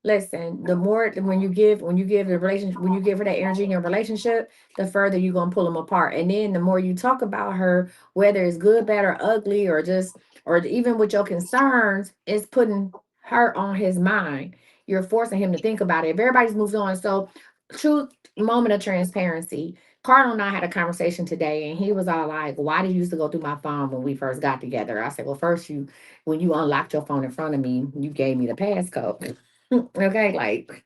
listen, the more when you give the relationship when you give her that energy in your relationship, the further you're gonna pull them apart. And then the more you talk about her, whether it's good, bad, or ugly, or just or even with your concerns, it's putting her on his mind. You're forcing him to think about it. If everybody's moved on, so truth, moment of transparency. Cardinal and I had a conversation today, and he was all like, "Why did you used to go through my phone when we first got together?" I said, "Well, first when you unlocked your phone in front of me, you gave me the passcode." Okay, like,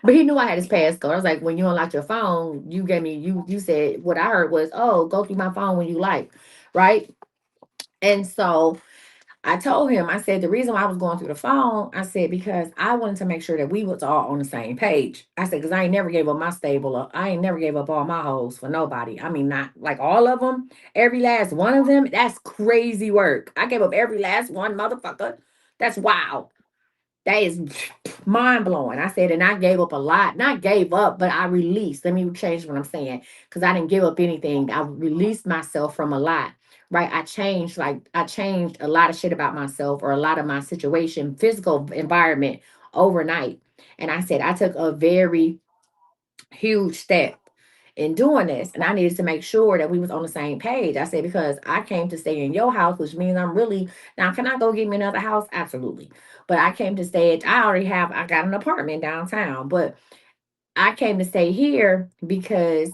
but he knew I had his passcode. I was like, when you unlocked your phone, you gave me you said what I heard was, oh, go through my phone when you like, right? And so I told him, I said the reason why I was going through the phone, I said because I wanted to make sure that we was all on the same page. I said because I ain't never gave up my stable. I ain't never gave up all my hoes for nobody. I mean, not like all of them, every last one of them. That's crazy work. I gave up every last one, motherfucker. That's wild. That is mind blowing. I said, and I gave up a lot. Not gave up, but I released. Let me change what I'm saying because I didn't give up anything. I released myself from a lot, right? I changed a lot of shit about myself or a lot of my situation, physical environment overnight. And I said, I took a very huge step in doing this, and I needed to make sure that we was on the same page. I said because I came to stay in your house, which means I'm really now. Can I go get me another house? Absolutely, but I came to stay at. I got an apartment downtown, but I came to stay here because,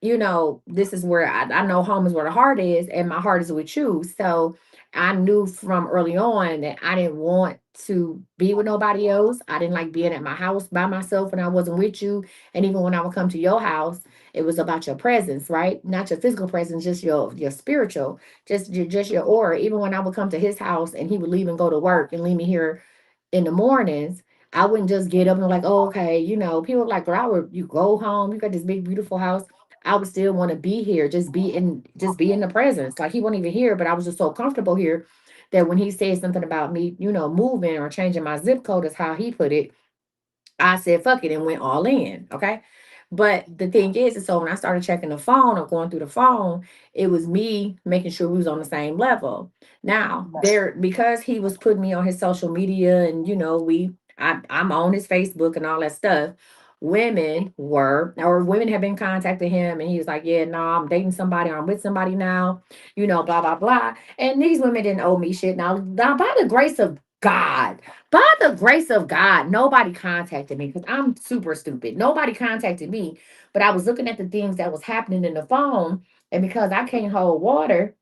this is where I know home is where the heart is, and my heart is with you. So I knew from early on that I didn't want to be with nobody else. I didn't like being at my house by myself when I wasn't with you. And even when I would come to your house, it was about your presence, right? Not your physical presence, just your spiritual, just your aura. Even when I would come to his house and he would leave and go to work and leave me here in the mornings, I wouldn't just get up and like, oh, okay, people were like, girl, you go home, you got this big, beautiful house. I would still want to be here, just be in the presence. Like he wasn't even here, but I was just so comfortable here that when he said something about me, moving or changing my zip code is how he put it. I said, fuck it, and went all in. Okay. But the thing is so when I started checking the phone or going through the phone, it was me making sure we was on the same level. Now, because he was putting me on his social media and, I'm on his Facebook and all that stuff. Women have been contacting him and he was like, yeah, no, I'm dating somebody or I'm with somebody now, blah, blah, blah. And these women didn't owe me shit. Now by the grace of God, nobody contacted me because I'm super stupid. Nobody contacted me, but I was looking at the things that was happening in the phone, and because I can't hold water,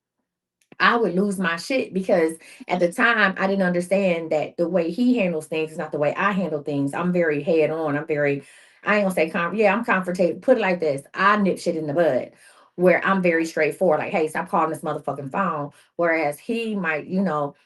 I would lose my shit because at the time I didn't understand that the way he handles things is not the way I handle things. I'm very head on. I ain't gonna say I'm confrontative. Put it like this. I nip shit in the bud where I'm very straightforward. Like, hey, stop calling this motherfucking phone. Whereas he might,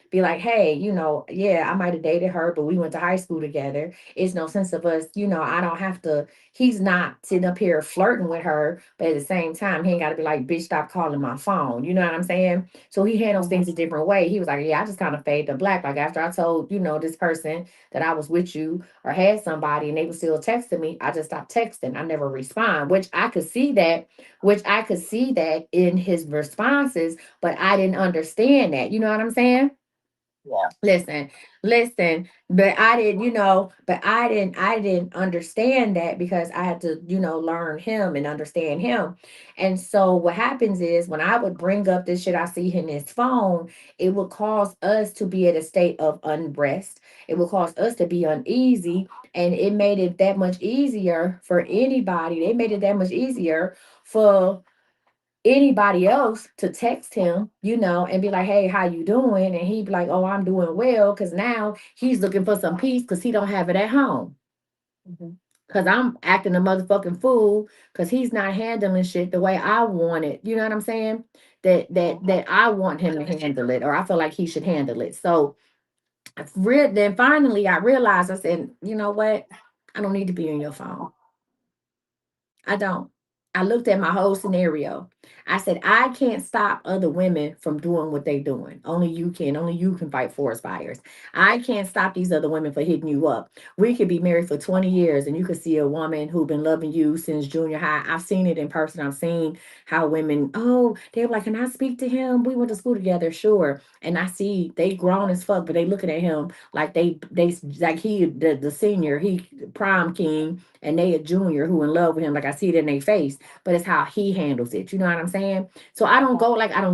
be like, hey, yeah, I might have dated her, but we went to high school together. It's no sense of us, I don't have to, he's not sitting up here flirting with her, but at the same time, he ain't gotta be like, bitch, stop calling my phone. You know what I'm saying? So he handles things a different way. He was like, yeah, I just kind of fade to black. Like after I told, this person that I was with you or had somebody and they were still texting me, I just stopped texting. I never respond, which I could see that in his responses, but I didn't understand that. You know what I'm saying? Yeah. Listen, but I didn't understand that because I had to, learn him and understand him. And so what happens is when I would bring up this shit I see in his phone, it would cause us to be at a state of unrest. It would cause us to be uneasy. And it made it that much easier for anybody. They made it that much easier for anybody else to text him, and be like, hey, how you doing? And he'd be like, oh, I'm doing well. Cause now he's looking for some peace because he don't have it at home. Mhm. Cause I'm acting a motherfucking fool because he's not handling shit the way I want it. You know what I'm saying? That I want him to handle it, or I feel like he should handle it. So then finally I realized, I said, you know what? I don't need to be on your phone. I don't. I looked at my whole scenario. I said, I can't stop other women from doing what they doing. Only you can. Only you can fight forest fires. I can't stop these other women for hitting you up. We could be married for 20 years and you could see a woman who been loving you since junior high. I've seen it in person. I've seen how women, oh, they're like, can I speak to him? We went to school together, sure. And I see they grown as fuck, but they looking at him like they like he the senior, he prom king, and they a junior who in love with him. Like I see it in their face, but it's how he handles it. You know what I'm saying? So I don't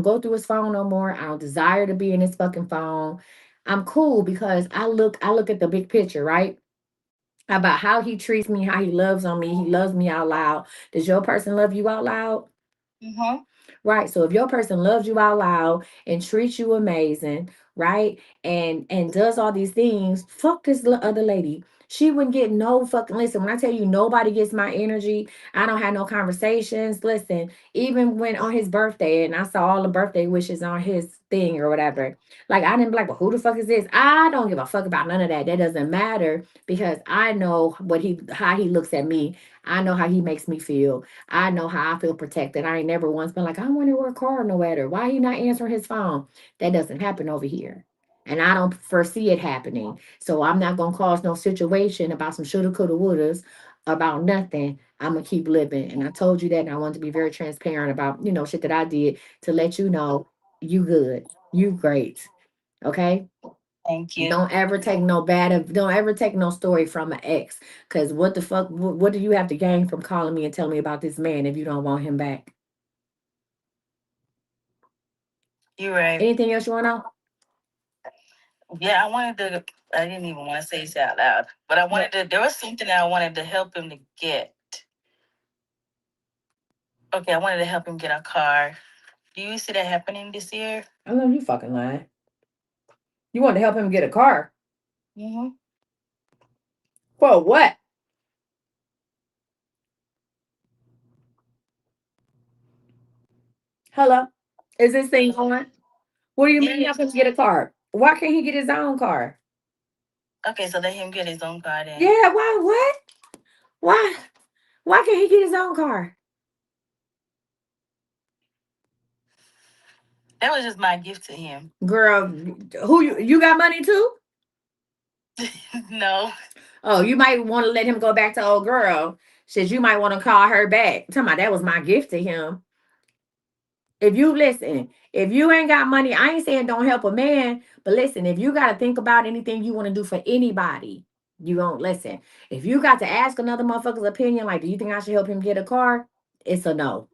go through his phone no more. I don't desire to be in his fucking phone. I'm cool because I look at the big picture, right? About how he treats me, how he loves on me. He loves me out loud. Does your person love you out loud? Mm-hmm. Right. So if your person loves you out loud and treats you amazing, right? And does all these things, fuck this other lady. She wouldn't get no fucking listen. When I tell you nobody gets my energy, I don't have no conversations. Listen, even when on his birthday and I saw all the birthday wishes on his thing or whatever, like I didn't be like, well, who the fuck is this? I don't give a fuck about none of that. That doesn't matter because I know how he looks at me. I know how he makes me feel. I know how I feel protected. I ain't never once been like, I wonder where Cardinal at or why he not answering his phone. That doesn't happen over here. And I don't foresee it happening. So I'm not gonna cause no situation about some shoulda, coulda, wouldas about nothing. I'm gonna keep living. And I told you that and I wanted to be very transparent about, shit that I did to let you know you good. You great. Okay. Thank you. Don't ever take no story from an ex. Cause what the fuck what do you have to gain from calling me and telling me about this man if you don't want him back? You're right. Anything else you want to know? Yeah, I didn't even want to say this out loud, but I wanted to, there was something that I wanted to help him to get. Okay, I wanted to help him get a car. Do you see that happening this year? I know you fucking lying. You want to help him get a car? Mm-hmm. For what? Hello? Is this thing on? What do you mean help him get a car? Why can't he get his own car? Okay, so let him get his own car then. Yeah, why what? Why? Why can't he get his own car? That was just my gift to him. Girl, who you got money too? No. Oh, you might want to let him go back to old girl. Says you might want to call her back. Talking about that was my gift to him. If you listen, if you ain't got money, I ain't saying don't help a man, but listen, if you got to think about anything you want to do for anybody, you don't listen. If you got to ask another motherfucker's opinion, like, do you think I should help him get a car? It's a no.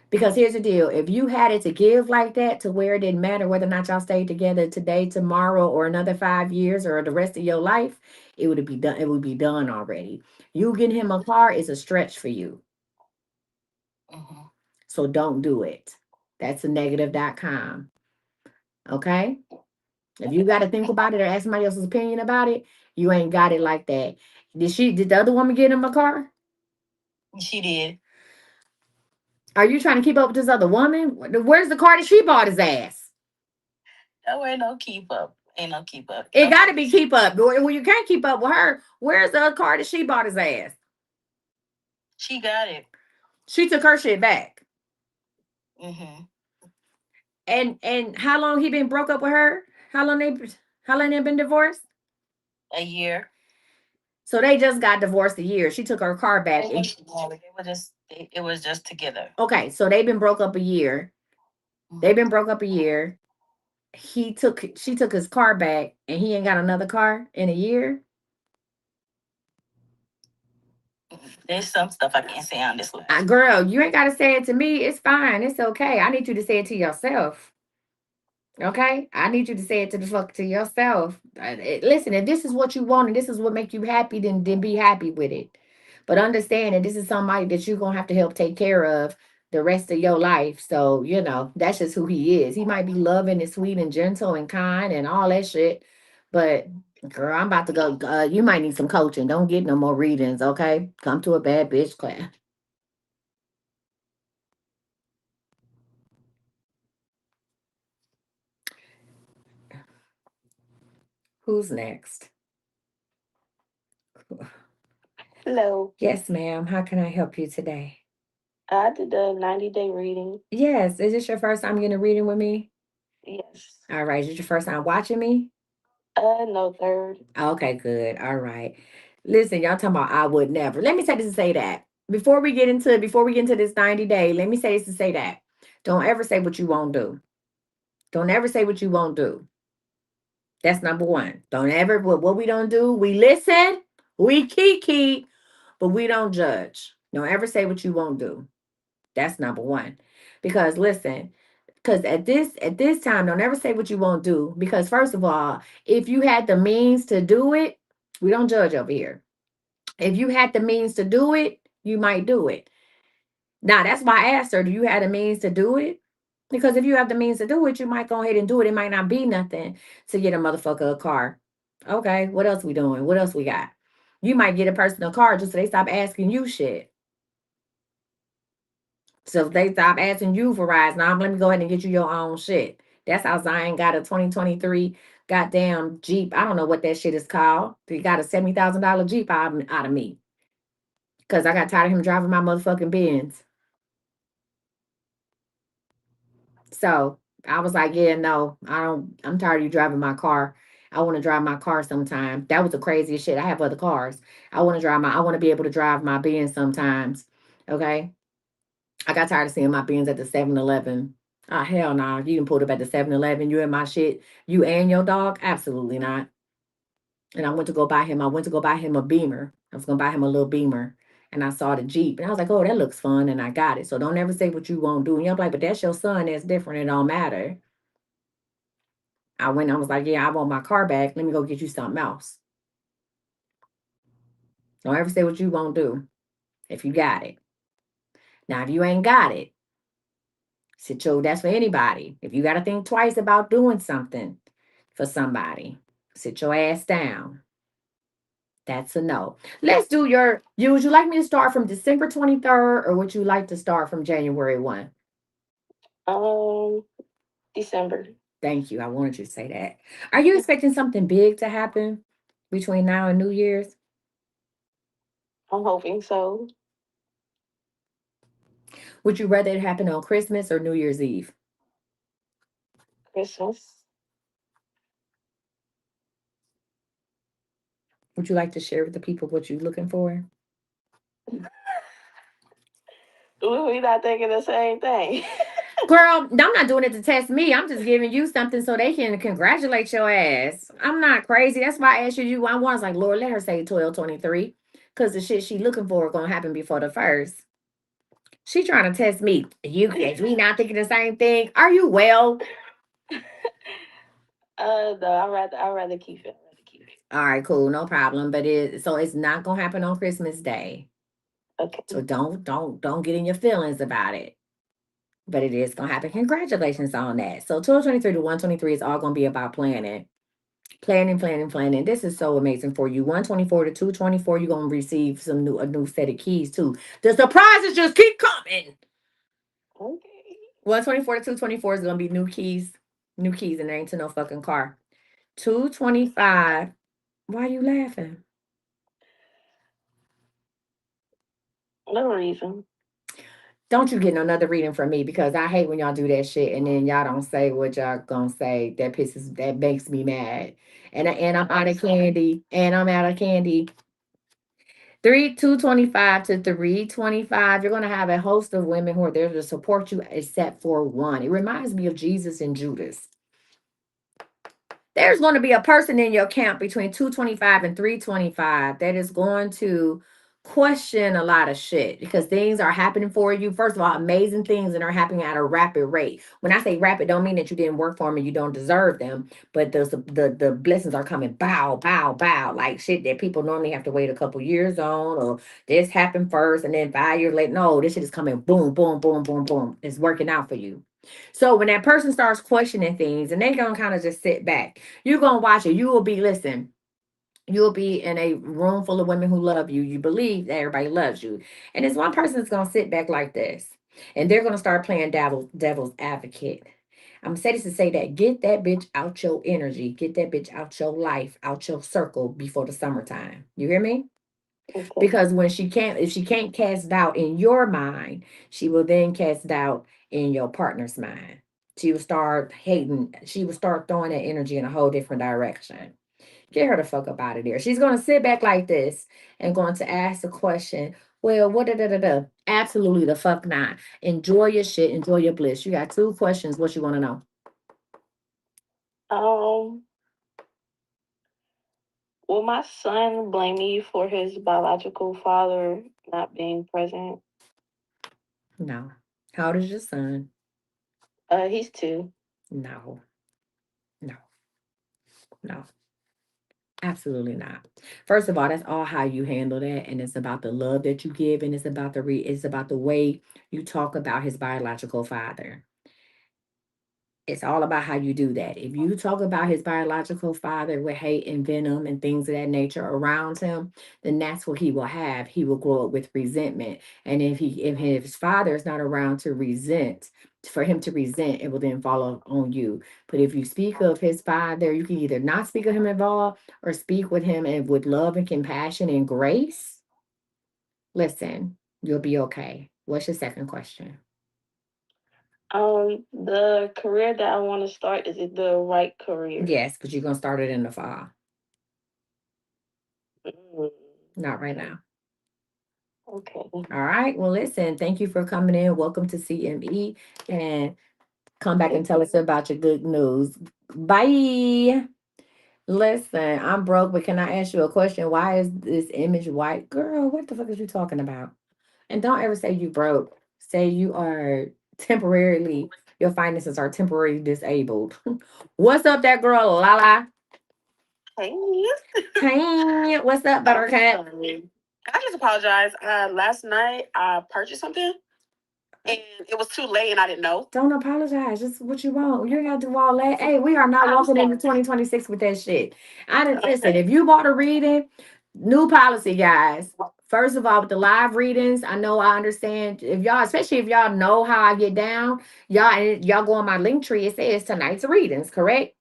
Because here's the deal. If you had it to give like that to where it didn't matter whether or not y'all stayed together today, tomorrow, or another 5 years or the rest of your life, it would be done. It would be done already. You getting him a car is a stretch for you. Mm-hmm. So don't do it. That's a negative.com. Okay? If you got to think about it or ask somebody else's opinion about it, you ain't got it like that. Did the other woman get him a car? She did. Are you trying to keep up with this other woman? Where's the car that she bought his ass? There ain't no keep up. Ain't no keep up. It got to be keep up. Well, you can't keep up with her. Where's the other car that she bought his ass? She got it. She took her shit back. Mm-hmm. And how long he been broke up with her? How long they been divorced? A year. So they just got divorced a year. She took her car back. It was just together. Okay, so they've been broke up a year. They've been broke up a year. She took his car back and he ain't got another car in a year. There's some stuff I can't say on this one. Girl, you ain't gotta say it to me. It's fine. It's okay. I need you to say it to yourself. Okay, I need you to say it to yourself. Listen, if this is what you want and this is what make you happy, then be happy with it. But understand that this is somebody that you're gonna have to help take care of the rest of your life. So that's just who he is. He might be loving and sweet and gentle and kind and all that shit, but girl, I'm about to go. You might need some coaching. Don't get no more readings. Okay, come to a bad bitch class. Who's next? Hello. Yes, ma'am. How can I help you today? I did the 90-day reading. Yes. Is this your first time getting a reading with me? Yes. All right. Is this your first time watching me? No, third. Okay, good. All right. Listen, y'all talking about I would never. Let me say this to say that. Before we get into this 90 day, let me say this to say that. Don't ever say what you won't do. Don't ever say what you won't do. That's number one. Don't ever what we don't do. We listen, we kiki, but we don't judge. Don't ever say what you won't do. That's number one. Because listen, because at this time, don't ever say what you won't do. Because first of all, if you had the means to do it, we don't judge over here. If you had the means to do it, you might do it. Now that's why I asked her, do you have the means to do it? Because if you have the means to do it, you might go ahead and do it. It might not be nothing to get a motherfucker a car. Okay, what else we doing? What else we got? You might get a person a car just so they stop asking you shit. So if they stop asking you for rides, now let me go ahead and get you your own shit. That's how Zion got a 2023 goddamn Jeep. I don't know what that shit is called. He got a $70,000 Jeep out of me. Because I got tired of him driving my motherfucking Benz. So I was like, yeah, no, I'm tired of you driving my car. I want to drive my car sometime. That was the craziest shit. I have other cars. I want to be able to drive my Benz sometimes. Okay. I got tired of seeing my Benz at the 7-Eleven. Oh, hell no. You didn't pull up at the 7-Eleven. You and my shit. You and your dog? Absolutely not. And I went to go buy him a Beamer. I was going to buy him a little Beamer. And I saw the Jeep. And I was like, oh, that looks fun. And I got it. So don't ever say what you won't do. And you're like, but that's your son. That's different. It don't matter. I was like, yeah, I want my car back. Let me go get you something else. Don't ever say what you won't do if you got it. Now, if you ain't got it, that's for anybody. If you got to think twice about doing something for somebody, sit your ass down. That's a no. Let's do would you like me to start from December 23rd or would you like to start from January 1? December. Thank you. I wanted you to say that. Are you expecting something big to happen between now and New Year's? I'm hoping so. Would you rather it happen on Christmas or New Year's Eve? Christmas. Would you like to share with the people what you're looking for? We not thinking the same thing. Girl, I'm not doing it to test me. I'm just giving you something so they can congratulate your ass. I'm not crazy. That's why I asked you. I was like, Lord, let her say 12/23. Because the shit she looking for gonna happen before the first. She trying to test me. We not thinking the same thing. Are you well? No, I'd rather keep it. All right, cool, no problem. But it's not gonna happen on Christmas Day. Okay. So don't get in your feelings about it. But it is gonna happen. Congratulations on that. So 12/23 to 1/23 is all gonna be about planning. Planning. This is so amazing for you. 1/24 to 2/24, you're gonna receive a new set of keys too. The surprises just keep coming. Okay. 1/24 to 2/24 is gonna be new keys. New keys, and there ain't to no fucking car. 2/25. Why are you laughing? No reason. Don't you get another reading from me because I hate when y'all do that shit and then y'all don't say what y'all gonna say. That makes me mad. And I'm out of candy. And I'm out of candy. 225 to 325. You're gonna have a host of women who are there to support you except for one. It reminds me of Jesus and Judas. There's going to be a person in your camp between 225 and 325 that is going to question a lot of shit because things are happening for you. First of all, amazing things that are happening at a rapid rate. When I say rapid, don't mean that you didn't work for them and you don't deserve them, but the blessings are coming bow, like shit that people normally have to wait a couple years on, or this happened first and then 5 years later. No, this shit is coming boom, boom, boom, boom, boom. It's working out for you. So when that person starts questioning things and they gonna kind of just sit back, you're gonna watch it. You'll be in a room full of women who love you. You believe that everybody loves you. And it's one person that's gonna sit back like this. And they're gonna start playing devil's advocate. I'm saying this to say that get that bitch out your energy, get that bitch out your life, out your circle before the summertime. You hear me? Okay. Because when if she can't cast doubt in your mind, she will then cast doubt in your partner's mind. She will start hating, she will start throwing that energy in a whole different direction. Get her the fuck up out of there. She's gonna sit back like this and going to ask the question, well, what da da da da? Absolutely the fuck not. Enjoy your shit, enjoy your bliss. You got 2 questions. What you want to know? Um, will my son blame me for his biological father not being present? No. How old is your son? He's 2. No, no, no. Absolutely not. First of all, that's all how you handle that, and it's about the love that you give, and it's about it's about the way you talk about his biological father. It's all about how you do that. If you talk about his biological father with hate and venom and things of that nature around him, then that's what he will have. He will grow up with resentment. And if his father is not around to resent, for him to resent, it will then fall on you. But if you speak of his father, you can either not speak of him at all or speak with him and with love and compassion and grace. Listen, you'll be okay. What's your second question? The career that I want to start, is it the right career? Yes, but you're gonna start it in the fall. Mm, Not right now. okay. All right. Well, listen, thank you for coming in. Welcome to CME, and come back and tell us about your good news. Bye. Listen, I'm broke, but can I ask you a question? Why is this image white? Girl, what the fuck is you talking about? And don't ever say you broke. Say you are temporarily, your finances are temporarily disabled. What's up, that girl, Lala? Hey. Hey, what's up, Buttercup? I just apologize. Last night I purchased something and it was too late and I didn't know. Don't apologize. Just what you want. You ain't gotta do all that. Hey, we are not I'm walking into sorry. 2026 with that shit. I didn't listen. Okay. If you bought a reading, new policy, guys. First of all, with the live readings, I know I understand if y'all, especially if y'all know how I get down, y'all go on my link tree. It says tonight's readings, correct?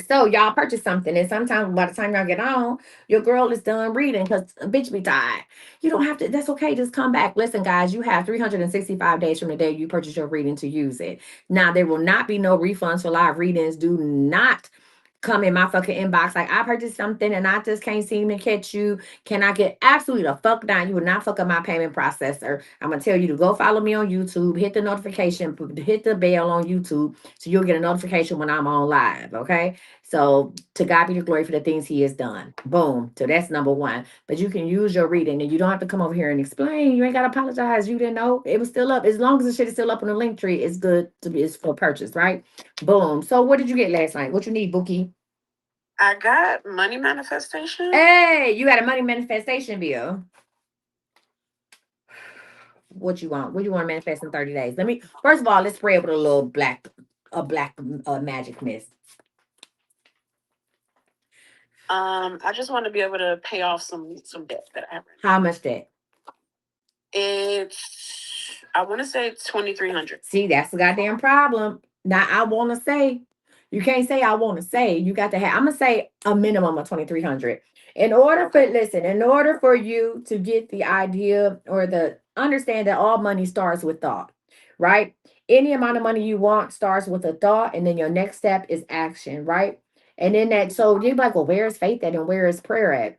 So y'all purchase something, and sometimes by the time y'all get on, your girl is done reading because a bitch be tired. You don't have to. That's okay. Just come back. Listen, guys, you have 365 days from the day you purchase your reading to use it. Now there will not be no refunds for live readings. Do not come in my fucking inbox like I purchased something and I just can't seem to catch you. Can I get absolutely the fuck down? You will not fuck up my payment processor. I'm gonna tell you to go follow me on YouTube, hit the notification, hit the bell on YouTube so you'll get a notification when I'm on live. Okay. So to God be the glory for the things he has done. Boom. So that's number one. But you can use your reading and you don't have to come over here and explain. You ain't gotta apologize. You didn't know it was still up. As long as the shit is still up on the link tree, it's good to be it's for purchase, right? Boom. So what did you get last night? What you need, Bookie? I got money manifestation. Hey, you got a money manifestation bill. What you want? What you want to manifest in 30 days? Let me first of all, let's spray it with a little black magic mist. I just want to be able to pay off some debt that I have. How much debt? It's, I want to say 2,300. See, that's the goddamn problem. Now I want to say, you can't say I want to say. You got to have. I'm gonna say a minimum of 2,300. In order for listen, in order for you to get the idea or the understand that all money starts with thought, right? Any amount of money you want starts with a thought, and then your next step is action, right? And then that, so you're like, well, where is faith at and where is prayer at?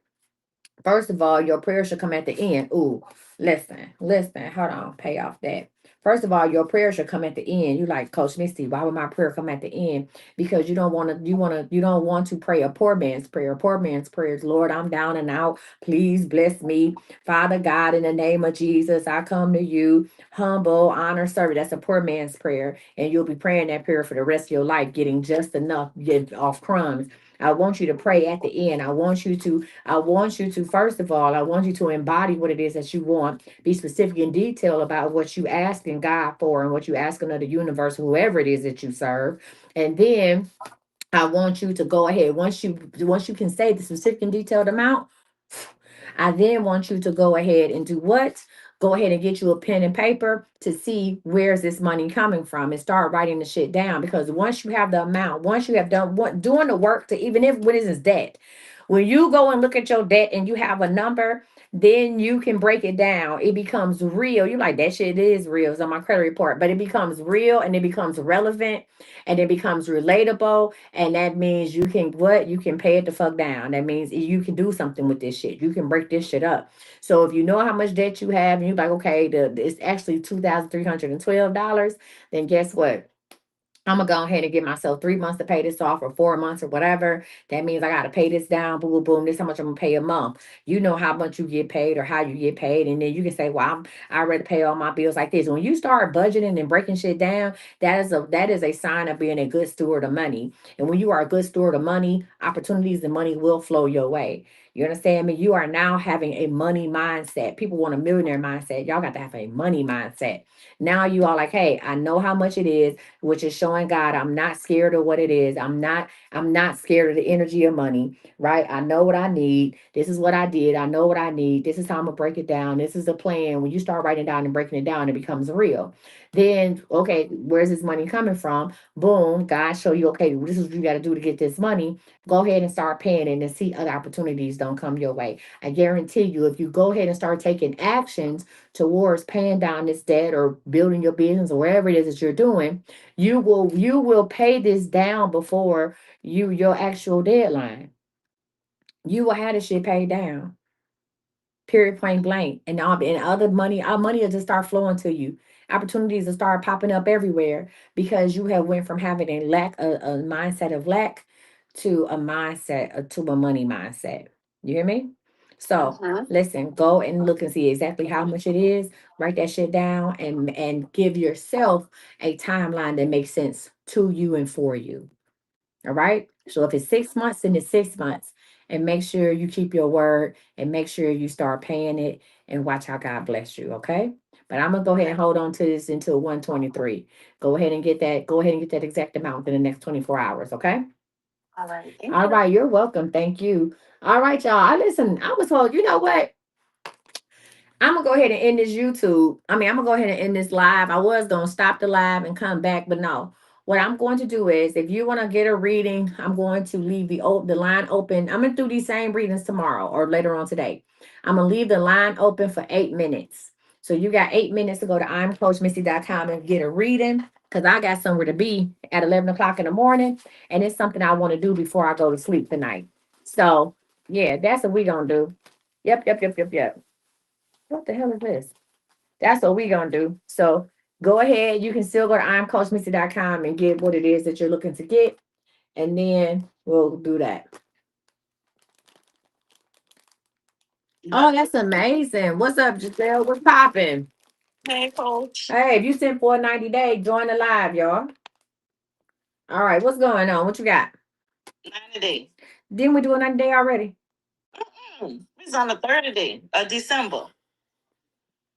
First of all, your prayer should come at the end. Ooh, listen, hold on, pay off that. First of all, your prayer should come at the end. You like, Coach Misty, why would my prayer come at the end? Because you don't want to pray a poor man's prayer. A poor man's prayer is, Lord, I'm down and out. Please bless me. Father God, in the name of Jesus, I come to you, humble, honor, servant. That's a poor man's prayer. And you'll be praying that prayer for the rest of your life, getting just enough get off crumbs. I want you to pray at the end. I want you to, first of all, I want you to embody what it is that you want. Be specific and detailed about what you asking God for and what you asking of the universe, whoever it is that you serve. And then I want you to go ahead. Once you can say the specific and detailed amount, I then want you to go ahead and do what? Go ahead and get you a pen and paper to see where's this money coming from and start writing the shit down. Because once you have the amount, once you have done doing the work to even if what is debt, when you go and look at your debt and you have a number, then you can break it down. It becomes real. You're like, that shit is real. It's on my credit report. But it becomes real and it becomes relevant and it becomes relatable. And that means you can what? You can pay it the fuck down. That means you can do something with this shit. You can break this shit up. So if you know how much debt you have and you're like, okay, it's actually $2,312, then guess what? I'm gonna go ahead and give myself 3 months to pay this off or 4 months or whatever. That means I gotta pay this down, boom, boom, boom. This is how much I'm gonna pay a month. You know how much you get paid or how you get paid, and then you can say, well, I already pay all my bills like this. When you start budgeting and breaking shit down, that is a sign of being a good steward of money. And when you are a good steward of money, opportunities and money will flow your way. You understand me? You are now having a money mindset. People want a millionaire mindset. Y'all got to have a money mindset. Now you are like, hey, I know how much it is, which is showing God I'm not scared of what it is. I'm not scared of the energy of money, right? I know what I need. This is what I did. I know what I need. This is how I'm gonna break it down. This is the plan. When you start writing down and breaking it down, it becomes real. Then, okay, where's this money coming from? Boom, God show you, okay, this is what you got to do to get this money. Go ahead and start paying it and see other opportunities don't come your way. I guarantee you, if you go ahead and start taking actions towards paying down this debt or building your business or whatever it is that you're doing, you will pay this down before your actual deadline. You will have this shit paid down. Period, point blank. And other money, our money will just start flowing to you. Opportunities will start popping up everywhere because you have went from having a mindset of lack to a mindset to a money mindset. You hear me? So Mhm. listen, go and look and see exactly how much it is. Write that shit down and give yourself a timeline that makes sense to you and for you. All right. So if it's 6 months, then it's 6 months. And make sure you keep your word and make sure you start paying it and watch how God bless you. Okay. But I'm gonna go ahead and hold on to this until 123. Go ahead and get that. Go ahead and get that exact amount within the next 24 hours. Okay. All right. Thank All you. right. You're welcome. Thank you. All right, y'all. I was told, you know what? I'm gonna go ahead and end this YouTube. I'm gonna go ahead and end this live. I was gonna stop the live and come back, but no. What I'm going to do is, if you want to get a reading, I'm going to leave the line open. I'm gonna do these same readings tomorrow or later on today. I'm gonna leave the line open for 8 minutes. So you got 8 minutes to go to imcoachmissy.com and get a reading because I got somewhere to be at 11 o'clock in the morning, and it's something I want to do before I go to sleep tonight. So yeah, that's what we gonna do. Yep, yep, yep, yep, yep. What the hell is this? That's what we gonna do. So go ahead. You can still go to imcoachmissy.com and get what it is that you're looking to get. And then we'll do that. Oh, that's amazing. What's up, Giselle? What's popping? Hey, coach. Hey, if you sent for a 90-day, join the live, y'all. All right, what's going on? What you got? 90 days. Didn't we do a 90-day already? It's on the 30th day of December.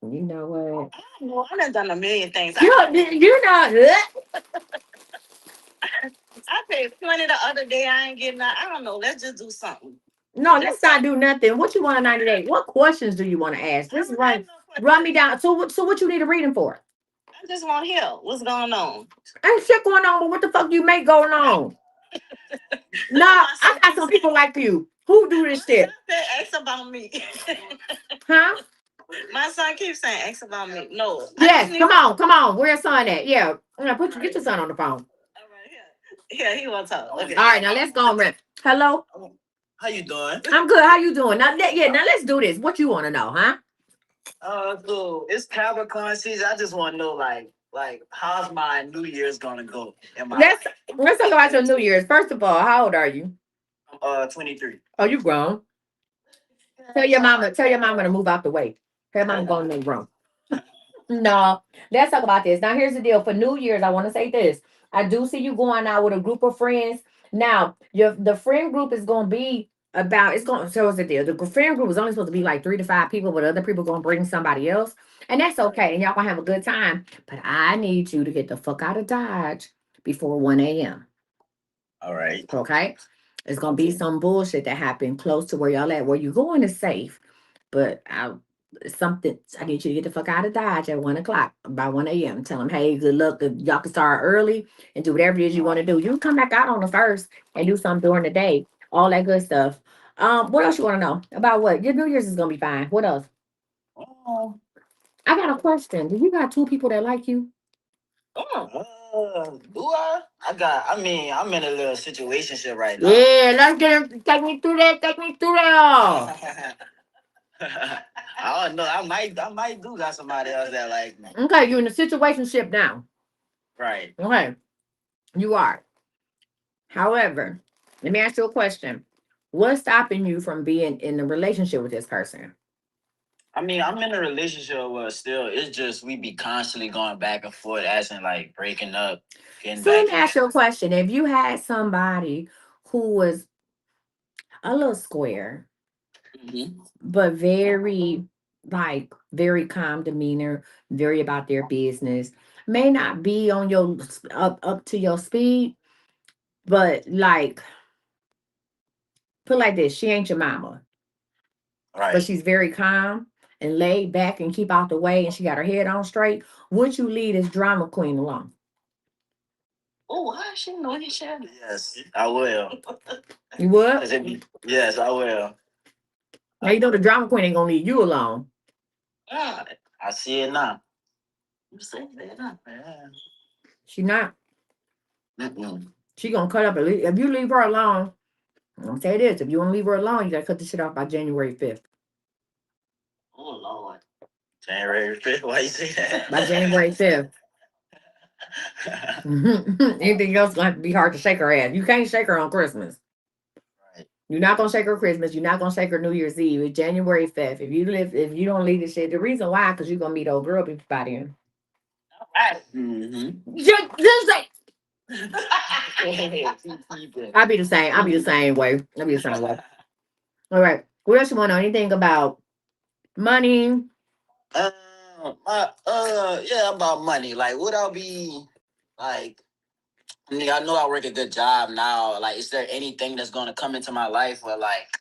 You know what? Well, I done done a million things. You know. I paid 20 the other day. I ain't getting that. I don't know. Let's just do something. No, let's not do nothing. What you want a 90-day? What questions do you want to ask? Just run me down. So what you need a reading for? I just want to hear what's going on. Ain't shit going on, but what the fuck you make going on? No, I got some people like you who do this shit. Ask about me. Huh? My son keeps saying, ask about me. No. Yes, come on. Where's your son at? Yeah. Get your son on the phone. All right, yeah, he wants to talk. Okay. All right, now let's go on. Hello? How you doing? I'm good. How you doing? Now let's do this. What you want to know, huh? So it's Capricorn season. I just want to know, like, how's my New Year's gonna go? Let's talk about your New Year's. First of all, how old are you? 23. Oh, you grown. Tell your mama to move out the way. Tell your mama going in the room. No, let's talk about this. Now, here's the deal. For New Year's, I want to say this. I do see you going out with a group of friends. Now, the friend group is going to be so what's the deal? The friend group is only supposed to be like 3 to 5 people, but other people going to bring somebody else. And that's okay. And y'all going to have a good time. But I need you to get the fuck out of Dodge before 1 a.m. All right. Okay? It's going to be some bullshit that happened close to where y'all at. Where you going is safe. But I need you to get the fuck out of Dodge at 1 o'clock by 1 a.m. Tell them, hey, good luck. Y'all can start early and do whatever it is you want to do. You can come back out on the first and do something during the day, all that good stuff. What else you want to know about what your New Year's is gonna be fine? What else? Oh, I got a question. Do you got two people that like you? do I? I mean, I'm in a little situationship right now. Yeah, let's get him. Take me through that. Take me through that. I don't know. I might do got somebody else that like me. Okay, you're in a situationship now. Right. Okay, you are. However, let me ask you a question. What's stopping you from being in a relationship with this person? I mean, I'm in a relationship where still it's just we be constantly going back and forth, as in like breaking up, getting So let back me ask you a question. If you had somebody who was a little square, in. but very like very calm demeanor, very about their business, may not be on your up to your speed, but like put like this, she ain't your mama, but Right. she's very calm and laid back and keep out the way and she got her head on straight. Would you lead this drama queen along? Oh, how she know you should? Yes, I will. You would? 'Cause yes, I will. Now you know the drama queen ain't gonna leave you alone. God, I see it now. you say that, huh? Yeah. She not. Mm-mm. She gonna cut up at least if you leave her alone. I'm gonna say this: if you want to leave her alone, you gotta cut the shit off by January 5th. Oh Lord. January 5th. Why you say that? By January 5th. Anything else gonna have to be hard to shake her ass. You can't shake her on Christmas. Right. You're not gonna shake her Christmas. You're not gonna shake her New Year's Eve. It's January 5th. If you don't leave this shit, the reason why, because you're gonna meet old girl by then. All right. Mm-hmm. Just say I'll be the same. I'll be the same way. I'll be the same way. All right. What else you want to know? Anything about money? Yeah, about money. Like, would I be like? I mean, I know I work a good job now. Like, is there anything that's gonna come into my life where like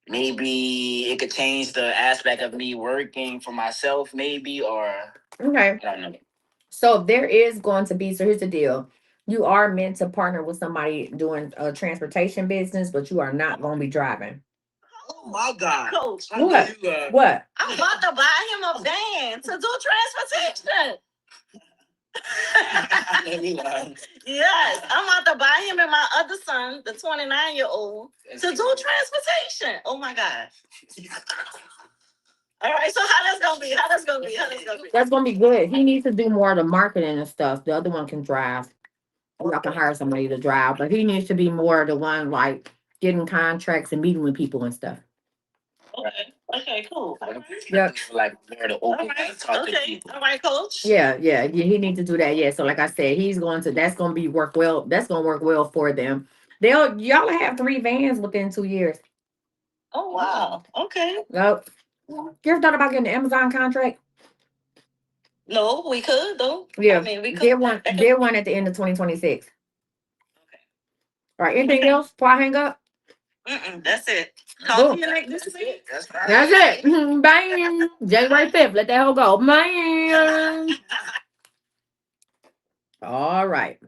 maybe it could change the aspect of me working for myself, maybe, or Okay. I don't know. So there is going to be, so here's the deal. You are meant to partner with somebody doing a transportation business, but you are not going to be driving. Oh my God, Coach, I know What? you, What? I'm about to buy him a van to do transportation. I know you Yes, I'm about to buy him and my other son, the 29-year-old, to do transportation. Oh my God. All right, so how that's gonna be? How that's gonna be? How that's gonna be? That's going to be good. He needs to do more of the marketing and stuff. The other one can drive. Or I can hire somebody to drive, but he needs to be more the one like getting contracts and meeting with people and stuff. Okay. Okay. Cool. Yeah. like more to All open right. and talk to Okay. people. All right, Coach. Yeah, he needs to do that. Yeah. So like I said, that's gonna be work well. That's gonna work well for them. Y'all have 3 vans within 2 years. Oh wow. Okay. Yep. You ever thought about getting an Amazon contract? No, we could though. Yeah. I mean, we could. Get one at the end of 2026. All right. Anything else before I hang up? That's it. Boom. Talk to you like this week. That's right. That's it. Bam. January 5th. Let that whole go. Bam. All right.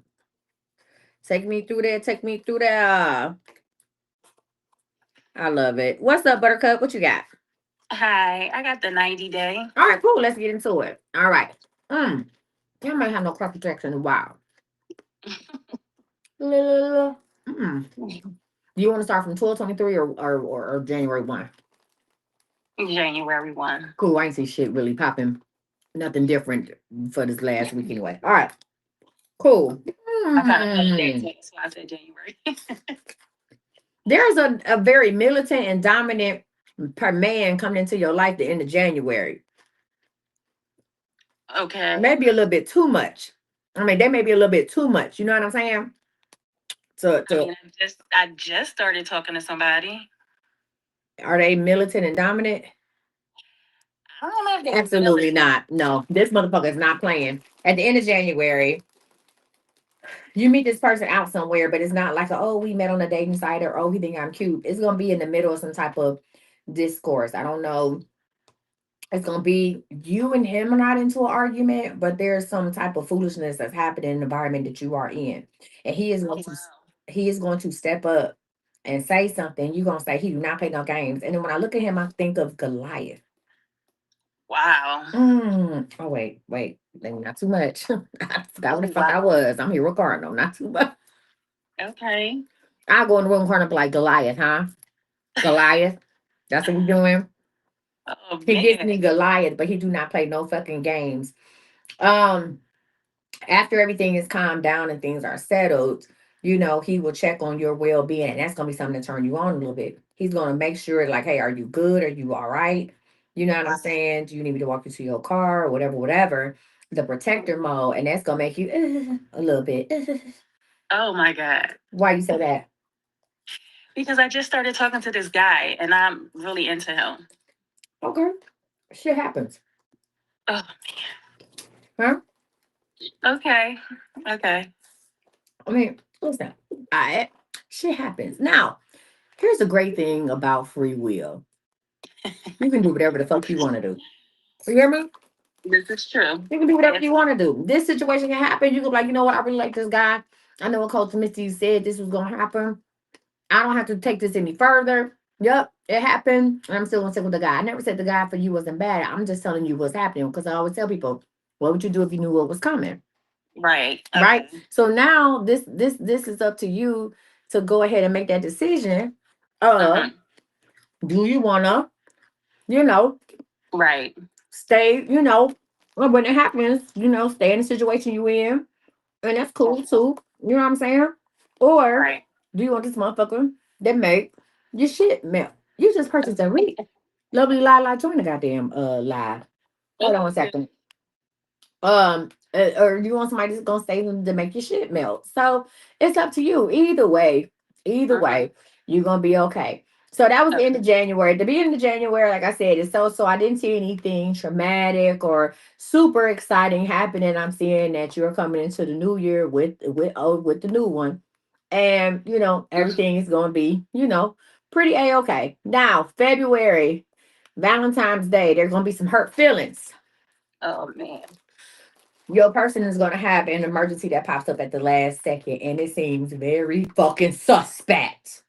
Take me through there. Take me through there. I love it. What's up, Buttercup? What you got? Hi, I got the 90-day. All right, cool. Let's get into it. All right. I might have no crop attacks in a while. Mm. Do you want to start from 12/23 or January 1? January 1. Cool. I ain't see shit really popping. Nothing different for this last week anyway. All right. Cool. I kind of updated it, so I said January. There's a very militant and dominant man coming into your life the end of January. Okay. Maybe a little bit too much. I mean, they may be a little bit too much. You know what I'm saying? I mean, I just started talking to somebody. Are they militant and dominant? I don't know if they're Absolutely not. No, this motherfucker is not playing. At the end of January, you meet this person out somewhere, but it's not like we met on a dating site or he think I'm cute. It's gonna be in the middle of some type of discourse. I don't know. It's gonna be you and him are not into an argument, but there's some type of foolishness that's happening in the environment that you are in, and he is going to step up and say something, you're gonna say he do not play no games. And then when I look at him, I think of Goliath. Wow. Oh wait, not too much. I forgot what the Oh, fuck I wow. was. I'm here recording. Not too much. Okay. I go in the room corner and be like Goliath, huh? Goliath. That's what we're doing. Oh He gives me man. Goliath, but he do not play no fucking games. Um, After everything is calmed down and things are settled, he will check on your well-being, and that's gonna be something to turn you on a little bit. He's gonna make sure, like, hey, are you good? Are you all right? You know what I'm saying? Do you need me to walk you to your car or whatever, whatever? The protector mode, and that's gonna make you a little bit. Oh my God. Why you say that? Because I just started talking to this guy and I'm really into him. Okay, shit happens, Oh, huh? okay. Okay. I mean, listen, I shit happens. Now, here's the great thing about free will. You can do whatever the fuck you want to do. You hear me? This is true. You can do whatever Yes. you want to do. This situation can happen. You can be like, you know what? I really like this guy. I know what Coach Misty said this was going to happen. I don't have to take this any further. Yep, it happened. And I'm still going to stick with the guy. I never said the guy for you wasn't bad. I'm just telling you what's happening because I always tell people, what would you do if you knew what was coming? Right. Right. Okay. So now this is up to you to go ahead and make that decision. Uh, Mhm. do you want to, you know, Right. stay, when it happens, stay in the situation you in. And that's cool too. You know what I'm saying? Or Right. do you want this motherfucker that make your shit melt? You just purchased a read. Lovely lie, join the goddamn lie. Hold on one second. Or you want somebody that's gonna save them to make your shit melt. So it's up to you. Either Mhm. way, you're gonna be okay. So that was the end Okay. of January. The beginning of January, like I said, is so I didn't see anything traumatic or super exciting happening. I'm seeing that you're coming into the new year with the new one. And everything is gonna be, pretty okay. Now, February, Valentine's Day, there's gonna be some hurt feelings. Oh man. Your person is going to have an emergency that pops up at the last second, and it seems very fucking suspect.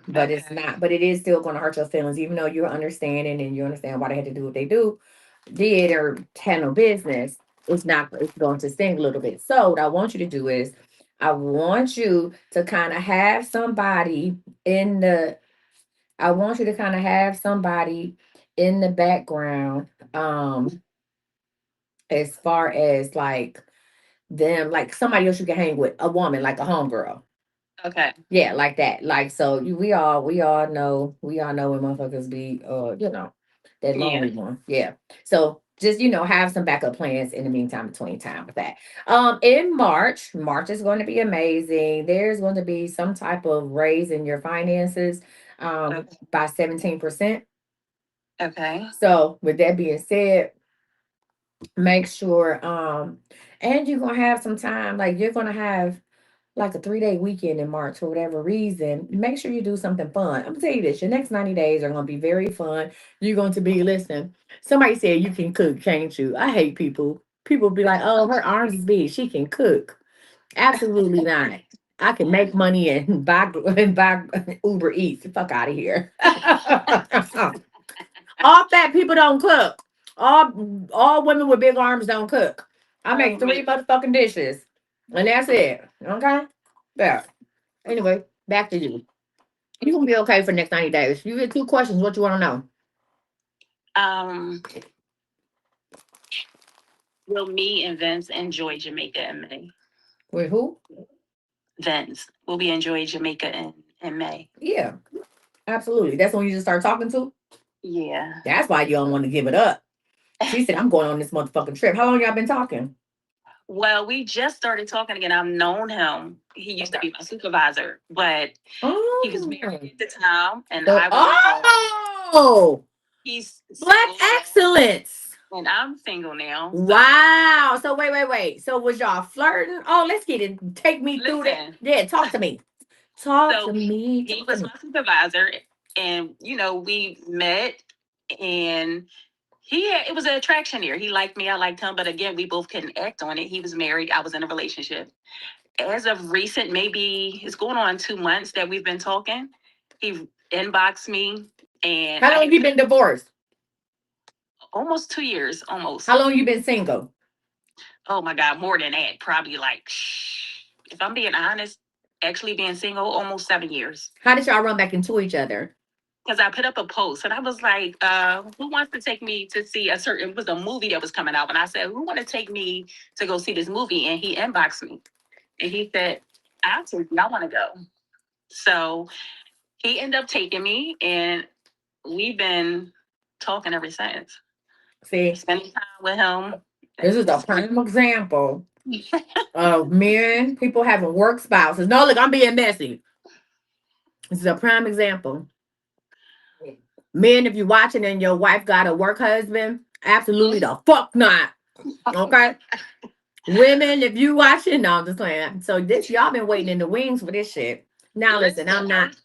But it's Okay. not. But it is still going to hurt your feelings, even though you're understanding and you understand why they had to do what they did or had no business. It's not. It's going to sting a little bit. So what I want you to do is, I want you to kind of have somebody in the. I want you to kind of have somebody in the background. As far as like them, like somebody else you can hang with, a woman, like a homegirl. Okay. Yeah, like that. Like so we all know when motherfuckers be that Yeah. lonely one. Yeah. So just have some backup plans in the meantime between time with that. In March is going to be amazing. There's going to be some type of raise in your finances Okay. by 17%. Okay. So with that being said, make sure and you're gonna have some time, like you're gonna have like a 3-day weekend in March for whatever reason. Make sure you do something fun. I'm gonna tell you this, your next 90 days are gonna be very fun. You're going to be, listen, somebody said you can cook, can't you? I hate people be like, oh, her arms is big, she can cook. Absolutely not. I can make money and buy and buy Uber Eats. Fuck out of here. All fat people don't cook. All women with big arms don't cook. I Oh make man. 3 motherfucking dishes, and that's it. Okay. Yeah. Anyway, back to you. You gonna be okay for the next 90 days. You get 2 questions. What you want to know? Um, will me and Vince enjoy Jamaica in May? With who? Vince. Will we enjoy Jamaica in May? Yeah, absolutely. That's when you just start talking to. Yeah. That's why you don't want to give it up. She said, "I'm going on this motherfucking trip." How long y'all been talking? Well, we just started talking again. I've known him. He used to Okay. be my supervisor, but he was married Oh. at the time, and So, I wasn't. He's black single, excellence. and I'm single now. So Wow. So wait. So was y'all flirting? Oh, let's get it. Take me through that. listen. Yeah, talk to me. Talk So to me. he Talk to was me. my supervisor, and we met, and it was an attraction there. He liked me, I liked him, but again, we both couldn't act on it. He was married, I was in a relationship, as of recent, maybe it's going on 2 months that we've been talking. He inboxed me, and How long you been divorced? almost 2 years, almost. How long you been single? Oh my God, more than that. Probably like, if I'm being honest, actually being single almost 7 years. How did y'all run back into each other? Because I put up a post and I was like, who wants to take me to see it was a movie that was coming out. And I said, who want to take me to go see this movie? And he inboxed me and he said, I'll take you. I want to go. So he ended up taking me and we've been talking ever since. See, Spending time with him. this is a prime example of men, people having work spouses. No, look, I'm being messy. This is a prime example. Men, if you're watching and your wife got a work husband, absolutely the fuck not. Okay? Women, if you watching, no, I'm just saying. So this y'all been waiting in the wings for this shit. Now listen, I'm not.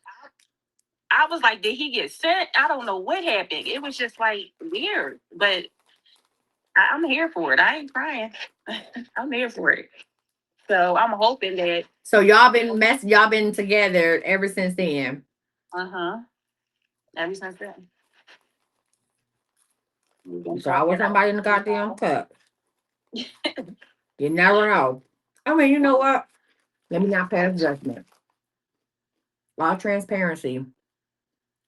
I was like, did he get sent? I don't know what happened. It was just like weird, but I'm here for it. I ain't crying. I'm here for it. So I'm hoping that. So y'all been together ever since then. Ever since then. So I was somebody in the goddamn cup. You never know. I mean, you know what? Let me not pass judgment. All transparency.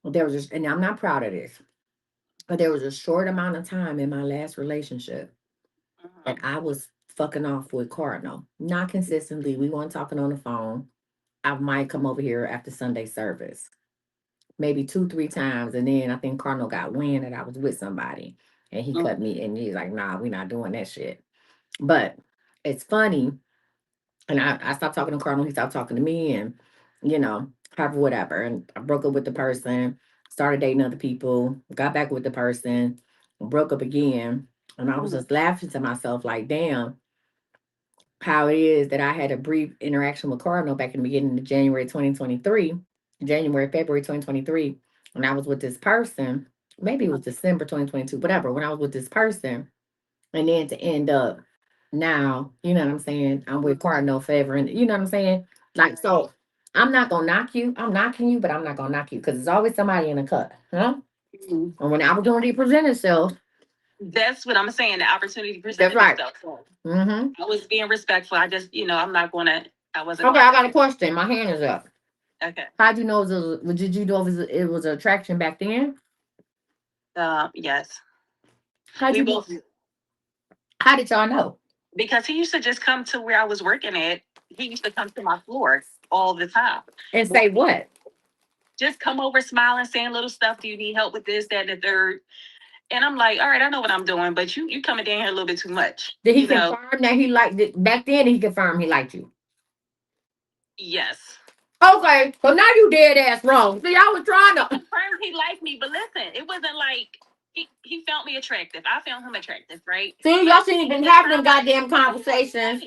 There was just, and I'm not proud of this, but there was a short amount of time in my last relationship that I was fucking off with Cardinal. Not consistently. We weren't talking on the phone. I might come over here after Sunday service. Maybe 2-3 times. And then I think Cardinal got wind that I was with somebody. And he cut me and he's like, nah, we're not doing that shit. But it's funny. And I stopped talking to Cardinal, he stopped talking to me, and however, whatever. And I broke up with the person, started dating other people, got back with the person, broke up again. And I was just laughing to myself, like, damn, how it is that I had a brief interaction with Cardinal back in the beginning of February 2023, when I was with this person. Maybe it was December 2022, whatever, when I was with this person. And then to end up now, you know what I'm saying? I'm with Cardinal favor, and you know what I'm saying? Like, so I'm not gonna knock you. I'm knocking you, but I'm not gonna knock you because there's always somebody in the cut. Huh? And when the opportunity presents itself, that's what I'm saying. The opportunity that's presented right. itself. So Mm-hmm. I was being respectful. I just, I'm not gonna. I wasn't. Okay, I got a question. My hand is up. Okay. How'd you know did you know it was an attraction back then? Yes. How'd We you both. How did y'all know? Because he used to just come to where I was working at. He used to come to my floor all the time. And say what? Just come over smiling, saying little stuff. Do you need help with this, that, and the third? And I'm like, all right, I know what I'm doing, but you coming down here a little bit too much. Did he confirm that he liked it back then? He confirmed he liked you. Yes. Okay, so now you dead ass wrong. See, I was trying to confirm he liked me, but listen, it wasn't like he found me attractive. I found him attractive, right? See, y'all shouldn't even having them goddamn conversations.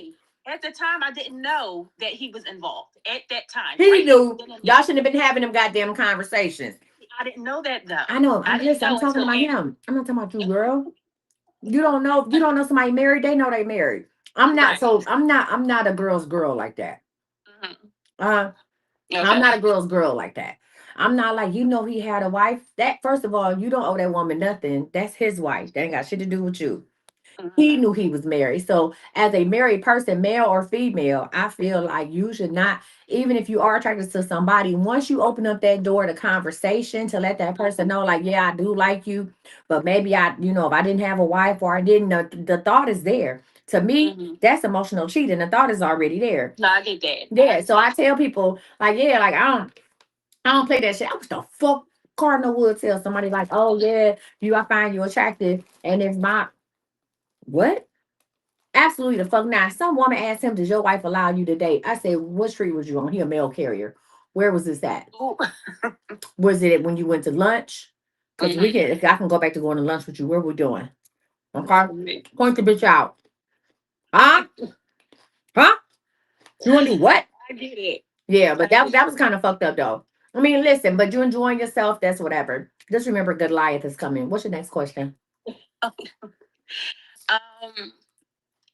At the time, I didn't know that he was involved. At that time, He right? knew. Y'all shouldn't have been having them goddamn conversations. I didn't know that though. I know. I I'm didn't know talking until about him. I'm not talking about you, girl. You don't know. You don't know somebody married. They know they married. I'm not. Right. So I'm not a girl's girl like that. Okay. I'm not a girl's girl like that. I'm not like, he had a wife. That, first of all, you don't owe that woman nothing. That's his wife. That ain't got shit to do with you. He knew he was married. So as a married person, male or female, I feel like you should not, even if you are attracted to somebody, once you open up that door to conversation to let that person know, like, yeah, I do like you, but maybe if I didn't have a wife or I didn't know, the thought is there. To me, that's emotional cheating. The thought is already there. No, I get that. Yeah. So I tell people, like, yeah, like I don't play that shit. I was the fuck Cardinal would tell somebody like, oh yeah, I find you attractive. And if my what? Absolutely the fuck not. Some woman asked him, does your wife allow you to date? I said, what street was you on? He a mail carrier. Where was this at? Was it when you went to lunch? Because if I can go back to going to lunch with you, where we doing? Okay. Point the bitch out. Huh? Huh? You want to do what? I get it. Yeah, but that was kind of fucked up though. I mean, listen, but you enjoying yourself, that's whatever. Just remember Goliath is coming. What's your next question?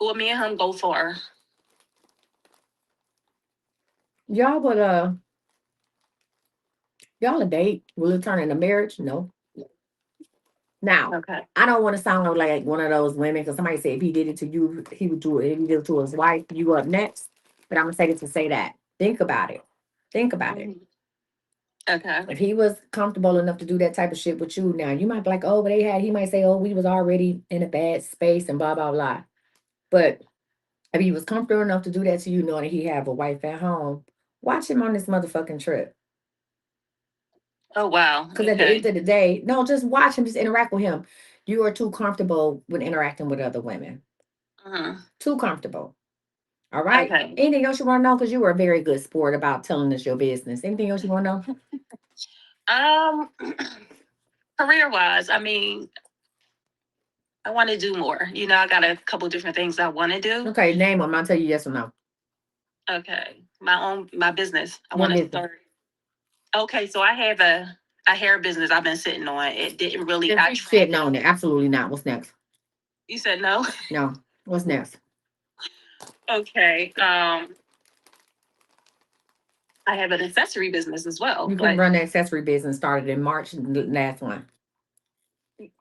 Well, me and him go far. Y'all would y'all a date? Will it turn into marriage? No. Now, Okay. I don't want to sound like one of those women because somebody said if he did it to you, he would do it. If he did it to his wife, you up next. But I'm gonna say this to say that. Think about it. Think about it. Mhm. Okay. If he was comfortable enough to do that type of shit with you, now you might be like, oh, but he might say, oh, we was already in a bad space and blah blah blah. But if he was comfortable enough to do that to you, knowing that he have a wife at home, watch him on this motherfucking trip. Oh wow. Because at the Okay. end of the day, no, just watch him, just interact with him. You are too comfortable with interacting with other women. Mhm. Too comfortable. All right. Okay. Anything else you want to know? Because you were a very good sport about telling us your business. Anything else you want to know? Um, career wise, I mean, I want to do more. You know, I got a couple different things I want to do. Okay, name them. I'll tell you yes or no. Okay. My business. I What want to business? start. Okay, so I have a hair business I've been sitting on. It didn't really If I you tried sitting it. on it, absolutely not. What's next? You said no? No. What's next? Okay. I have an accessory business as well. You can But run the accessory business started in March, the last one.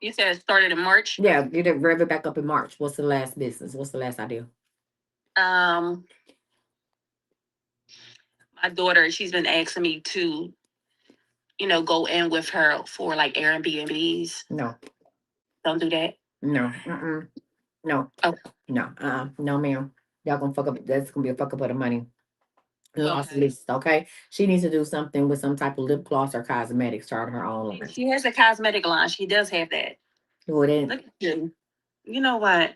you said it started in March. Yeah, get it rev it back up in March. What's the last business? What's the last idea? Um, my daughter, she's been asking me to, go in with her for like Airbnbs. No, Don't do that. no, mm-mm, no, Oh, no, no, ma'am. Y'all gonna fuck up. That's gonna be a fuck up of the money. Lost okay. list, okay? She needs to do something with some type of lip gloss or cosmetics, start her own line. She has a cosmetic line. She does have that. Well, then, Look at you. You know what?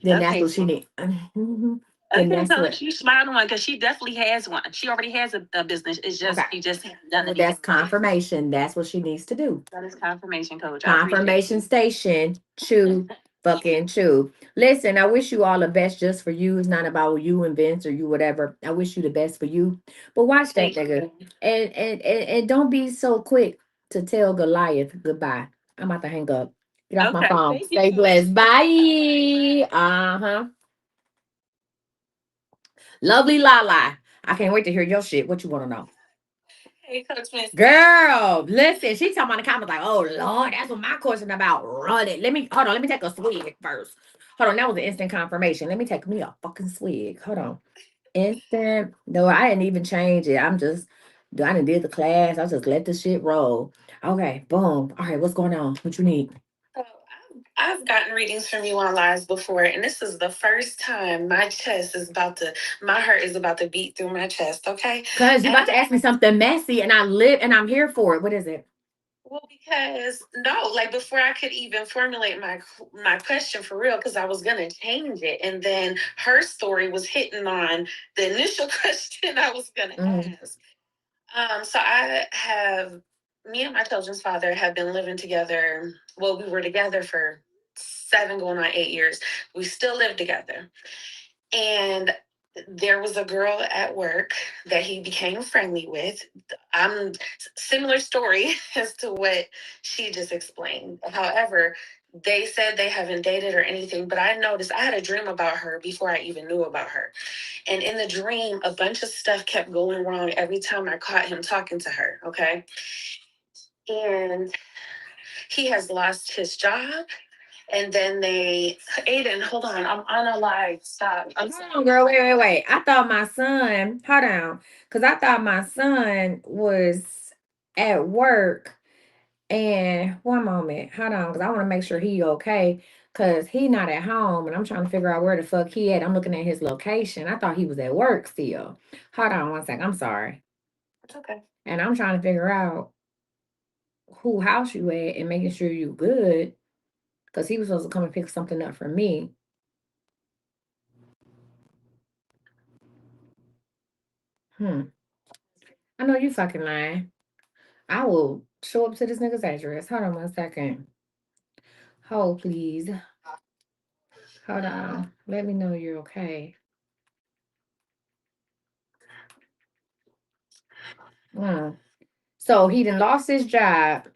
then that's Okay. what she need. Then Okay, that's so what. she smiled on because she definitely has one. She already has a business. It's just Okay, she just haven't done well, it that's yet. confirmation. That's what she needs to do. That is confirmation, coach. I appreciate Confirmation station. Chew, fucking chew. Listen, I wish you all the best just for you. It's not about you and Vince or you whatever. I wish you the best for you. But watch that Thank nigga. you. And don't be so quick to tell Goliath goodbye. I'm about to hang up. Get off my Okay, phone. thank you, Stay coach. blessed. Bye. Uh-huh. Lovely Lala. I can't wait to hear your shit. What you want to know? Hey, Coach Miss. Girl, listen, she talking about the comments like, oh Lord, that's what my question about. Run it. Let me take a swig first. Hold on, that was an instant confirmation. Let me take me a fucking swig. Hold on. Instant. No, I didn't even change it. I done did the class. I just let the shit roll. Okay, boom. All right, what's going on? What you need? So I've gotten readings from you on lives before, and this is the first time my heart is about to beat through my chest, okay? Cause you And about to I, ask me something messy and I live and I'm here for it. What is it? well, because no, like before I could even formulate my question for real, because I was gonna change it, and then her story was hitting on the initial question I was gonna Mhm. ask. So me and my children's father have been living together. Well, we were together for 7 going on 8 years. We still live together. And there was a girl at work that he became friendly with. I'm similar story as to what she just explained. However, they said they haven't dated or anything, but I noticed I had a dream about her before I even knew about her. And in the dream, a bunch of stuff kept going wrong every time I caught him talking to her. Okay. And he has lost his job. And then Aiden, hold on, I'm on a live. Stop. I'm Hold sorry. on, girl. Wait. I thought my son, hold on. Because I thought my son was at work. And one moment, hold on, because I want to make sure he okay. Because he not at home and I'm trying to figure out where the fuck he at. I'm looking at his location. I thought he was at work still. Hold on one second. I'm sorry. It's okay. And I'm trying to figure out who house you at and making sure you good. Because he was supposed to come and pick something up for me. I know you fucking lying. I will show up to this nigga's address. Hold on one second. Hold, please. Hold on. Let me know you're okay. So he done lost his job.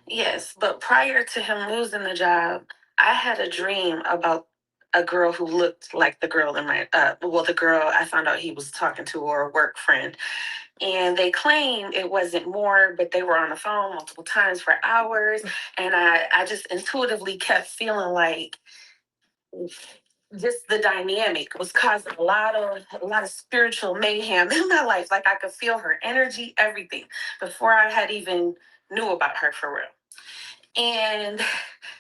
Yes, but prior to him losing the job, I had a dream about a girl who looked like the girl in my the girl I found out he was talking to, or a work friend. And they claimed it wasn't more, but they were on the phone multiple times for hours. And I just intuitively kept feeling like just the dynamic was causing a lot of spiritual mayhem in my life. Like I could feel her energy, everything, before I had even knew about her for real. And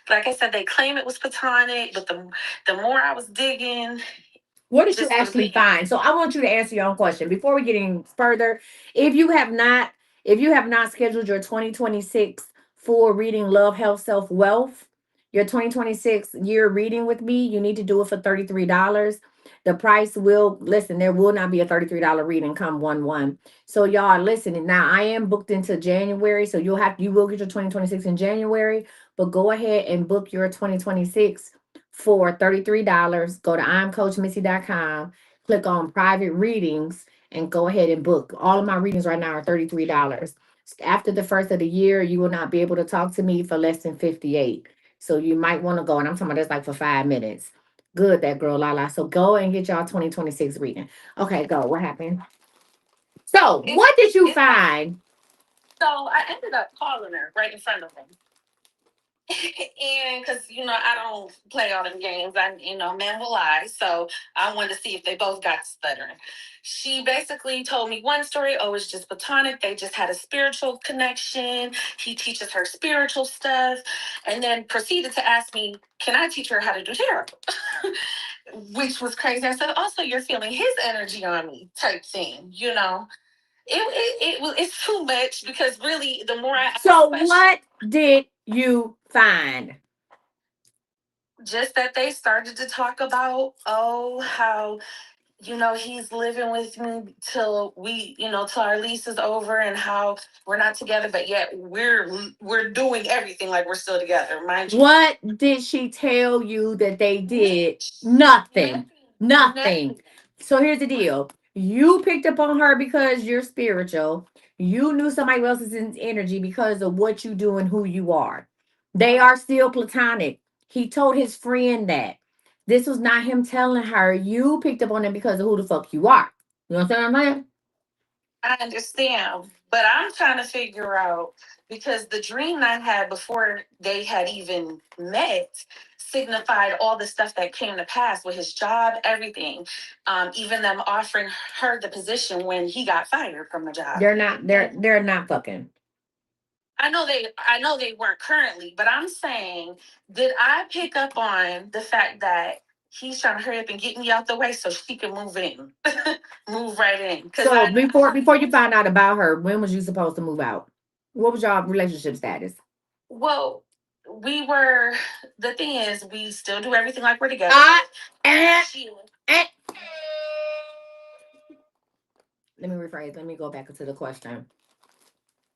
like I said, they claim it was platonic, but the more I was digging, What did you just actually believe. find? So I want you to answer your own question before we get any further. If you have not scheduled your 2026 full reading Love, Health, Self, Wealth, your 2026 year reading with me, you need to do it for $33. The price will listen, there will not be a $33 reading come 1/1. So y'all are listening. Now I am booked into January, so you will get your 2026 in January, but go ahead and book your 2026 for $33. Go to I'mCoachMissy.com, click on private readings, and go ahead and book. All of my readings right now are $33. After the first of the year, you will not be able to talk to me for less than 58. So you might want to go, and I'm talking about this like for 5 minutes. Good, that girl Lala. So go and get y'all 2026 reading. Okay, go. What happened? So what did you find? So I ended up calling her right in front of him. And because I don't play all them games, man will lie. So I wanted to see if they both got stuttering. She basically told me one story. Oh, it's just platonic. They just had a spiritual connection. He teaches her spiritual stuff, and then proceeded to ask me, "Can I teach her how to do tarot?" Which was crazy. I said, "Also, you're feeling his energy on me," type thing. It's too much, because really, the more I ask So questions, what did you find? just that they started to talk about, how he's living with me till our lease is over, and how we're not together, but yet we're doing everything like we're still together, mind you. What did she tell you that they did? Nothing. Nothing. So here's the deal. You picked up on her because you're spiritual. You knew somebody else's energy because of what you do and who you are. They are still platonic. He told his friend that. This was not him telling her. You picked up on it because of who the fuck you are. You understand what I'm saying? I understand, but I'm trying to figure out, because the dream I had before they had even met signified all the stuff that came to pass with his job, everything, even them offering her the position when he got fired from the job. They're not fucking. I know they weren't currently, but I'm saying, did I pick up on the fact that he's trying to hurry up and get me out the way so she can move in, move right in? So before you found out about her, when was you supposed to move out? What was your relationship status? Well, the thing is, we still do everything like we're together. She- Let me rephrase. Let me go back into the question.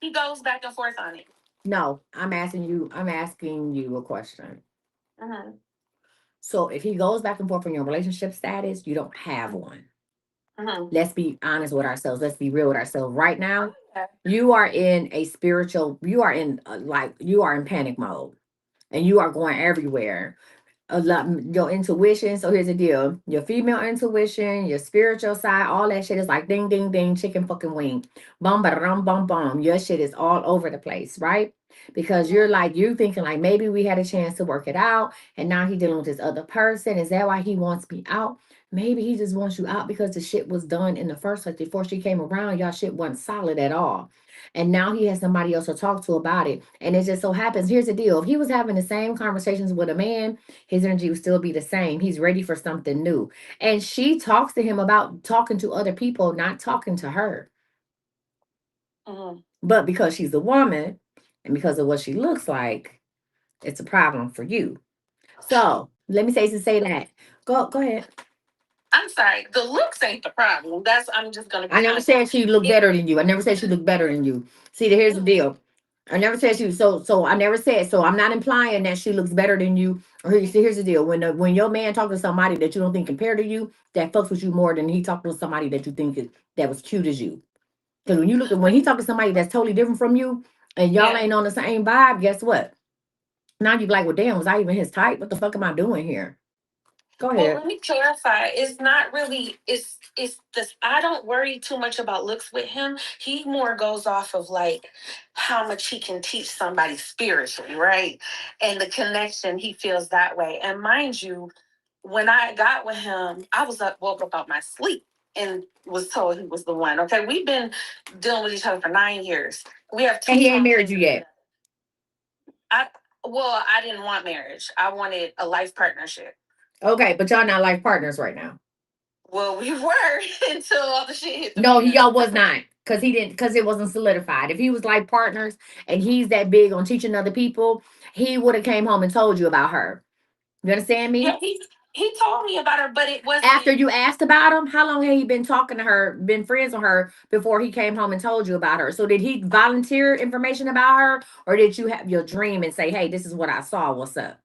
He goes back and forth on it. No, I'm asking you a question. Mm-hmm. So if he goes back and forth on your relationship status, you don't have one. Mm-hmm. Let's be honest with ourselves. Let's be real with ourselves. Right now, Okay. you are in panic mode, and you are going everywhere. A lot your intuition. So here's the deal: your female intuition, your spiritual side, all that shit is like ding ding ding, chicken fucking wing, bum bum bum bum. Your shit is all over the place, right? Because you're thinking like maybe we had a chance to work it out, and now he dealing with this other person. Is that why he wants me out? Maybe he just wants you out because the shit was done in the first place. Before she came around, y'all shit wasn't solid at all. And now he has somebody else to talk to about it. And it just so happens, here's the deal: if he was having the same conversations with a man, his energy will still be the same. He's ready for something new. And she talks to him about talking to other people, not talking to her. Mm-hmm. But because she's a woman and because of what she looks like, it's a problem for you. So let me say that. Go ahead. I'm sorry. The looks ain't the problem. I'm just gonna be I never honest. said she looked better than you. I never said she looked better than you. See, here's the deal. I never said she so I never said so. I'm not implying that she looks better than you. Or here's the deal. When your man talks to somebody that you don't think compared to you, that fucks with you more than he talked to somebody that you think that was cute as you. Because when he talk to somebody that's totally different from you, and y'all ain't on the same vibe, guess what? Now you be like, well, damn, was I even his type? What the fuck am I doing here? Go Well, ahead. let me clarify. It's not really. It's this. I don't worry too much about looks with him. He more goes off of like how much he can teach somebody spiritually, right? And the connection he feels that way. And mind you, when I got with him, I was woke up out my sleep and was told he was the one. Okay, we've been dealing with each other for 9 years. We have two. And he ain't small married you children. yet. I didn't want marriage. I wanted a life partnership. Okay, but y'all not life partners right now. Well, we were until all the shit hit the No, fan. y'all was not. Cause he didn't, cause it wasn't solidified. If he was like partners and he's that big on teaching other people, he would have came home and told you about her. You understand me? Yeah, he told me about her, but it wasn't After you asked about him, how long had he been talking to her, been friends with her before he came home and told you about her? So did he volunteer information about her, or did you have your dream and say, "Hey, this is what I saw. What's up?"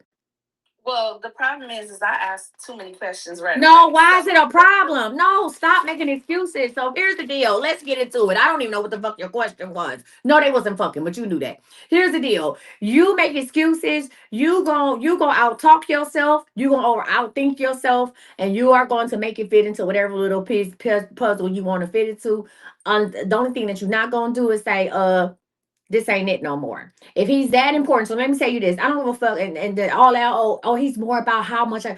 Well, the problem is I asked too many questions right No, away. why is So it a problem? No, stop making excuses. So here's the deal. Let's get into it. I don't even know what the fuck your question was. No, they wasn't fucking, but you knew that. Here's the deal. You make excuses. You go out talk yourself. You gonna over outthink yourself, and you are going to make it fit into whatever little puzzle you want to fit it to. The only thing that you're not gonna do is say, this ain't it no more. If he's that important, so let me tell you this. I don't give a fuck, and the, all that. Oh, he's more about how much I.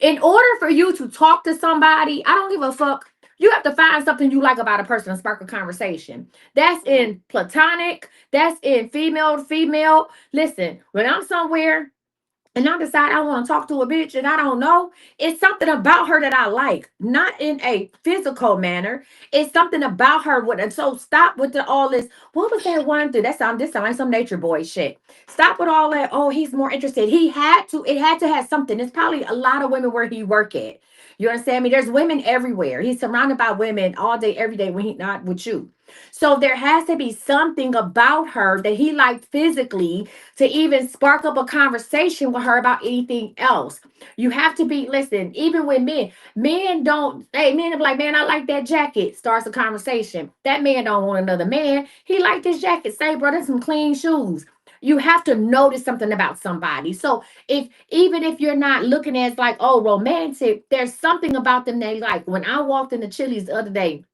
In order for you to talk to somebody, I don't give a fuck. You have to find something you like about a person and spark a conversation. That's in platonic. That's in female to female. Listen, when I'm somewhere and I decide I want to talk to a bitch and I don't know, it's something about her that I like, not in a physical manner. It's something about her. And so stop with all this. What was that one thing? This sounds like some nature boy shit. Stop with all that. Oh, he's more interested. It had to have something. There's probably a lot of women where he work at. You understand me? There's women everywhere. He's surrounded by women all day, every day when he's not with you. So there has to be something about her that he liked physically to even spark up a conversation with her about anything else. You have to be, listen, even with men don't, hey, men are like, man, I like that jacket. Starts a conversation. That man don't want another man. He like this jacket. Say, bro, that's some clean shoes. You have to notice something about somebody. So even if you're not looking at like, oh, romantic, there's something about them they like. When I walked in the Chili's the other day,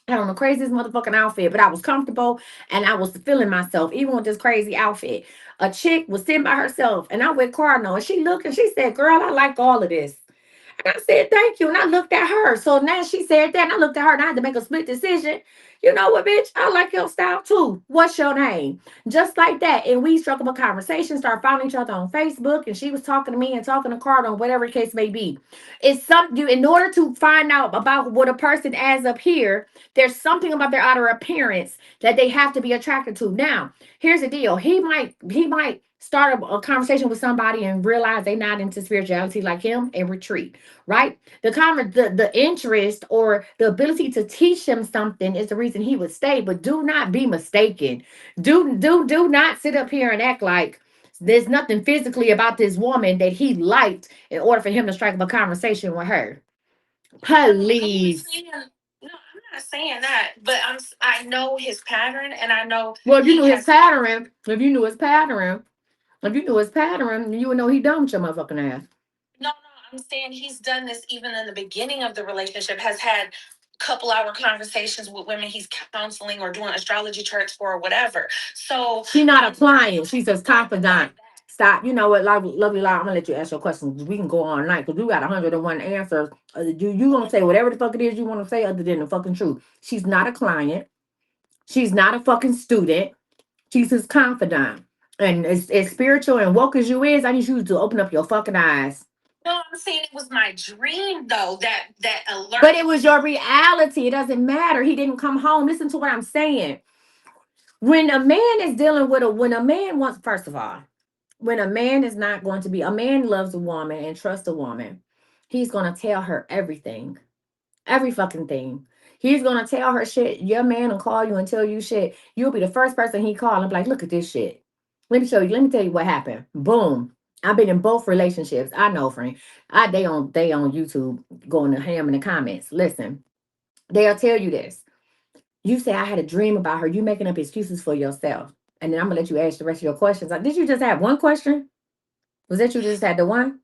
I had on the craziest motherfucking outfit, but I was comfortable and I was feeling myself, even with this crazy outfit. A chick was sitting by herself and I went Cardinal and she looked and she said, girl, I like all of this. And I said, thank you. And I looked at her. So now she said that and I looked at her and I had to make a split decision. You know what, bitch? I like your style too. What's your name? Just like that. And we struck up a conversation, started following each other on Facebook. And she was talking to me and talking to Cardinal, whatever the case may be. It's something in order to find out about what a person adds up here, there's something about their outer appearance that they have to be attracted to. Now, here's the deal. He might start a conversation with somebody and realize they're not into spirituality like him and retreat, right? The interest or the ability to teach him something is the reason he would stay. But do not be mistaken. Do not sit up here and act like there's nothing physically about this woman that he liked in order for him to strike up a conversation with her. Please. No, I'm not saying that, but I know his pattern, and I know Well, if you he knew his has. pattern, you would know he done with your motherfucking ass. No, I'm saying he's done this even in the beginning of the relationship, has had couple hour conversations with women he's counseling or doing astrology charts for or whatever. So She's not a client. She's a confidant. Stop. You know what, lovely lie. I'm gonna let you ask your questions. We can go all night because you got 101 answers. You gonna say whatever the fuck it is you want to say other than the fucking truth. She's not a client. She's not a fucking student. She's his confidant. And as spiritual and woke as you is, I need you to open up your fucking eyes. No, I'm saying it was my dream though, that alert. But it was your reality. It doesn't matter. He didn't come home. Listen to what I'm saying. When a man is dealing with when a man wants, first of all, when a man is not going to be, a man loves a woman and trusts a woman, he's going to tell her everything, every fucking thing. He's going to tell her shit. Your man will call you and tell you shit. You'll be the first person he call and be like, look at this shit. Let me show you. Let me tell you what happened. Boom. I've been in both relationships. I know, friend. They on YouTube going to ham in the comments. Listen, they'll tell you this. You say I had a dream about her. You making up excuses for yourself. And then I'm gonna let you ask the rest of your questions. Did you just have one question? Was that you just had the one?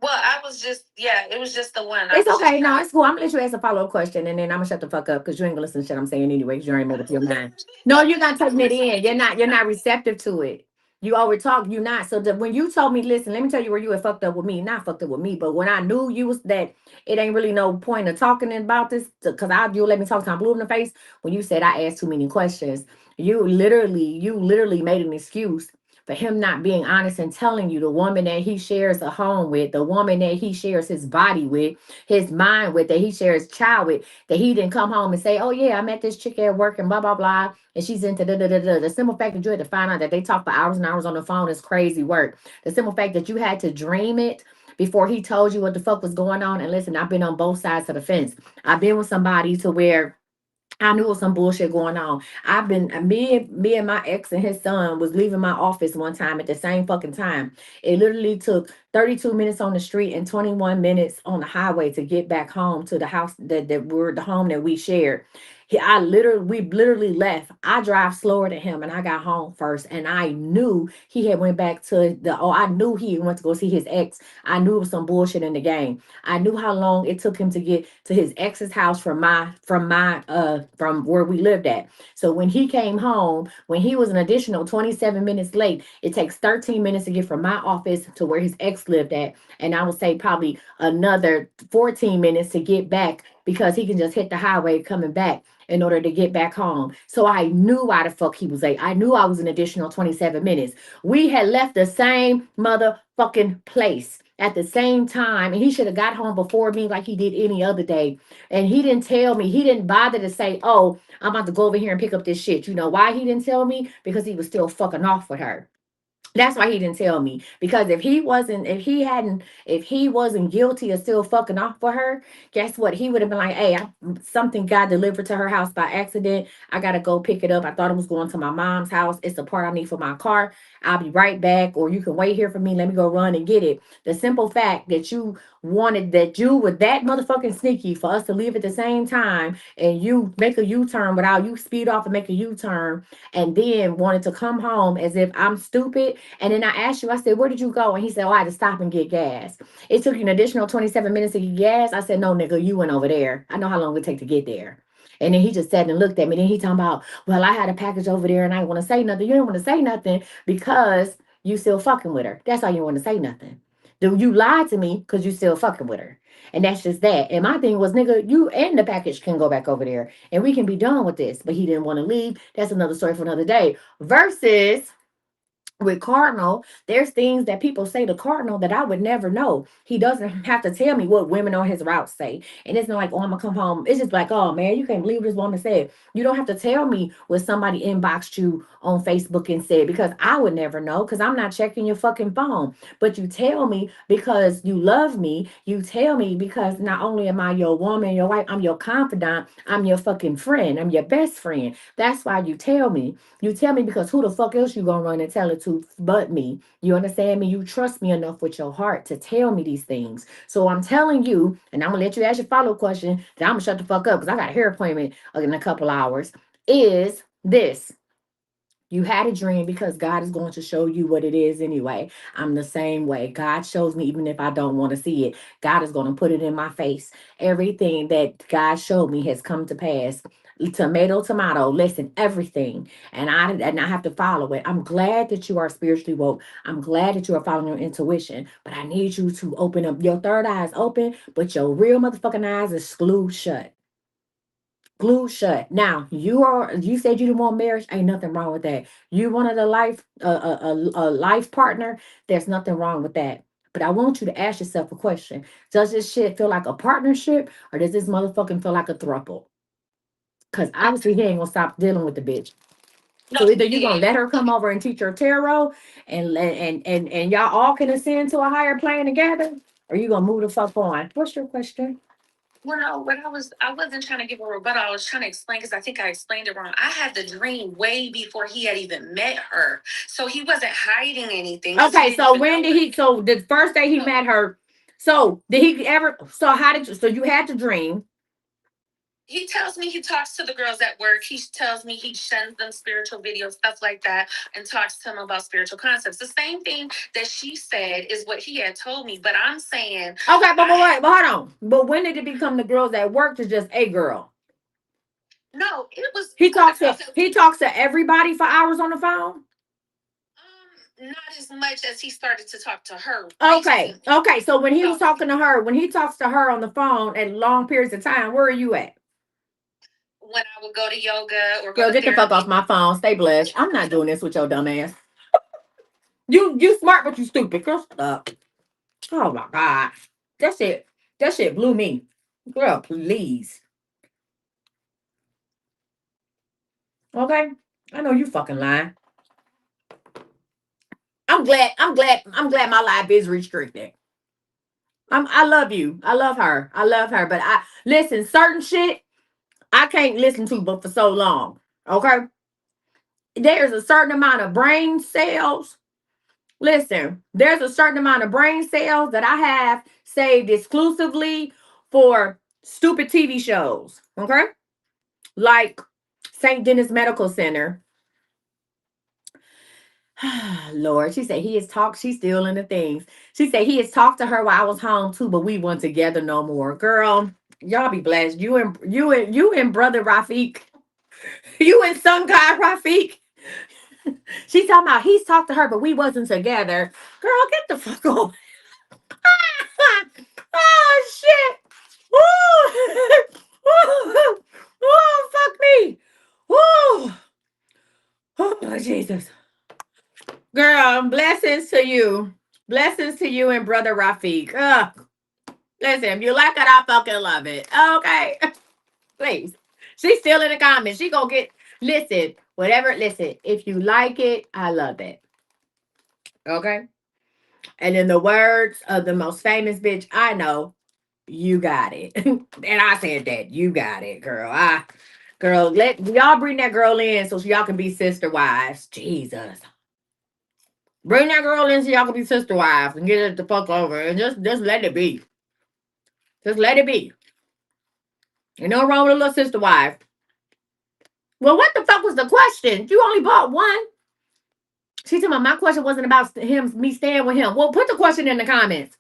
Well, I was just, yeah, it was just the one. It's I was okay. just No, it's cool. I'm gonna let you ask a follow-up question and then I'm gonna shut the fuck up because you ain't gonna listen to shit I'm saying anyway, because you ain't made up your mind. No, you're not taking it in. You're not receptive to it. You over talk, you not. So when you told me, listen, let me tell you where you had fucked up with me, not fucked up with me, but when I knew you was that it ain't really no point of talking about this, because you let me talk till I'm blue in the face. When you said I asked too many questions, you literally made an excuse for him not being honest and telling you the woman that he shares a home with, the woman that he shares his body with, his mind with, that he shares child with, that he didn't come home and say, oh yeah, I met this chick at work and blah blah blah, and she's into da da da da. The simple fact that you had to find out that they talk for hours and hours on the phone is crazy work. The simple fact that you had to dream it before he told you what the fuck was going on. And listen, I've been on both sides of the fence. I've been with somebody to where I knew it was some bullshit going on. I've been me and my ex and his son was leaving my office one time at the same fucking time. It literally took 32 minutes on the street and 21 minutes on the highway to get back home to the house that we're the home that we shared. We literally left. I drive slower than him and I got home first. And I knew he had went back to I knew he went to go see his ex. I knew it was some bullshit in the game. I knew how long it took him to get to his ex's house from where we lived at. So when he came home, when he was an additional 27 minutes late, it takes 13 minutes to get from my office to where his ex lived at. And I would say probably another 14 minutes to get back because he can just hit the highway coming back in order to get back home. So I knew why the fuck he was late. I knew I was an additional 27 minutes. We had left the same motherfucking place at the same time, and he should have got home before me like he did any other day. And he didn't tell me, he didn't bother to say, oh, I'm about to go over here and pick up this shit. You know why he didn't tell me? Because he was still fucking off with her. That's why he didn't tell me. Because if he wasn't guilty of still fucking off for her, guess what? He would have been like, hey, something got delivered to her house by accident. I gotta go pick it up. I thought it was going to my mom's house. It's the part I need for my car. I'll be right back. Or you can wait here for me. Let me go run and get it. The simple fact that you were that motherfucking sneaky for us to leave at the same time and you make a U-turn without you speed off and make a U-turn and then wanted to come home as if I'm stupid. And then I asked you, I said, where did you go? And he said, oh, I had to stop and get gas. It took you an additional 27 minutes to get gas. I said, no, nigga, you went over there. I know how long it take to get there. And then he just sat and looked at me. Then he talking about, well, I had a package over there and I didn't want to say nothing. You didn't want to say nothing because you still fucking with her. That's why you want to say nothing. You lied to me because you still fucking with her. And that's just that. And my thing was, nigga, you and the package can go back over there and we can be done with this. But he didn't want to leave. That's another story for another day. Versus with Cardinal, there's things that people say to Cardinal that I would never know. He doesn't have to tell me what women on his route say. And it's not like, oh, I'm gonna come home. It's just like, oh man, you can't believe what this woman said. You don't have to tell me what somebody inboxed you on Facebook and said, because I would never know because I'm not checking your fucking phone. But you tell me because you love me. You tell me because not only am I your woman, your wife, I'm your confidant, I'm your fucking friend, I'm your best friend. That's why you tell me. You tell me because who the fuck else you gonna run and tell it to but me? You understand me? You trust me enough with your heart to tell me these things. So I'm telling you, and I'm gonna let you ask your follow-up question. Then I'm gonna shut the fuck up because I got a hair appointment in a couple hours. Is this? You had a dream because God is going to show you what it is anyway. I'm the same way. God shows me even if I don't want to see it. God is going to put it in my face. Everything that God showed me has come to pass. Tomato, tomato, listen, everything. And I have to follow it. I'm glad that you are spiritually woke. I'm glad that you are following your intuition. But I need you to open up your third eye is open, but your real motherfucking eyes is glued shut. Glued shut. Now you said you didn't want marriage. Ain't nothing wrong with that. You wanted a life partner. There's nothing wrong with that. But I want you to ask yourself a question. Does this shit feel like a partnership or does this motherfucking feel like a throuple? Because obviously he ain't gonna stop dealing with the bitch. So either you gonna let her come over and teach her tarot and y'all all can ascend to a higher plane together, or you gonna move the fuck on. What's your question? Well, no, I wasn't trying to give a rebuttal. I was trying to explain because I think I explained it wrong. I had the dream way before he had even met her, so he wasn't hiding anything. Okay, so when did he? So the first day he met her. So did he ever? So how did you? So you had the dream. he tells me he talks to the girls at work. He tells me he sends them spiritual videos, stuff like that, and talks to them about spiritual concepts. The same thing that she said is what he had told me. But I'm saying, Okay, but wait, but hold on. But when did it become the girls at work to just a girl? no, it was. He talks to everybody for hours on the phone. Not as much as he started to talk to her. Okay, recently. okay. So when he was So- talking to her, when he talks to her on the phone at long periods of time, where are you at? When I would go to yoga or go Girl, to get the fuck therapy. off my phone. Stay blessed. I'm not doing this with your dumb ass. You smart, but you stupid. Girl, stop. Oh my god, that shit blew me. Girl, please. Okay, I know you fucking lying. I'm glad my life is restricted. I love you. I love her. I love her. But I listen, certain shit I can't listen to but for so long. Okay. There's a certain amount of brain cells. Listen, there's a certain amount of brain cells that I have saved exclusively for stupid TV shows. Okay. Like St. Denis Medical Center. Lord, she said he has talked. She's still in the things. She said he has talked to her while I was home too, but we weren't together no more. Girl, y'all be blessed. You and brother Rafiq. You and some guy Rafiq. She's talking about he's talked to her, but we wasn't together. Girl, get the fuck on. Oh shit. Woo! Woo! Oh, fuck me. Woo! Oh, Jesus. Girl, blessings to you. Blessings to you and brother Rafiq. Listen, if you like it, I fucking love it. Okay. Please. She's still in the comments. She gonna get, listen, whatever. Listen, if you like it, I love it. Okay. And in the words of the most famous bitch I know, you got it. And I said that. You got it, girl. Girl, let y'all bring that girl in so y'all can be sister wives. Jesus. Bring that girl in so y'all can be sister wives and get it the fuck over and just let it be. Just let it be. Ain't no wrong with a little sister wife. Well, what the fuck was the question? You only bought one. She told me my question wasn't about me staying with him. Well, put the question in the comments.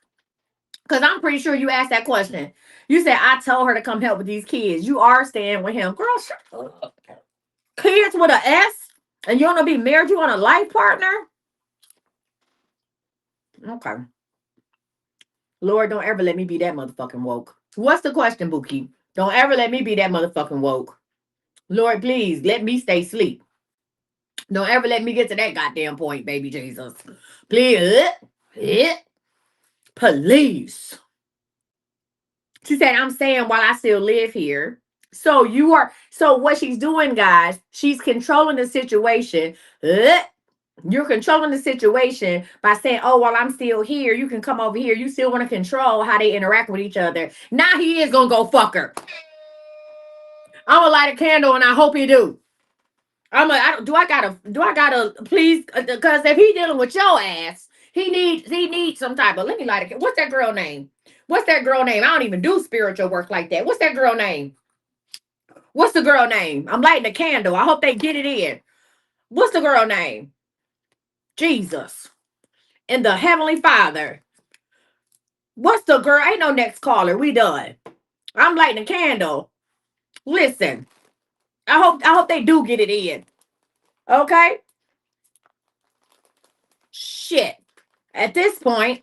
Because I'm pretty sure you asked that question. You said, I told her to come help with these kids. You are staying with him. Girl, shut up. Kids with an S? And you want to be married? You want a life partner? Okay. Lord, don't ever let me be that motherfucking woke. What's the question, Buki? Don't ever let me be that motherfucking woke. Lord, please, let me stay asleep. Don't ever let me get to that goddamn point, baby Jesus. Please. Please. She said, I'm saying while I still live here. So what she's doing, guys, she's controlling the situation. You're controlling the situation by saying, oh, while I'm still here, you can come over here. You still want to control how they interact with each other. Now he is going to go fuck her. I'm going to light a candle and I hope he do. Do I gotta please, because if he dealing with your ass, he needs some type of, let me light a candle. What's that girl name? I don't even do spiritual work like that. What's that girl name? What's the girl name? I'm lighting a candle. I hope they get it in. What's the girl name? Jesus. And the Heavenly Father. What's the girl? Ain't no next caller. We done. I'm lighting a candle. Listen. I hope they do get it in. Okay? Shit. At this point,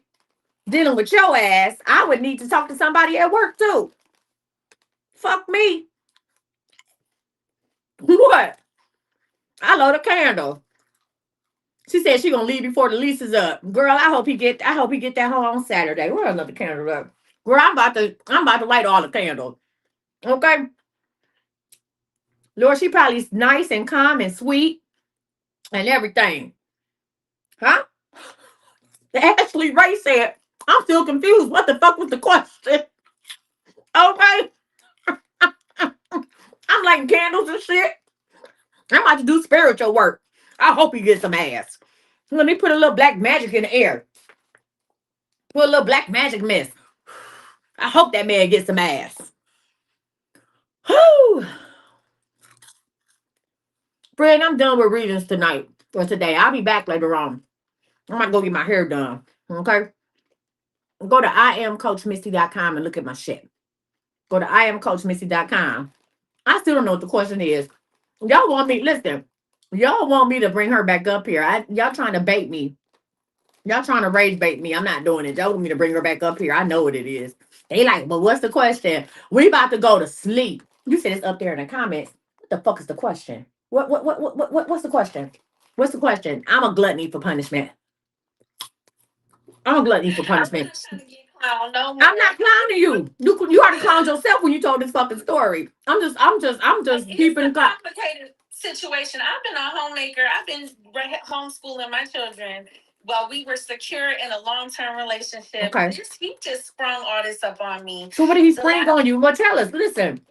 dealing with your ass, I would need to talk to somebody at work too. Fuck me. What? I load a candle. She said she gonna leave before the lease is up. Girl, I hope he get that home on Saturday. Where another candle up? Girl, I'm about to light all the candles. Okay. Lord, she probably is nice and calm and sweet and everything. Huh? Ashley Ray said, I'm still confused. What the fuck was the question? Okay. I'm lighting candles and shit. I'm about to do spiritual work. I hope he gets some ass. Let me put a little black magic in the air. Put a little black magic mist. I hope that man gets some ass. Whew. Friend, I'm done with readings tonight or today. I'll be back later on. I'm gonna go get my hair done. Okay. Go to IamCoachMissy.com and look at my shit. Go to IamCoachMissy.com. I still don't know what the question is. Y'all want me, listen, y'all want me to bring her back up here. Y'all trying to bait me. Y'all trying to rage bait me. I'm not doing it. Y'all want me to bring her back up here. I know what it is. They like, but what's the question? We about to go to sleep. You said it's up there in the comments. What the fuck is the question? What's the question? What's the question? I'm a gluttony for punishment. I'm a gluttony for punishment. I'm not trying to get clowned no more. I'm not clowning you. You already clowned yourself when you told this fucking story. I'm just It's keeping a it up. complicated situation. I've been a homemaker. I've been homeschooling my children while we were secure in a long-term relationship. Okay. He just sprung all this up on me. So what did he The spring last- on you? Well, tell us. Listen.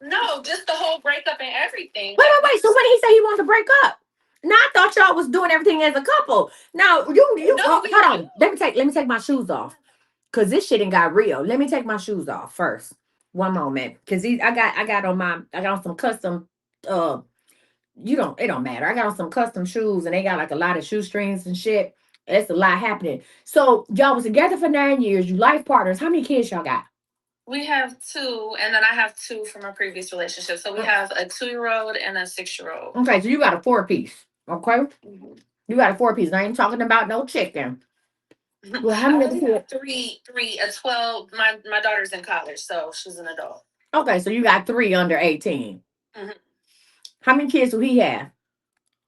No, just the whole breakup and everything. Wait. So when did he say he wanted to break up? Now I thought y'all was doing everything as a couple. Now you No, hold on. Let me take my shoes off. Cause this shit ain't got real. Let me take my shoes off first. One moment. Cause I got on some custom it don't matter. I got on some custom shoes and they got like a lot of shoestrings and shit. It's a lot happening. So y'all was together for 9 years. You life partners. How many kids y'all got? We have 2, and then I have 2 from a previous relationship. So we have a 2-year-old and a 6-year-old. Okay, so you got a 4-piece. Okay, Mhm. you got a 4-piece. I ain't talking about no chicken. Well, how I many only kids? have three, a 12. My daughter's in college, so she's an adult. Okay, so you got 3 under 18. Mhm. How many kids do he have?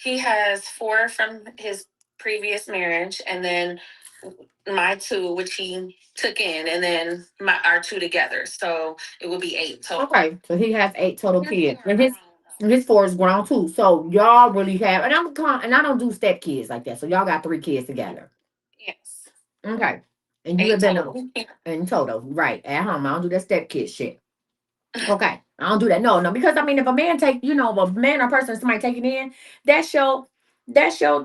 He has 4 from his previous marriage, and then my 2, which he took in, and then our 2 together. So it would be 8 total. Okay, so he has 8 total kids, and his 4 is grown too. So y'all really have, and I don't do step kids like that. So y'all got 3 kids together. Yes. Okay, and you 8 have been total. in total, right? At home, I don't do that step kid shit. Okay, I don't do that. No, because I mean, if a man take, if a man or person, somebody taking in, that's your child.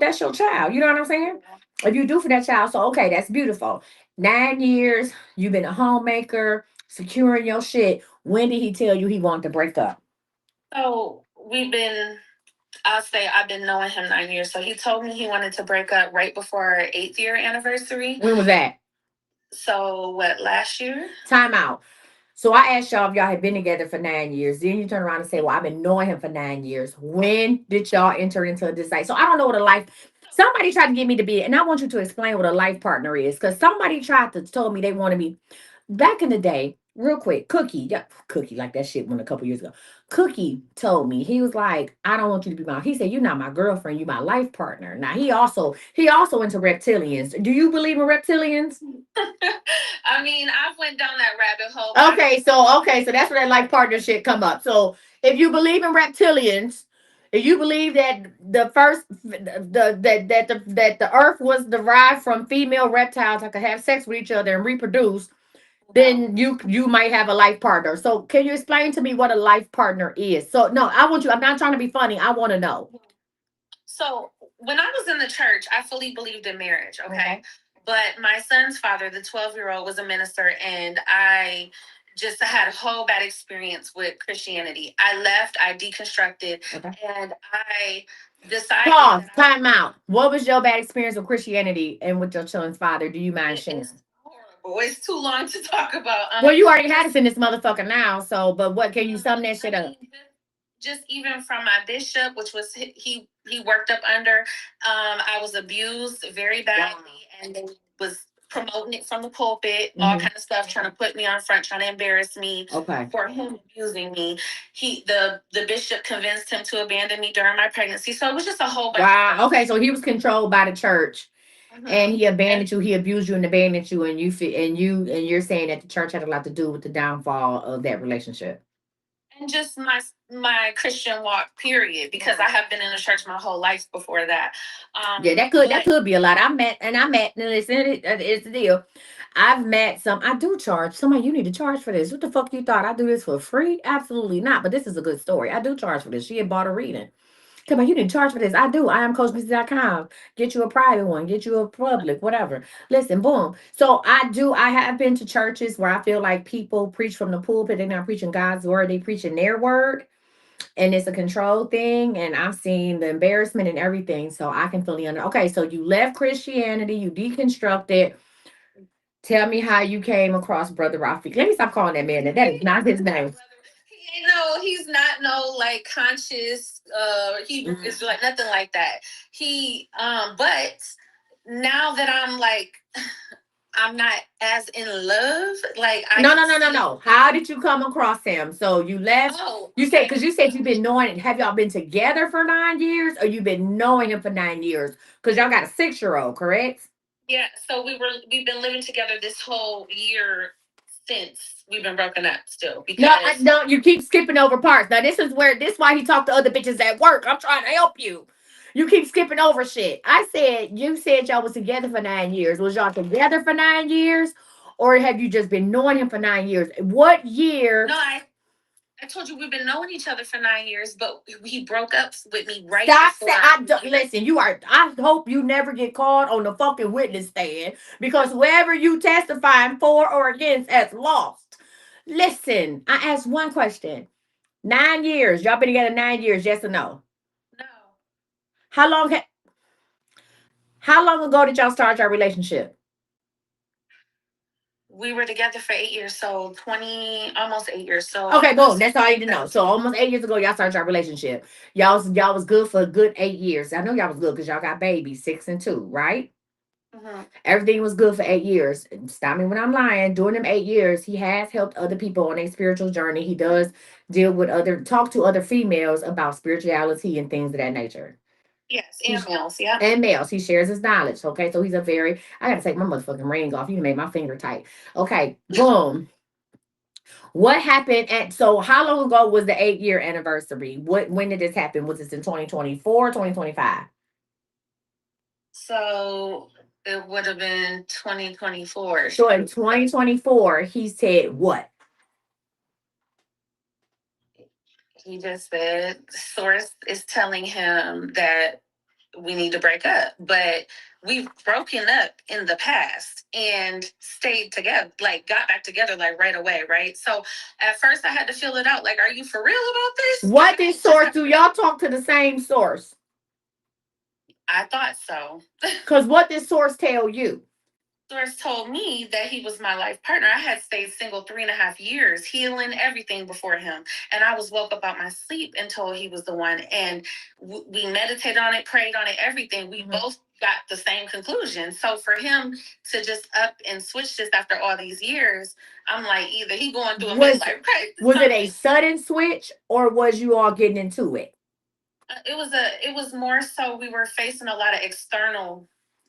You know what I'm saying? If you do for that child, so okay, that's beautiful. 9 years, you've been a homemaker, securing your shit. When did he tell you he wanted to break up? So I've been knowing him 9 years. So he told me he wanted to break up right before our 8th year anniversary. When was that? So last year? Time out. So I asked y'all if y'all had been together for 9 years. Then you turn around and say, well, I've been knowing him for 9 years. When did y'all enter into this? So I don't know what a life. Somebody tried to get me to be, and I want you to explain what a life partner is. Because somebody tried to tell me they wanted me back in the day, real quick. Cookie like that shit went a couple years ago. Cookie told me, he was like, I don't want you to be he said, you're not my girlfriend, you're my life partner. Now he also into reptilians. Do you believe in reptilians? I mean, I've went down that rabbit hole. Okay, so that's where that life partnership come up. So if you believe in reptilians, if you believe that the first that the earth was derived from female reptiles that could have sex with each other and reproduce, then you might have a life partner. So can you explain to me what a life partner is? So no, I'm not trying to be funny. I want to know. So when I was in the church, I fully believed in marriage. Okay. Okay. But my son's father, the 12-year-old, was a minister, and I just had a whole bad experience with Christianity. I left, I deconstructed, Okay. and I decided. Pause. Time out. What was your bad experience with Christianity and with your son's father? Do you mind sharing? It's horrible. It's too long to talk about. Well, you already had us in this motherfucker now. So, but what can you sum that shit up? Just even from my bishop, which was he worked up under, I was abused very badly, and they was promoting it from the pulpit, all kind of stuff, trying to put me on front, trying to embarrass me. Okay. For him abusing me. The bishop convinced him to abandon me during my pregnancy. So it was just a whole bunch. Wow. Okay, so he was controlled by the church, Mhm. and he abandoned you. He abused you and abandoned you, and you're saying that the church had a lot to do with the downfall of that relationship. And just my Christian walk, period, because I have been in the church my whole life before that. Yeah, that could be a lot. I met, and listen, it's the deal. I've met some. I do charge. Somebody, you need to charge for this. What the fuck you thought? I do this for free? Absolutely not. But this is a good story. I do charge for this. She had bought a reading. Come on, you didn't charge for this. I do. I am coachbusiness.com. Get you a private one, get you a public, whatever. Listen, boom. So I have been to churches where I feel like people preach from the pulpit. They're not preaching God's word, they preaching their word. And it's a control thing. And I've seen the embarrassment and everything. So I can fully under. Okay, so you left Christianity, you deconstructed. Tell me how you came across Brother Rafi. Let me stop calling that man that. That is not his name. No, he's not no like conscious Hebrew Mhm. Israelite, nothing like that. He but now that I'm like I'm not as in love, like I No, can no, no, no, see. no. How did you come across him? So you left. Oh, You said because you said you've been knowing. Have y'all been together for 9 years, or you've been knowing him for 9 years? Because y'all got a 6-year-old, correct? yeah. So we've been living together this whole year since we've been broken up still No, because no. You keep skipping over parts. Now this why he talked to other bitches at work. I'm trying to help you. You keep skipping over shit. You said y'all was together for 9 years. Was y'all together for 9 years, or have you just been knowing him for 9 years? What year? no, I told you we've been knowing each other for 9 years, but he broke up with me right Stop before. saying I don't listen. You are. I hope you never get called on the fucking witness stand because whoever you testifying for or against has lost. Listen, I asked one question. 9 years. Y'all been together 9 years. Yes or no? No. How long? How long ago did y'all start your relationship? We were together for 8 years, so 20, almost 8 years. So Okay, boom. That's all you need to know. So almost 8 years ago, y'all started your relationship. Y'all was good for a good 8 years. I know y'all was good because y'all got babies, 6 and 2, right? Mhm. Everything was good for 8 years. Stop me when I'm lying. During them 8 years, he has helped other people on a spiritual journey. He does talk to other females about spirituality and things of that nature. Yes, and males, yeah. And males. He shares his knowledge. Okay, so he's I gotta take my motherfucking ring off. You made my finger tight. Okay, boom. What happened so how long ago was the 8 year anniversary? When did this happen? Was this in 2024, 2025? So it would have been 2024. So in 2024, he said what? He just said source is telling him that we need to break up, but we've broken up in the past and stayed together, like got back together like right away, right? So at first I had to feel it out, like, are you for real about this? What did source do? Y'all talk to the same source? I thought so. Because what did source tell you? Source told me that he was my life partner. I had stayed single 3.5 years, healing everything before him. And I was woke up out my sleep and told he was the one. And we meditated on it, prayed on it, everything. We both got the same conclusion. So for him to just up and switch this after all these years, I'm like, either he going through a midlife crisis. Was it a sudden switch or was you all getting into it? It was more so we were facing a lot of external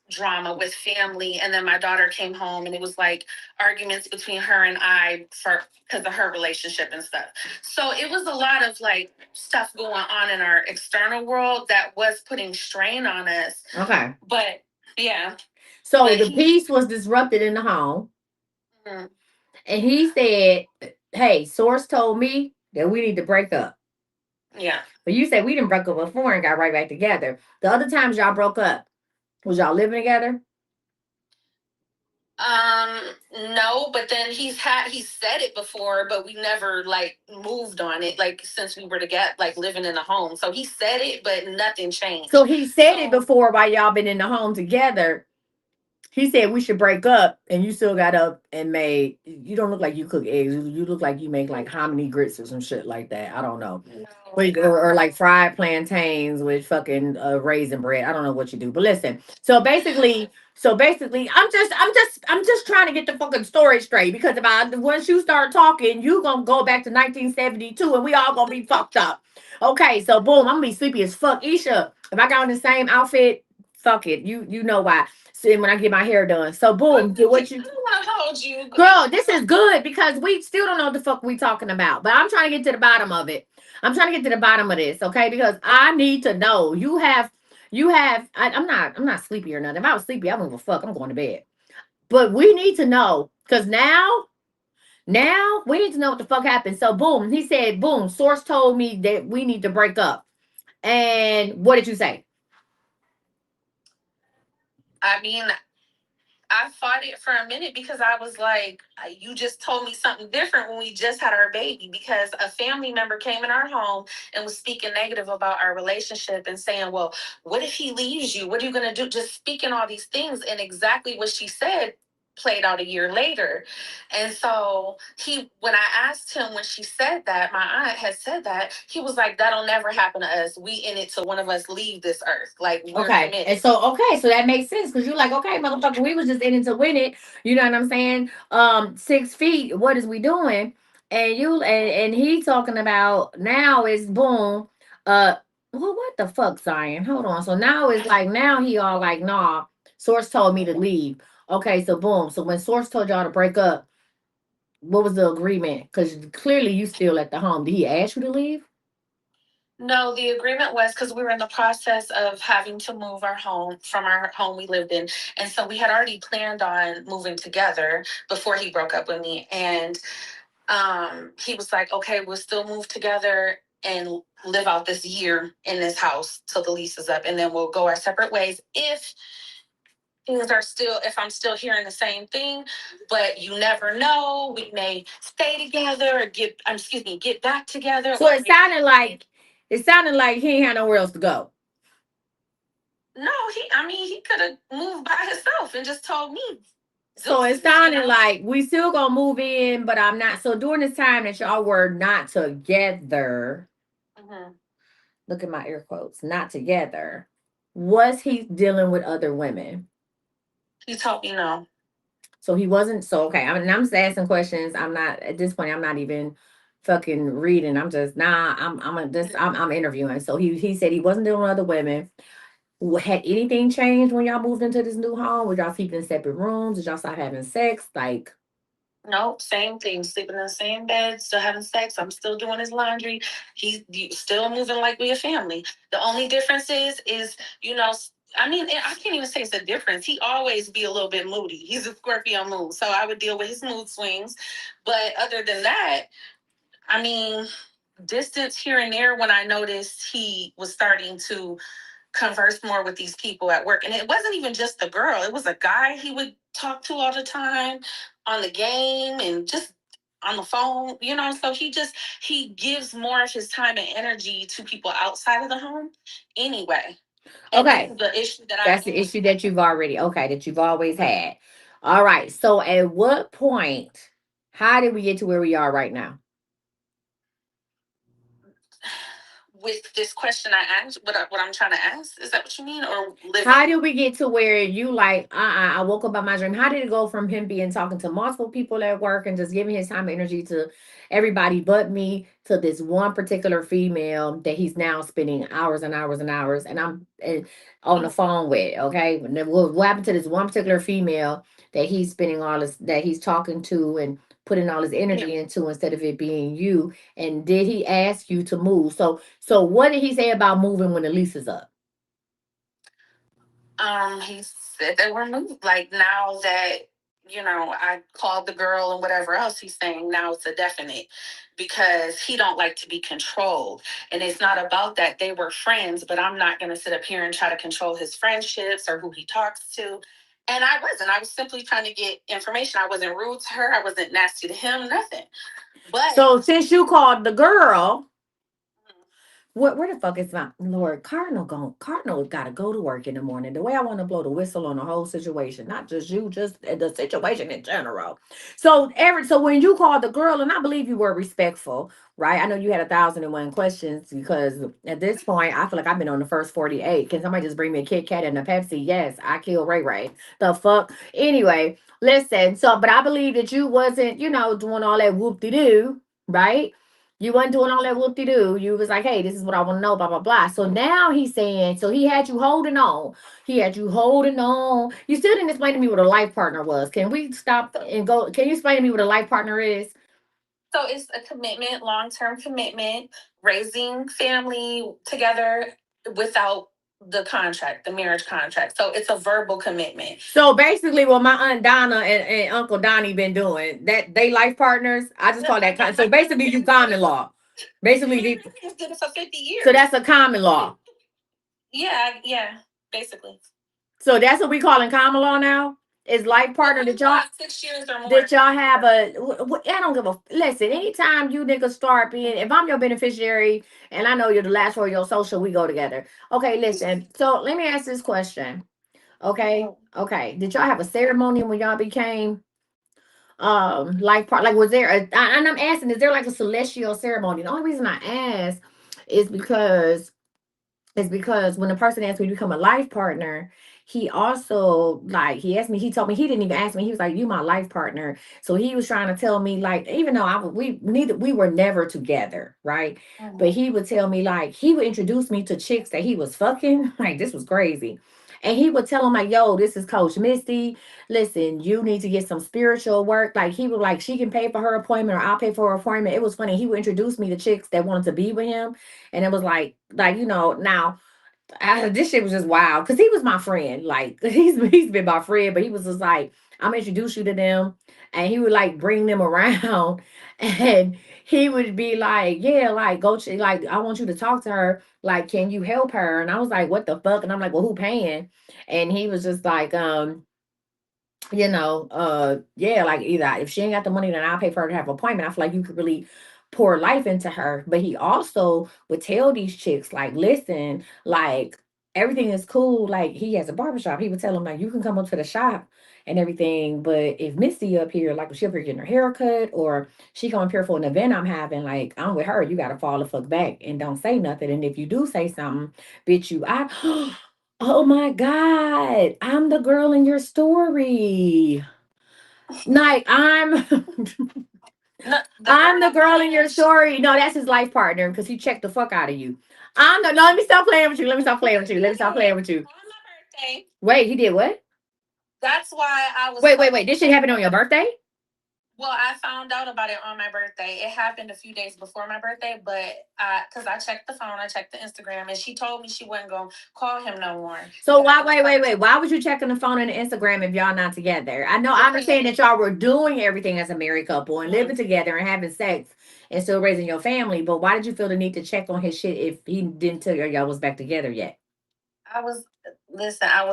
drama with family, and then my daughter came home and it was like arguments between her and I because of her relationship and stuff. So it was a lot of like stuff going on in our external world that was putting strain on us. Okay. But yeah. So the peace was disrupted in the home. Mhm. And he said, hey, source told me that we need to break up. Yeah. But you said we didn't break up before and got right back together. The other times y'all broke up, was y'all living together? No, but then he said it before, but we never like moved on it, like since we were together, like living in the home. So he said it, but nothing changed. So he said it before while y'all been in the home together. He said we should break up, and you still got up and made. You don't look like you cook eggs. You look like you make like hominy grits or some shit like that. I don't know, or like fried plantains with fucking raisin bread. I don't know what you do, but listen. So basically, I'm just trying to get the fucking story straight because once you start talking, you gonna go back to 1972, and we all gonna be fucked up. Okay, so boom, I'm gonna be sleepy as fuck. Isha, if I got on the same outfit, fuck it. You know why. So when I get my hair done. So boom, get what you. I don't want to hold you. Girl, this is good because we still don't know what the fuck we talking about. But I'm trying to get to the bottom of it. I'm trying to get to the bottom of this, okay? Because I need to know. I'm not sleepy or nothing. If I was sleepy, I wouldn't give a fuck. I'm going to bed. But we need to know. Because now we need to know what the fuck happened. So boom, he said, boom, source told me that we need to break up. And what did you say? I mean, I fought it for a minute because I was like, you just told me something different when we just had our baby. Because a family member came in our home and was speaking negative about our relationship and saying, well, what if he leaves you? What are you going to do? Just speaking all these things. And exactly what she said played out a year later. And so when I asked him when she said that, my aunt had said that, he was like, that'll never happen to us. We in it till one of us leave this earth. Like, we're Okay. committed. And so that makes sense because you're like, okay, motherfucker, we was just in it to win it. You know what I'm saying? 6 feet, what is we doing? And and he talking about now is boom. Well, what the fuck, Zion? Hold on. So now it's like now he all like, nah, Source told me to leave. Okay, so boom. So when Source told y'all to break up, what was the agreement? Because clearly you still at the home. Did he ask you to leave? No, the agreement was because we were in the process of having to move our home from our home we lived in. And so we had already planned on moving together before he broke up with me. And he was like, okay, we'll still move together and live out this year in this house till the lease is up. And then we'll go our separate ways if I'm still hearing the same thing, but you never know. We may stay together or get back together. So it sounded like he ain't had nowhere else to go. No, he could have moved by himself and just told me. So it sounded like we still gonna move in, but I'm not. So during this time that y'all were not together, look at my air quotes, not together, was he dealing with other women? He told me no. So he wasn't. So okay, I'm just asking questions. I'm not at this point. I'm not even fucking reading. I'm just I'm interviewing. So he said he wasn't dealing with other women. Had anything changed when y'all moved into this new home? Were y'all sleeping in separate rooms? Did y'all start having sex? Like, nope, same thing. Sleeping in the same bed, still having sex. I'm still doing his laundry. He's still moving like we a family. The only difference is I can't even say it's a difference. He always be a little bit moody. He's a Scorpio moon, so I would deal with his mood swings. But other than that, I mean, distance here and there when I noticed he was starting to converse more with these people at work. And it wasn't even just the girl, it was a guy he would talk to all the time on the game and just on the phone, so he gives more of his time and energy to people outside of the home anyway. okay, And the issue that's the issue that you've always had. All right. So at what point, how did we get to where we are right now? With this question I asked, what I'm trying to ask, is that what you mean? Or how did we get to where you like, I woke up by my dream? How did it go from him being talking to multiple people at work and just giving his time and energy to everybody but me to this one particular female that he's now spending hours and hours and hours and on the phone with? Okay. And then what happened to this one particular female that he's spending all this, that he's talking to and putting all his energy into instead of it being you? And did he ask you to move? So what did he say about moving when the lease is up? He said that we're moved. Like, now that, I called the girl and whatever else, he's saying now it's a definite because he don't like to be controlled. And it's not about that. They were friends, but I'm not going to sit up here and try to control his friendships or who he talks to. And I wasn't. I was simply trying to get information. I wasn't rude to her. I wasn't nasty to him, nothing. But so since you called the girl, where the fuck is my Lord? Cardinal got to go to work in the morning. The way I want to blow the whistle on the whole situation, not just you, just the situation in general. So when you called the girl, and I believe you were respectful, right? I know you had 1,001 questions because at this point, I feel like I've been on the first 48. Can somebody just bring me a Kit Kat and a Pepsi? Yes, I killed Ray Ray. The fuck. Anyway, listen. So, but I believe that you wasn't, doing all that whoop de doo, right? You wasn't doing all that whoop de doo. You was like, hey, this is what I want to know, blah, blah, blah. So now he's saying, so he had you holding on. He had you holding on. You still didn't explain to me what a life partner was. Can we stop and go? Can you explain to me what a life partner is? So it's a commitment, long-term commitment, raising family together without the marriage contract. So it's a verbal commitment. So basically what my Aunt Donna and Uncle Donnie been doing, that they life partners. I just call that so basically you common law. Basically, We just did it for 50 years. so that's a common law. Yeah, basically. So that's what we call in common law now. Is life partner that y'all 6 years or more. that y'all have I don't give a listen. Anytime you niggas start being, if I'm your beneficiary and I know you're the last for your social, we go together. Okay, listen. So let me ask this question. Okay. Did y'all have a ceremony when y'all became life part? Like, was there and I'm asking, is there like a celestial ceremony? The only reason I ask is because when the person asked me to become a life partner, he also like he told me he didn't even ask me. He was like, "You my life partner." So he was trying to tell me like, even though we were never together, right? But he would tell me like he would introduce me to chicks that he was fucking. Like this was crazy. And he would tell him like, "Yo, this is Coach Misty. Listen, you need to get some spiritual work." Like he would like she can pay for her appointment or I'll pay for her appointment. It was funny. He would introduce me to chicks that wanted to be with him. And it was like now this shit was just wild because he was my friend. Like he's been my friend, but he was just like, I'm gonna introduce you to them, and he would like bring them around, and he would be like, yeah, like like I want you to talk to her. Like, can you help her? And I was like, what the fuck? And I'm like, well, who paying? And he was just like, yeah, like either if she ain't got the money, then I'll pay for her to have an appointment. I feel like you could really pour life into her. But he also would tell these chicks, like, listen, like everything is cool. Like he has a barbershop. He would tell them, like, you can come up to the shop and everything. But if Missy up here, like if she up here getting her hair cut or she come up here for an event I'm having, like I'm with her, you gotta fall the fuck back and don't say nothing. And if you do say something, bitch, you I oh my God, I'm the girl in your story. Like No, I'm the girl in your story. No, that's his life partner because he checked the fuck out of you. I'm the no, let me stop playing with you. Let me stop playing with you. Let me stop playing with you. On my birthday. Wait, he did what? That's why I was. Wait. This shit happened on your birthday? Well, I found out about it on my birthday. It happened a few days before my birthday, but because I checked the phone, I checked the Instagram, and she told me she wasn't gonna call him no more. So why wait. Why was you checking the phone and the Instagram if y'all not together? I know I understand that y'all were doing everything as a married couple and living together and having sex and still raising your family, but why did you feel the need to check on his shit if he didn't tell you y'all was back together yet? I was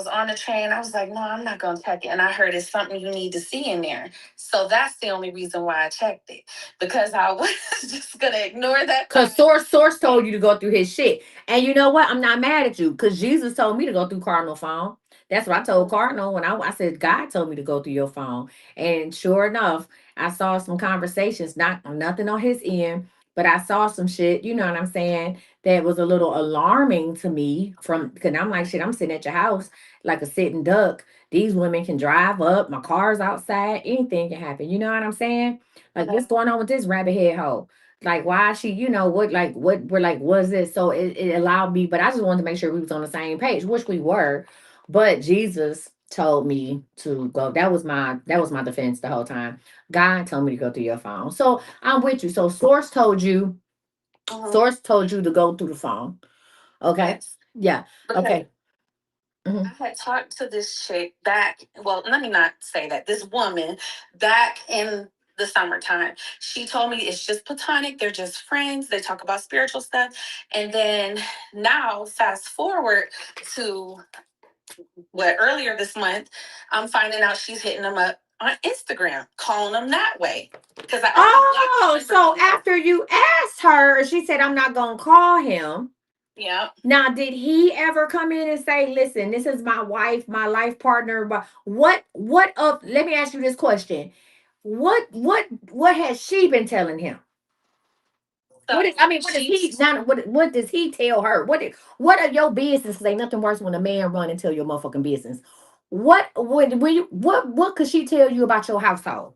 on the train. I was like, no, I'm not gonna check it. And I heard it's something you need to see in there. So that's the only reason why I checked it. Because I was just gonna ignore that. Because source told you to go through his shit. And you know what? I'm not mad at you because Jesus told me to go through Cardinal phone. That's what I told Cardinal when I said God told me to go through your phone. And sure enough, I saw some conversations, nothing on his end, but I saw some shit, you know what I'm saying, that was a little alarming to me from because I'm like, shit, I'm sitting at your house like a sitting duck. These women can drive up, my car's outside, anything can happen. You know what I'm saying? Like, what's going on with this rabbit head hoe? Like why she, what we're like, was this? So it allowed me, but I just wanted to make sure we was on the same page, which we were. But Jesus told me to go. That was my defense the whole time. God told me to go through your phone. So I'm with you. So source told you to go through the phone. Okay. Yes. Yeah. Okay. I had talked to this chick back, well, let me not say that. This woman back in the summertime. She told me it's just platonic. They're just friends. They talk about spiritual stuff. And then now, fast forward to earlier this month, I'm finding out she's hitting them up on Instagram, calling them that way. Because so after you asked her, she said, I'm not gonna call him. Yeah. Now, did he ever come in and say, listen, this is my wife, my life partner? But let me ask you this question. What has she been telling him? So what does he tell her? What are your business? Ain't nothing worse when a man run and tell your motherfucking business. What could she tell you about your household?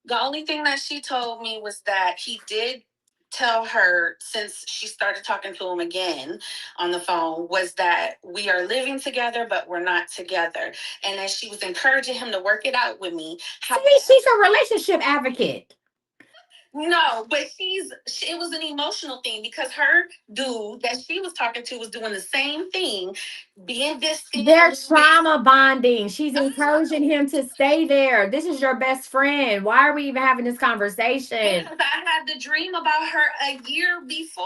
The only thing that she told me was that he did tell her, since she started talking to him again on the phone, was that we are living together, but we're not together. And that she was encouraging him to work it out with me. She's a relationship advocate. No, but it was an emotional thing because her dude that she was talking to was doing the same thing, being this. They're trauma bonding. She's encouraging him to stay there. This is your best friend. Why are we even having this conversation? Because I had the dream about her a year before.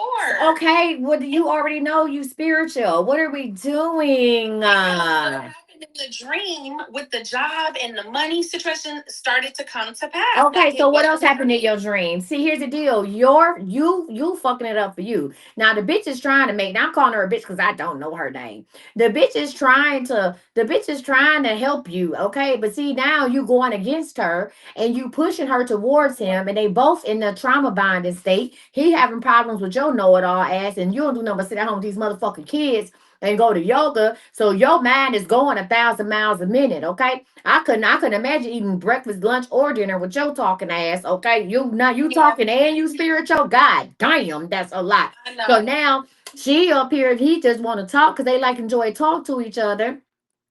Okay, what do you already know? You spiritual. What are we doing? What happened in the dream with the job and the money situation started to come to pass. Okay, That so it what else wasn't happened in dream. your dream? See, here's the deal. You fucking it up for you. Now the bitch is trying to make. Now I'm calling her a bitch because I don't know her name. The bitch is trying to help you. Okay, but see now you going against her and you pushing her towards him, and they both in the trauma bonding state. He having problems with your know it all ass, and you don't do nothing but sit at home with these motherfucking kids and go to yoga. So your mind is going 1,000 miles a minute. Okay. I couldn't imagine eating breakfast, lunch, or dinner with your talking ass. Okay, you Yeah. talking and you spiritual. God damn, that's a lot. I know. So now she up here, he just want to talk because they like enjoy talk to each other.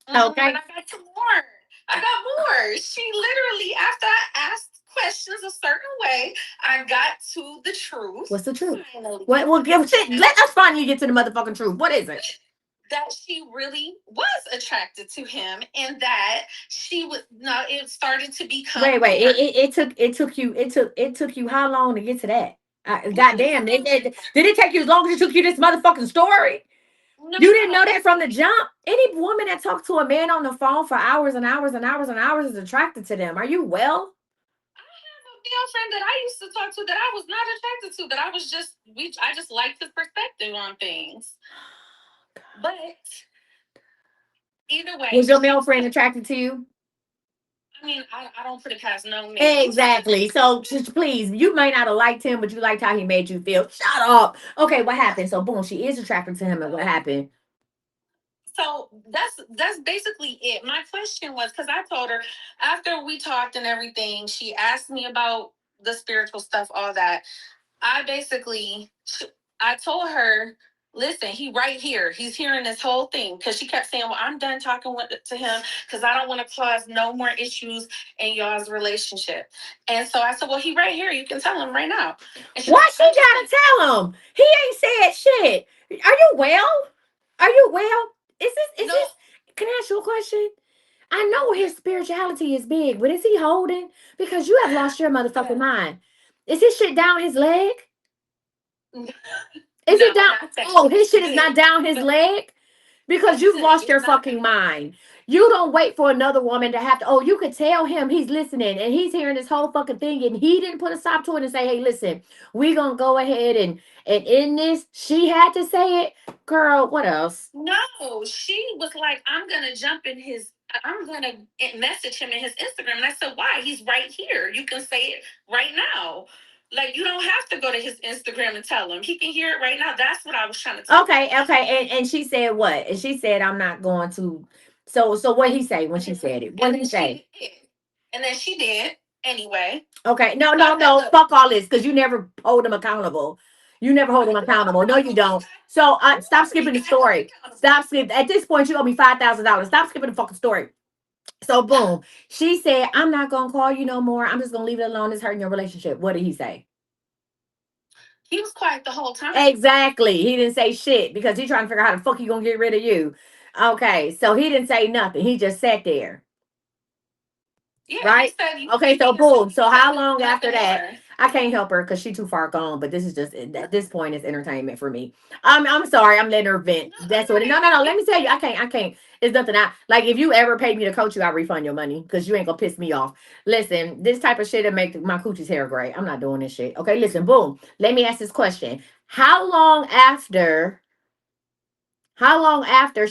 But Okay, I got some more. I got more. She literally, after I asked questions a certain way, I got to the truth. what's the truth? Finally. Well, give shit. Let us finally get to the motherfucking truth. What is it? That she really was attracted to him, and that she was no. It started to become. Wait. weird. It took you how long to get to that? Goddamn, did it take you as long as it took you this motherfucking story? No, You didn't know that from the jump. Any woman that talked to a man on the phone for hours and hours and hours and hours is attracted to them. Are you well? a male friend that I used to talk to that I was not attracted to. That I was just I just liked his perspective on things. But either way, Was your male friend attracted to you? I mean, I don't put it past no man. Exactly. So just please, you may not have liked him, but you liked how he made you feel. Shut up. Okay, what happened? So boom, she is attracted to him, and what happened? So that's basically it. My question was because I told her after we talked and everything, she asked me about the spiritual stuff, all that. I told her, listen, he right here. He's hearing this whole thing because she kept saying, well, I'm done talking to him because I don't want to cause no more issues in y'all's relationship. And so I said, well, he right here. You can tell him right now. And Why she gotta tell him? He ain't said shit. Are you well? Are you well? Is No. this? Can I ask you a question? I know his spirituality is big, but is he holding? Because you have lost your motherfucking mind. Is his shit down his leg? Is No, it down? not that. Oh, his shit is not down his leg? Because you've lost your fucking mind. You don't wait for another woman to have to. Oh, you could tell him he's listening and he's hearing this whole fucking thing, and he didn't put a stop to it and say, "Hey, listen, we gonna go ahead and in this." She had to say it, girl. What else? No, she was like, I'm gonna message him in his Instagram. And I said, why? He's right here. You can say it right now. Like, you don't have to go to his Instagram and tell him. He can hear it right now. That's what I was trying to tell Okay, and she said what? And she said, "I'm not going to." So what he say when she said it? What he say? And then she did anyway. Okay, no. Fuck all this because you never hold him accountable. You never hold him accountable. No, you don't. So stop skipping the story. Stop skip. At this point, you owe me $5,000. Stop skipping the fucking story. So boom, she said, "I'm not gonna call you no more. I'm just gonna leave it alone. It's hurting your relationship." What did he say? He was quiet the whole time. Exactly. He didn't say shit because he's trying to figure out how the fuck he gonna get rid of you. Okay, so he didn't say nothing. He just sat there. Yeah, right? Okay, so boom. So how long after that? I can't help her because she's too far gone. But this is just at this point, it's entertainment for me. I'm sorry. I'm letting her vent. That's what. No. Let me tell you, I can't. It's nothing. I like. If you ever pay me to coach you, I refund your money because you ain't gonna piss me off. Listen, this type of shit that make my coochie's hair gray. I'm not doing this shit. Okay, listen. Boom. Let me ask this question. How long after? How long after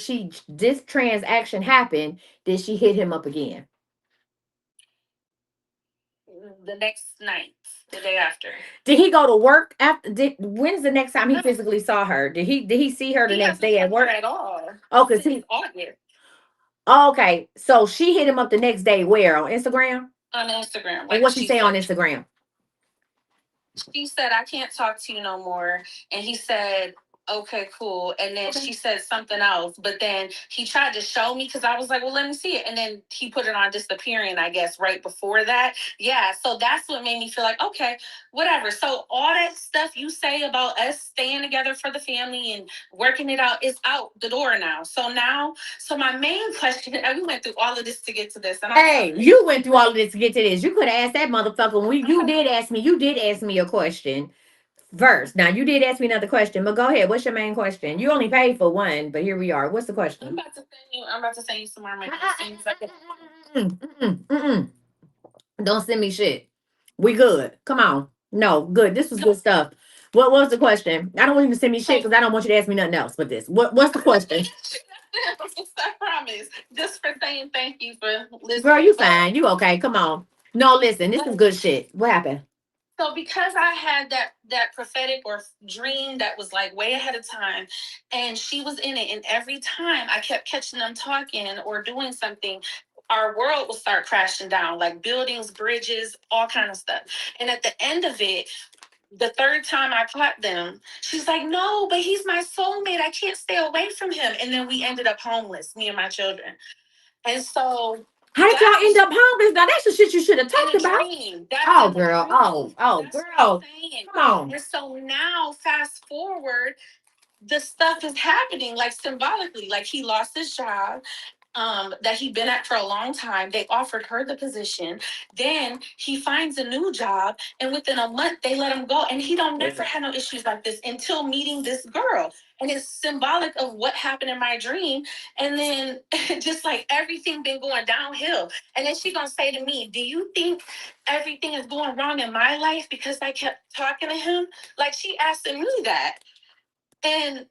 this transaction happened did she hit him up again? The next night, the day after. Did he go to work after? When's the next time he physically saw her? Did he see her the next day at work at all? Oh, because he. August Okay, so she hit him up the next day. Where on Instagram? on Instagram. And what she say on Instagram? She said, "I can't talk to you no more," and he said, okay, cool. And then she said something else, but then he tried to show me because I was like, well, let me see it. And then he put it on disappearing, I guess, right before that. Yeah, so that's what made me feel like, okay, whatever. So all that stuff you say about us staying together for the family and working it out is out the door now. So my main question, and we went through all of this to get to this. And Hey, you went through all of this to get to this. You could have asked that motherfucker when you did ask me. You did ask me a question first. Now you did ask me another question, but go ahead. What's your main question? You only paid for one, but here we are. What's the I'm question? about to send you some more money. Don't send me shit. We good. Come on. No, good. This was good stuff. What was the question? I don't want you to send me shit because I don't want you to ask me nothing else but this. What's the question? I promise. Just for saying thank you for listening. Girl, you fine. You okay. Come on. No, listen, this is good shit. What happened? So because I had that prophetic or dream that was like way ahead of time, and she was in it, and every time I kept catching them talking or doing something, our world would start crashing down, like buildings, bridges, all kind of stuff. And at the end of it, the third time I caught them, she's like, "No, but he's my soulmate. I can't stay away from him." And then we ended up homeless, me and my children. And so How did y'all end up homeless? Now that's the shit you should have talked in a about. dream. That's Oh, in a girl. dream. Oh, That's what girl. I'm saying. Come on. And so now, fast forward, the stuff is happening like symbolically. Like he lost his job that he'd been at for a long time. They offered her the position. Then he finds a new job, and within a month they let him go. And he don't never had no issues like this until meeting this girl. And it's symbolic of what happened in my dream. And then just like everything been going downhill. And then she gonna say to me, "Do you think everything is going wrong in my life because I kept talking to him?" Like she asking me that. And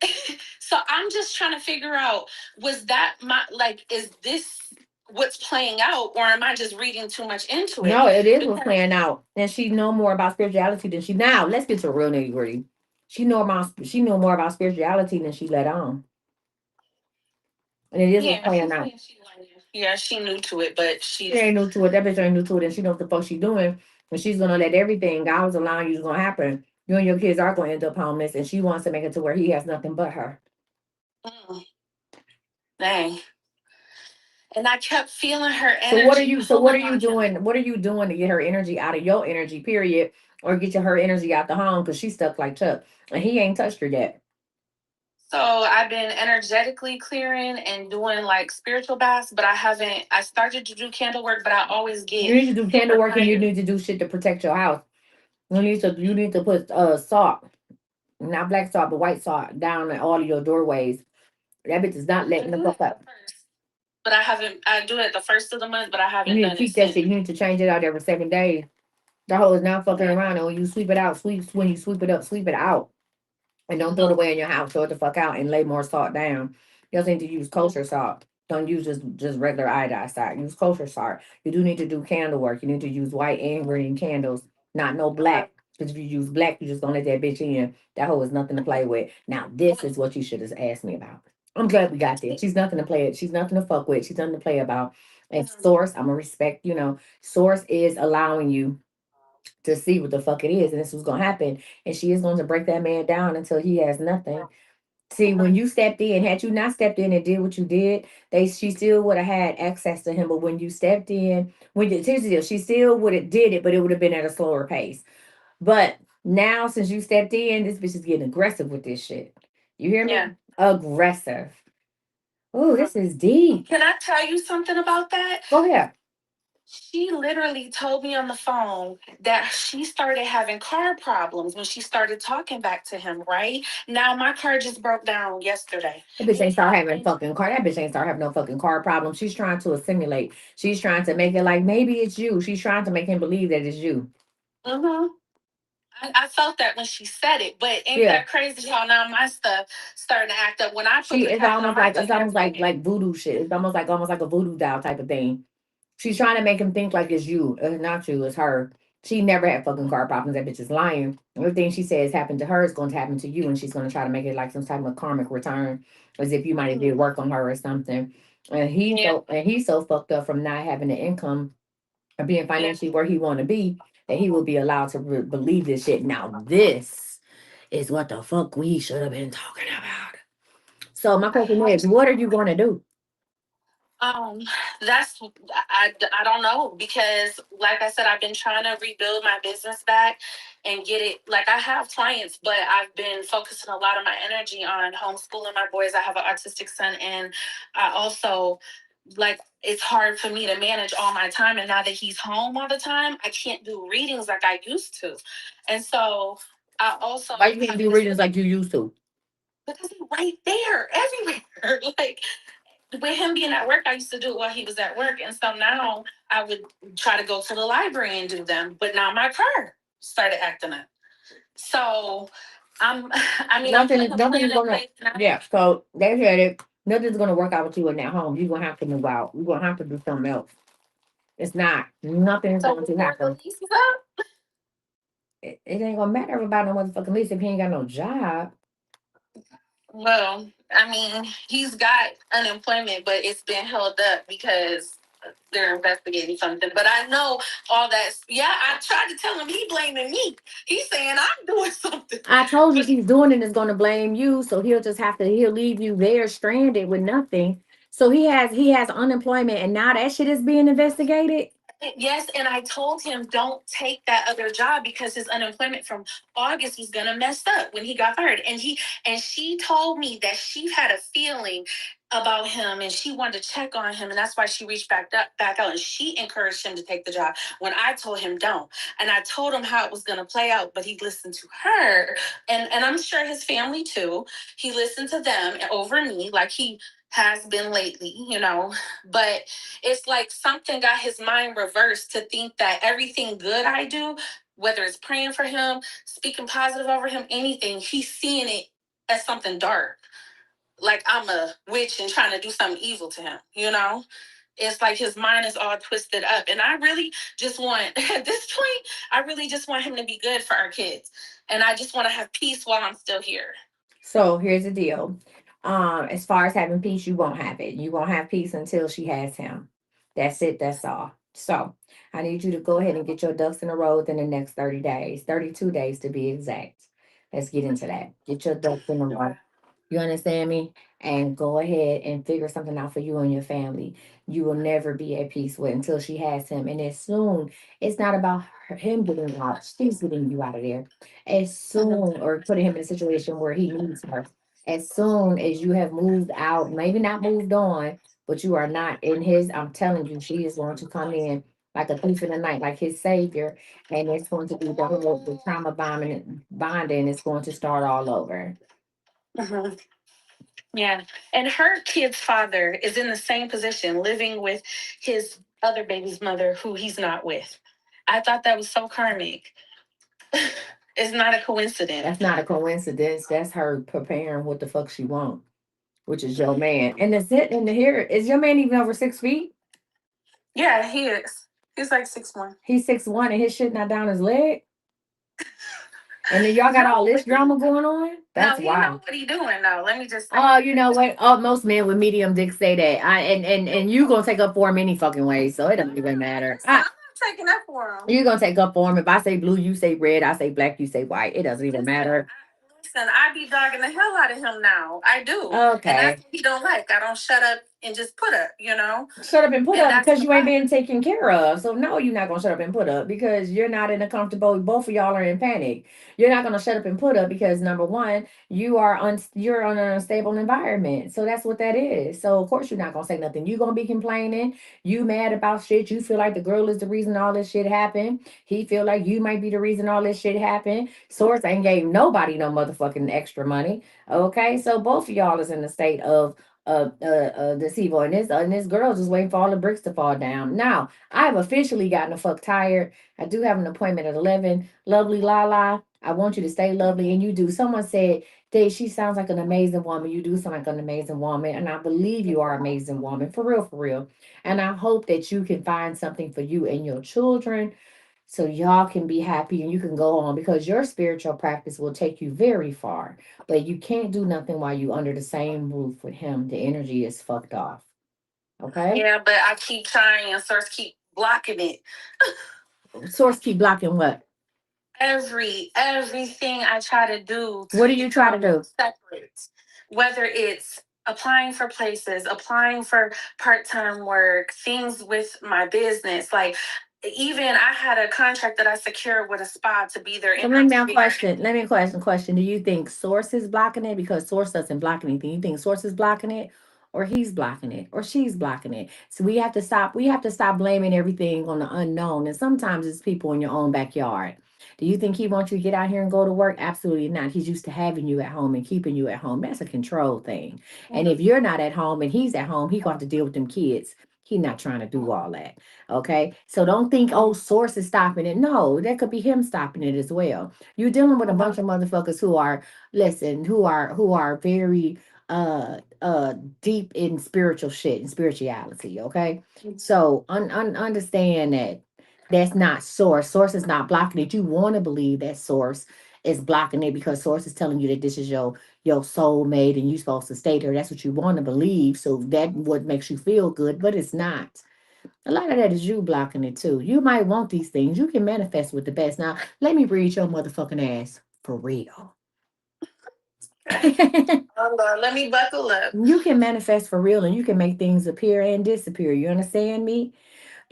so I'm just trying to figure out, was that my, like, is this what's playing out, or am I just reading too much into it? No, it is what's Because playing out. And she know more about spirituality than she now. Let's get to the real nitty gritty. She know more about spirituality than she let on. And it is what's yeah, playing out. yeah, she knew to it, but She she's ain't new to it. That bitch ain't new to it, and she knows the fuck she doing. And she's gonna let everything God was allowing you is gonna happen. You and your kids are gonna end up homeless, and she wants to make it to where he has nothing but her. dang. And I kept feeling her energy. So what are you? So what are pulling you on him. doing? What are you doing to get her energy out of your energy? Period, or get her energy out the home because she's stuck like Chuck, and he ain't touched her yet. So I've been energetically clearing and doing like spiritual baths, but I started to do candle work, but I always get You need to do candle work, and you tired. need to do shit to protect your house. You need to put salt, not black salt, but white salt down at all of your doorways. That bitch is not letting the fuck up. But I do it the first of the month, but I You haven't need to done it keep that since. shit. You need to change it out every 7 days. The hoe is not fucking around. And when you sweep it out, when you sweep it up, sweep it out. And don't throw it away in your house. Throw it the fuck out and lay more salt down. You also need to use kosher salt. Don't use just regular iodized salt. Use kosher salt. You do need to do candle work. You need to use white and green candles, not no black. Because if you use black, you just gonna let that bitch in. That hoe is nothing to play with. Now, this is what you should have asked me about. I'm glad we got there. She's nothing to play with. She's nothing to fuck with. She's nothing to play about. And source, I'm gonna respect, source is allowing you to see what the fuck it is, and this was gonna happen. And she is going to break that man down until he has nothing. See, when you stepped in, had you not stepped in and did what you did, she still would have had access to him. But when you stepped in, here's the deal, she still would have did it, but it would have been at a slower pace. But now, since you stepped in, this bitch is getting aggressive with this shit. You hear me? Yeah. Aggressive. Oh, this is deep. Can I tell you something about that? Go ahead. She literally told me on the phone that she started having car problems when she started talking back to him, right? Now my car just broke down yesterday. That bitch ain't start having fucking car. That bitch ain't start having no fucking car problem. She's trying to assimilate. She's trying to make it like maybe it's you. She's trying to make him believe that it's you. Mm-hmm. I felt that when she said it, but ain't Yeah. that crazy how now my stuff starting to act up when I put It's almost like voodoo shit. It's almost like a voodoo doll type of thing. She's trying to make him think like it's you. It's not you, it's her. She never had fucking car problems. That bitch is lying. Everything she says happened to her is going to happen to you, and she's going to try to make it like some type of karmic return, as if you might have did work on her or something. And he's so fucked up from not having the income or being financially where he want to be that he will be allowed to believe this shit. Now this is what the fuck we should have been talking about. So my question is, what are you going to do? Um, that's I don't know because, like I said, I've been trying to rebuild my business back and get it. Like I have clients, but I've been focusing a lot of my energy on homeschooling my boys. I have an autistic son, and I also like it's hard for me to manage all my time. And now that he's home all the time, I can't do readings like I used to. And so I also Why you can't do readings like you used to? because he's right there, everywhere. Like with him being at work, I used to do it while he was at work. And so now I would try to go to the library and do them. But now my car started acting up. So I mean, I'm Nothing, putting a nothing plan is in gonna. place now. Yeah. So they said it. Nothing's gonna work out with you in that home. You're gonna have to move out. You're gonna have to do something else. It's not. Nothing's So going to before the happen. lease is up, It ain't gonna matter about no motherfucking lease if he ain't got no job. well, I mean, he's got unemployment, but it's been held up because they're investigating something. But I know all that. Yeah, I tried to tell him he blaming me. He's saying I'm doing something. I told you he's doing it is gonna blame you, so he'll leave you there stranded with nothing. So he has unemployment and now that shit is being investigated. Yes, and I told him don't take that other job because his unemployment from August was gonna mess up when he got fired. And she told me that she had a feeling about him and she wanted to check on him, and that's why she reached back out, and she encouraged him to take the job when I told him don't. And I told him how it was gonna play out, but he listened to her, and I'm sure his family too. He listened to them over me, like he has been lately, but it's like something got his mind reversed to think that everything good I do, whether it's praying for him, speaking positive over him, anything, he's seeing it as something dark. Like I'm a witch and trying to do something evil to him. It's like his mind is all twisted up. And I really just want, at this point, I really just want him to be good for our kids. And I just want to have peace while I'm still here. So here's the deal. As far as having peace, you won't have it. You won't have peace until she has him. That's it. That's all. So I need you to go ahead and get your ducks in a row within the next 30 days, 32 days to be exact. Let's get into that. Get your ducks in a row. You understand me? And go ahead and figure something out for you and your family. You will never be at peace with until she has him. And as soon, it's not about him getting out, she's getting you out of there. As soon, or putting him in a situation where he needs her. As soon as you have moved out, maybe not moved on, but you are not in his, I'm telling you, she is going to come in like a thief in the night, like his savior. And it's going to be the trauma bonding is going to start all over. Mhm. Yeah. And her kid's father is in the same position, living with his other baby's mother, who he's not with. I thought that was so karmic. It's not a coincidence. That's not a coincidence. That's her preparing what the fuck she want, which is your man. And the sit in the here is your man even over 6 feet? Yeah, he is. He's like 6'1". He's 6'1" and his shit not down his leg. And then y'all got all this drama going on. That's No, he know wild. what he doing though. Let me just say. Oh, you know what? Oh, most men with medium dick say that. And you gonna take up for him any fucking way, so it don't even matter. I'm not taking up for him. You gonna take up for him. If I say blue, you say red. I say black, you say white. It doesn't even matter. Listen, I be dogging the hell out of him now. I do. Okay. And that's what he don't like. I don't shut up and just put up, Shut up and put And up that's because the you ain't problem. being taken care of. So no, you're not gonna shut up and put up because you're not in a comfortable. Both of y'all are in panic. You're not gonna shut up and put up because number one, you're on an unstable environment. So that's what that is. So of course you're not gonna say nothing. You're gonna be complaining. You mad about shit. You feel like the girl is the reason all this shit happened. He feel like you might be the reason all this shit happened. Source ain't gave nobody no motherfucking extra money. Okay, so both of y'all is in a state of deceiver, and this girl just waiting for all the bricks to fall down. Now I've officially gotten the fuck tired. I do have an appointment at 11. Lovely Lala, I want you to stay lovely, and you do. Someone said, Dave, she sounds like an amazing woman. You do sound like an amazing woman, and I believe you are an amazing woman, for real, for real. And I hope that you can find something for you and your children so y'all can be happy and you can go on because your spiritual practice will take you very far. But you can't do nothing while you under the same roof with him. The energy is fucked off. Okay? Yeah, but I keep trying and Source keep blocking it. Source keep blocking what? everything I try to do What do you try to become do? separate. Whether it's applying for places, applying for part-time work, things with my business. Like even I had a contract that I secured with a spa to be their So let me in-house now care. question. Let me question. Do you think Source is blocking it? Because Source doesn't block anything. You think Source is blocking it, or he's blocking it, or she's blocking it? So we have to stop. We have to stop blaming everything on the unknown. And sometimes it's people in your own backyard. Do you think he wants you to get out here and go to work? Absolutely not. He's used to having you at home and keeping you at home. That's a control thing. And if you're not at home and he's at home, he got to deal with them kids. He's not trying to do all that. Okay. So don't think, oh, Source is stopping it. No, that could be him stopping it as well. You're dealing with a bunch of motherfuckers who are, listen, who are very deep in spiritual shit and spirituality. Okay. So understand that that's not Source. Source is not blocking it. You want to believe that Source is blocking it because Source is telling you that this is your soulmate and you're supposed to stay there. That's what you want to believe. So that what makes you feel good, but it's not. A lot of that is you blocking it too. You might want these things. You can manifest with the best. Now, let me read your motherfucking ass for real. Oh Lord, let me buckle up. You can manifest for real and you can make things appear and disappear. You understand me?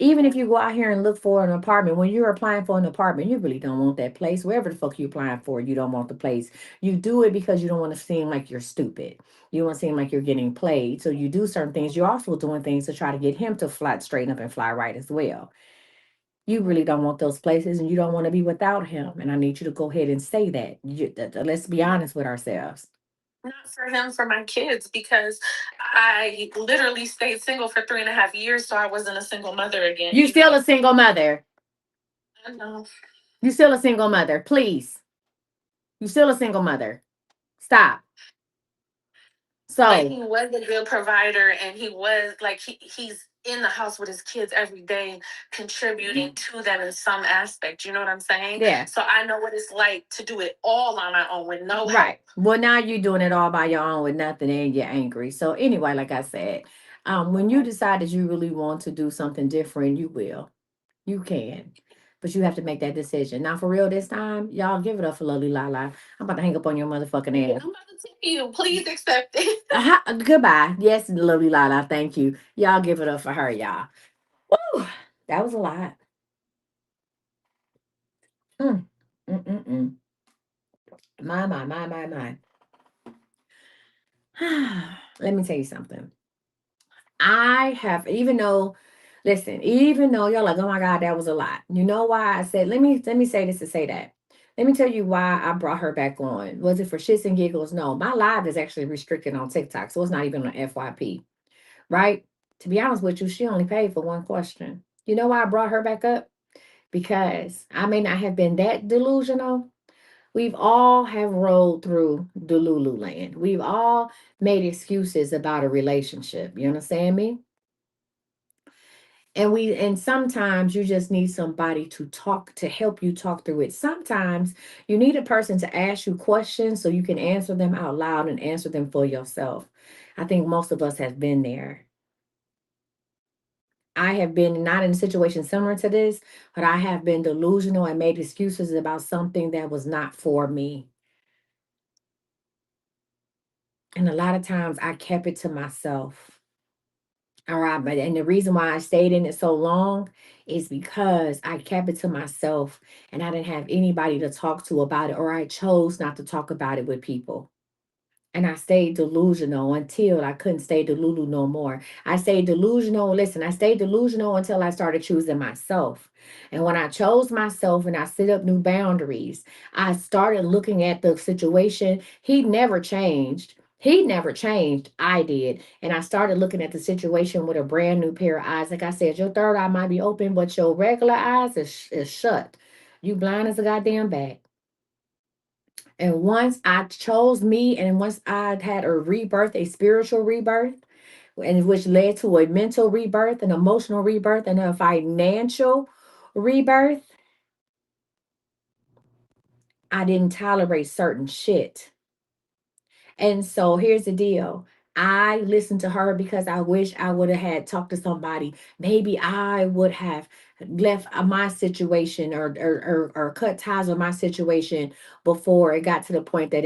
Even if you go out here and look for an apartment, when you're applying for an apartment, you really don't want that place. Wherever the fuck you're applying for, you don't want the place. You do it because you don't want to seem like you're stupid. You want to seem like you're getting played. So you do certain things. You're also doing things to try to get him to fly straighten up and fly right as well. You really don't want those places and you don't want to be without him. And I need you to go ahead and say that. Let's be honest with ourselves. Not for him, for my kids, because I literally stayed single for 3.5 years, so I wasn't a single mother again. You still a single mother. I know. You still a single mother. Please. You still a single mother. Stop. But So he was a good provider, and he was like he's in the house with his kids every day, contributing to them in some aspect. You know what I'm saying? yeah. So I know what it's like to do it all on my own with no help. Right. Well, now you're doing it all by your own with nothing and you're angry. So anyway, like I said, when you decide that you really want to do something different, you will. You can. But you have to make that decision. Now, for real, this time, y'all give it up for Lovely Lala. I'm about to hang up on your motherfucking ass. I'm about to tell you, please accept it. Goodbye. Yes, Lovely Lala. Thank you. Y'all give it up for her, y'all. Woo, that was a lot. Mm, mm, mm, mm. My. Let me tell you something. I have, even though, listen, even though y'all like, oh my God, that was a lot. You know why I said, let me say this to say that. Let me tell you why I brought her back on. Was it for shits and giggles? No, my live is actually restricted on TikTok, so it's not even on FYP, right? To be honest with you, she only paid for one question. You know why I brought her back up? Because I may not have been that delusional. We've all have rolled through Delulu land. We've all made excuses about a relationship. You understand me? And sometimes you just need somebody to talk to help you talk through it. Sometimes you need a person to ask you questions so you can answer them out loud and answer them for yourself. I think most of us have been there. I have been not in a situation similar to this, but I have been delusional and made excuses about something that was not for me. And a lot of times I kept it to myself. All right. And the reason why I stayed in it so long is because I kept it to myself and I didn't have anybody to talk to about it, or I chose not to talk about it with people. And I stayed delusional until I couldn't stay delulu no more. I stayed delusional. Listen, I stayed delusional until I started choosing myself. And when I chose myself and I set up new boundaries, I started looking at the situation. He never changed. He never changed. I did. And I started looking at the situation with a brand new pair of eyes. Like I said, your third eye might be open, but your regular eyes is shut. You blind as a goddamn bat. And once I chose me, and once I had a rebirth, a spiritual rebirth, and which led to a mental rebirth, an emotional rebirth, and a financial rebirth, I didn't tolerate certain shit. And so here's the deal. I listened to her because I wish I would have had talked to somebody. Maybe I would have left my situation or cut ties with my situation before it got to the point that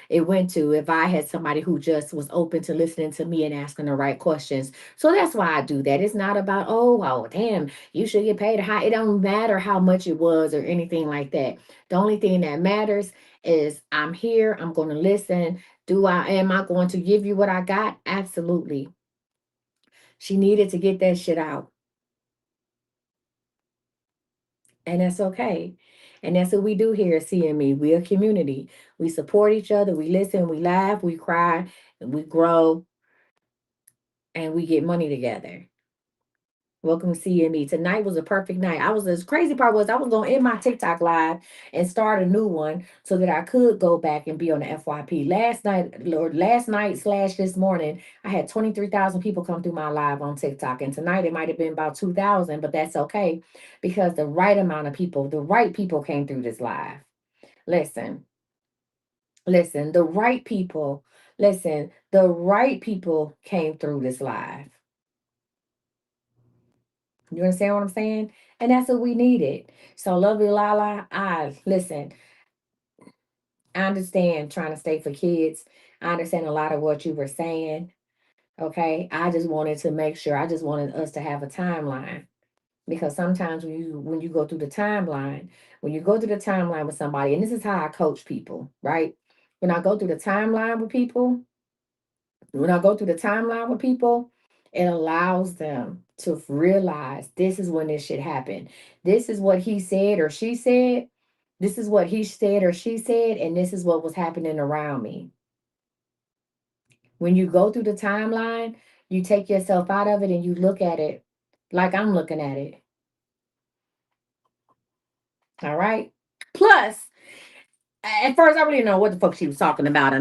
it went to, if I had somebody who just was open to listening to me and asking the right questions. So that's why I do that. It's not about, oh damn, you should get paid high. It don't matter how much it was or anything like that. The only thing that matters is I'm here, I'm going to listen. Am I going to give you what I got? Absolutely. She needed to get that shit out. And that's okay. And that's what we do here at CME. We're a community. We support each other. We listen, we laugh, we cry, and we grow, and we get money together. Welcome to CME. Tonight was a perfect night. The crazy part was I was going to end my TikTok live and start a new one so that I could go back and be on the FYP. Last night slash this morning, I had 23,000 people come through my live on TikTok. And tonight it might have been about 2,000, but that's okay because the right amount of people, the right people came through this live. Listen, the right people, the right people came through this live. You understand what I'm saying? And that's what we needed. So, lovely Lala, listen, I understand trying to stay for kids. I understand a lot of what you were saying. Okay. I just wanted to make sure, I just wanted us to have a timeline. Because sometimes when you go through the timeline, with somebody, and this is how I coach people, right? When I go through the timeline with people, it allows them to realize this is when this shit happened. This is what he said or she said. This is what he said or she said, and this is what was happening around me. When you go through the timeline, you take yourself out of it and you look at it like I'm looking at it. All right. Plus, at first, I really didn't know what the fuck she was talking about,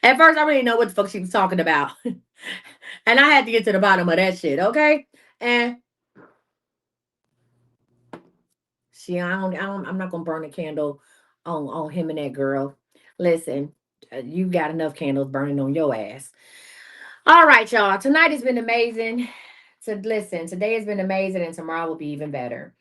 at first I really didn't know what the fuck she was talking about, and I had to get to the bottom of that shit. Okay, and I'm not gonna burn a candle on him and that girl. Listen, you got enough candles burning on your ass. All right, y'all. Tonight has been amazing. Today has been amazing, and tomorrow will be even better.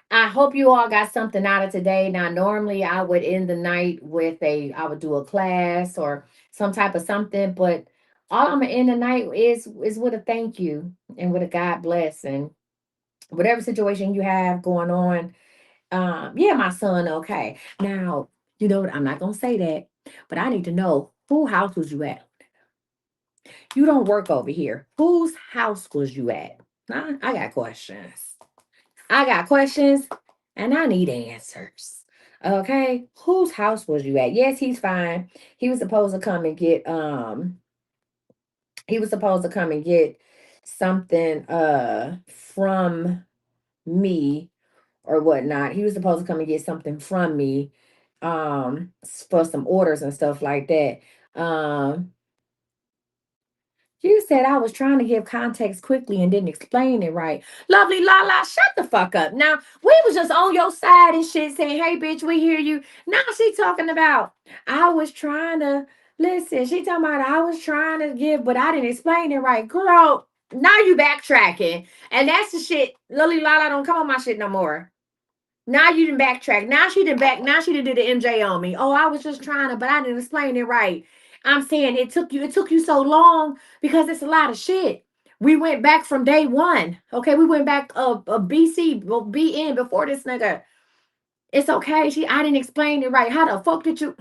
I hope you all got something out of today. Now, normally I would end the night I would do a class or some type of something, but all I'm gonna end the night is with a thank you and with a God bless, and whatever situation you have going on. Yeah, my son, okay. Now, you know what? I'm not gonna say that, but I need to know whose house was you at? You don't work over here. Whose house was you at? I got questions. And I need answers. Okay. Whose house was you at? Yes, he's fine. He was supposed to come and get something from me or whatnot. He was supposed to come and get something from me for some orders and stuff like that. You said I was trying to give context quickly and didn't explain it right. Lovely Lala, shut the fuck up. Now, we was just on your side and shit saying, hey, bitch, we hear you. Now she talking about, I was trying to, listen, she talking about I was trying to give, but I didn't explain it right. Girl, now you backtracking. And that's the shit. Lovely Lala, don't come on my shit no more. Now you didn't backtrack. Now she did the MJ on me. Oh, I was just trying to, but I didn't explain it right. I'm saying it took you so long because it's a lot of shit. We went back from day one. Okay, we went back BC, BN before this nigga. It's okay. I didn't explain it right. How the fuck did you?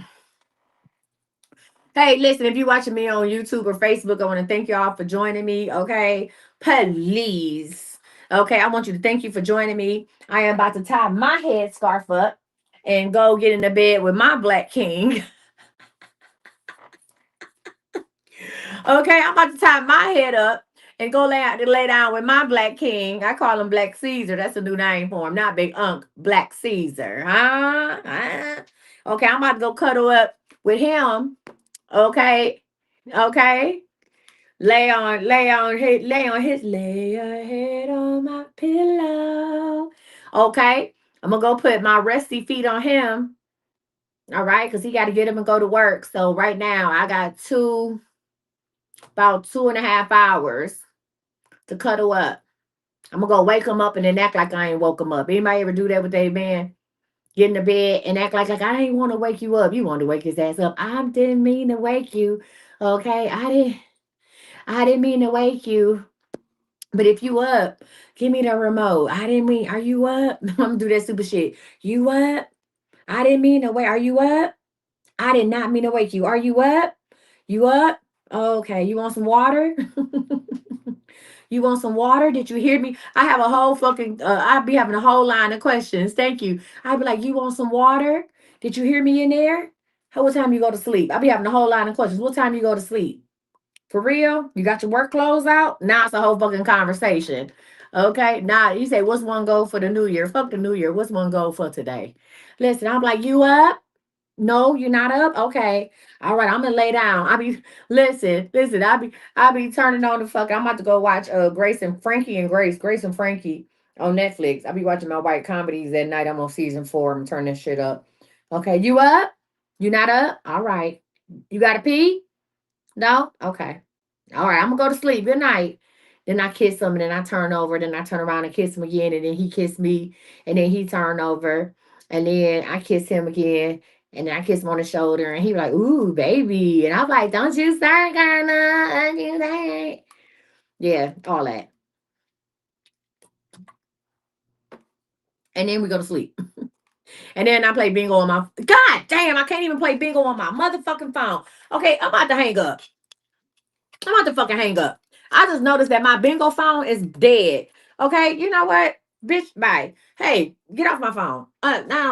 Hey, listen, if you're watching me on YouTube or Facebook, I want to thank y'all for joining me. Okay, please. Okay, I want you to thank you for joining me. I am about to tie my head scarf up and go get in the bed with my black king. Okay, I'm about to tie my head up and go lay down with my black king. I call him Black Caesar. That's a new name for him, not Big Unc. Black Caesar. Huh? Okay, I'm about to go cuddle up with him. Okay. Okay. Lay your head on my pillow. Okay. I'm gonna go put my rusty feet on him. All right, because he got to get him and go to work. So right now I got two about 2.5 hours to cuddle up. I'm gonna go wake him up and then act like I ain't woke him up. Anybody ever do that with their man? Get in the bed and act like I ain't want to wake you up. You wanted to wake his ass up. I didn't mean to wake you. Okay, I didn't mean to wake you. But if you up, give me the remote. I didn't mean. Are you up? I'm gonna do that stupid shit. You up? I didn't mean to wake. Are you up? I did not mean to wake you. Are you up? You up? Okay. You want some water? You want some water? Did you hear me? I have a whole fucking, I'll be having a whole line of questions. Thank you. I'll be like, you want some water? Did you hear me in there? What time you go to sleep? I'll be having a whole line of questions. What time you go to sleep? For real? You got your work clothes out? Now it's a whole fucking conversation. Okay. Now you say, what's one goal for the new year? Fuck the new year. What's one goal for today? Listen, I'm like, you up? No, you're not up? Okay. All right, I'm gonna lay down. Listen, I'll be turning on the fuck. I'm about to go watch Grace and Frankie and Grace and Frankie on Netflix. I'll be watching my white comedies at night. I'm on season 4. I'm turning this shit up. Okay, you up? You not up? All right. You gotta pee? No? Okay. All right, I'm gonna go to sleep. Good night. Then I kiss him and then I turn over. Then I turn around and kiss him again. And then he kissed me. And then he turned over. And then I kiss him again. And then I kiss him on the shoulder. And he like, ooh, baby. And I'm like, don't you start, Ghana. Don't you that. Yeah, all that. And then we go to sleep. And then I play bingo on my, God damn, I can't even play bingo on my motherfucking phone. Okay, I'm about to hang up. I'm about to fucking hang up. I just noticed that my bingo phone is dead. Okay, you know what? Bitch, bye. Hey, get off my phone. Now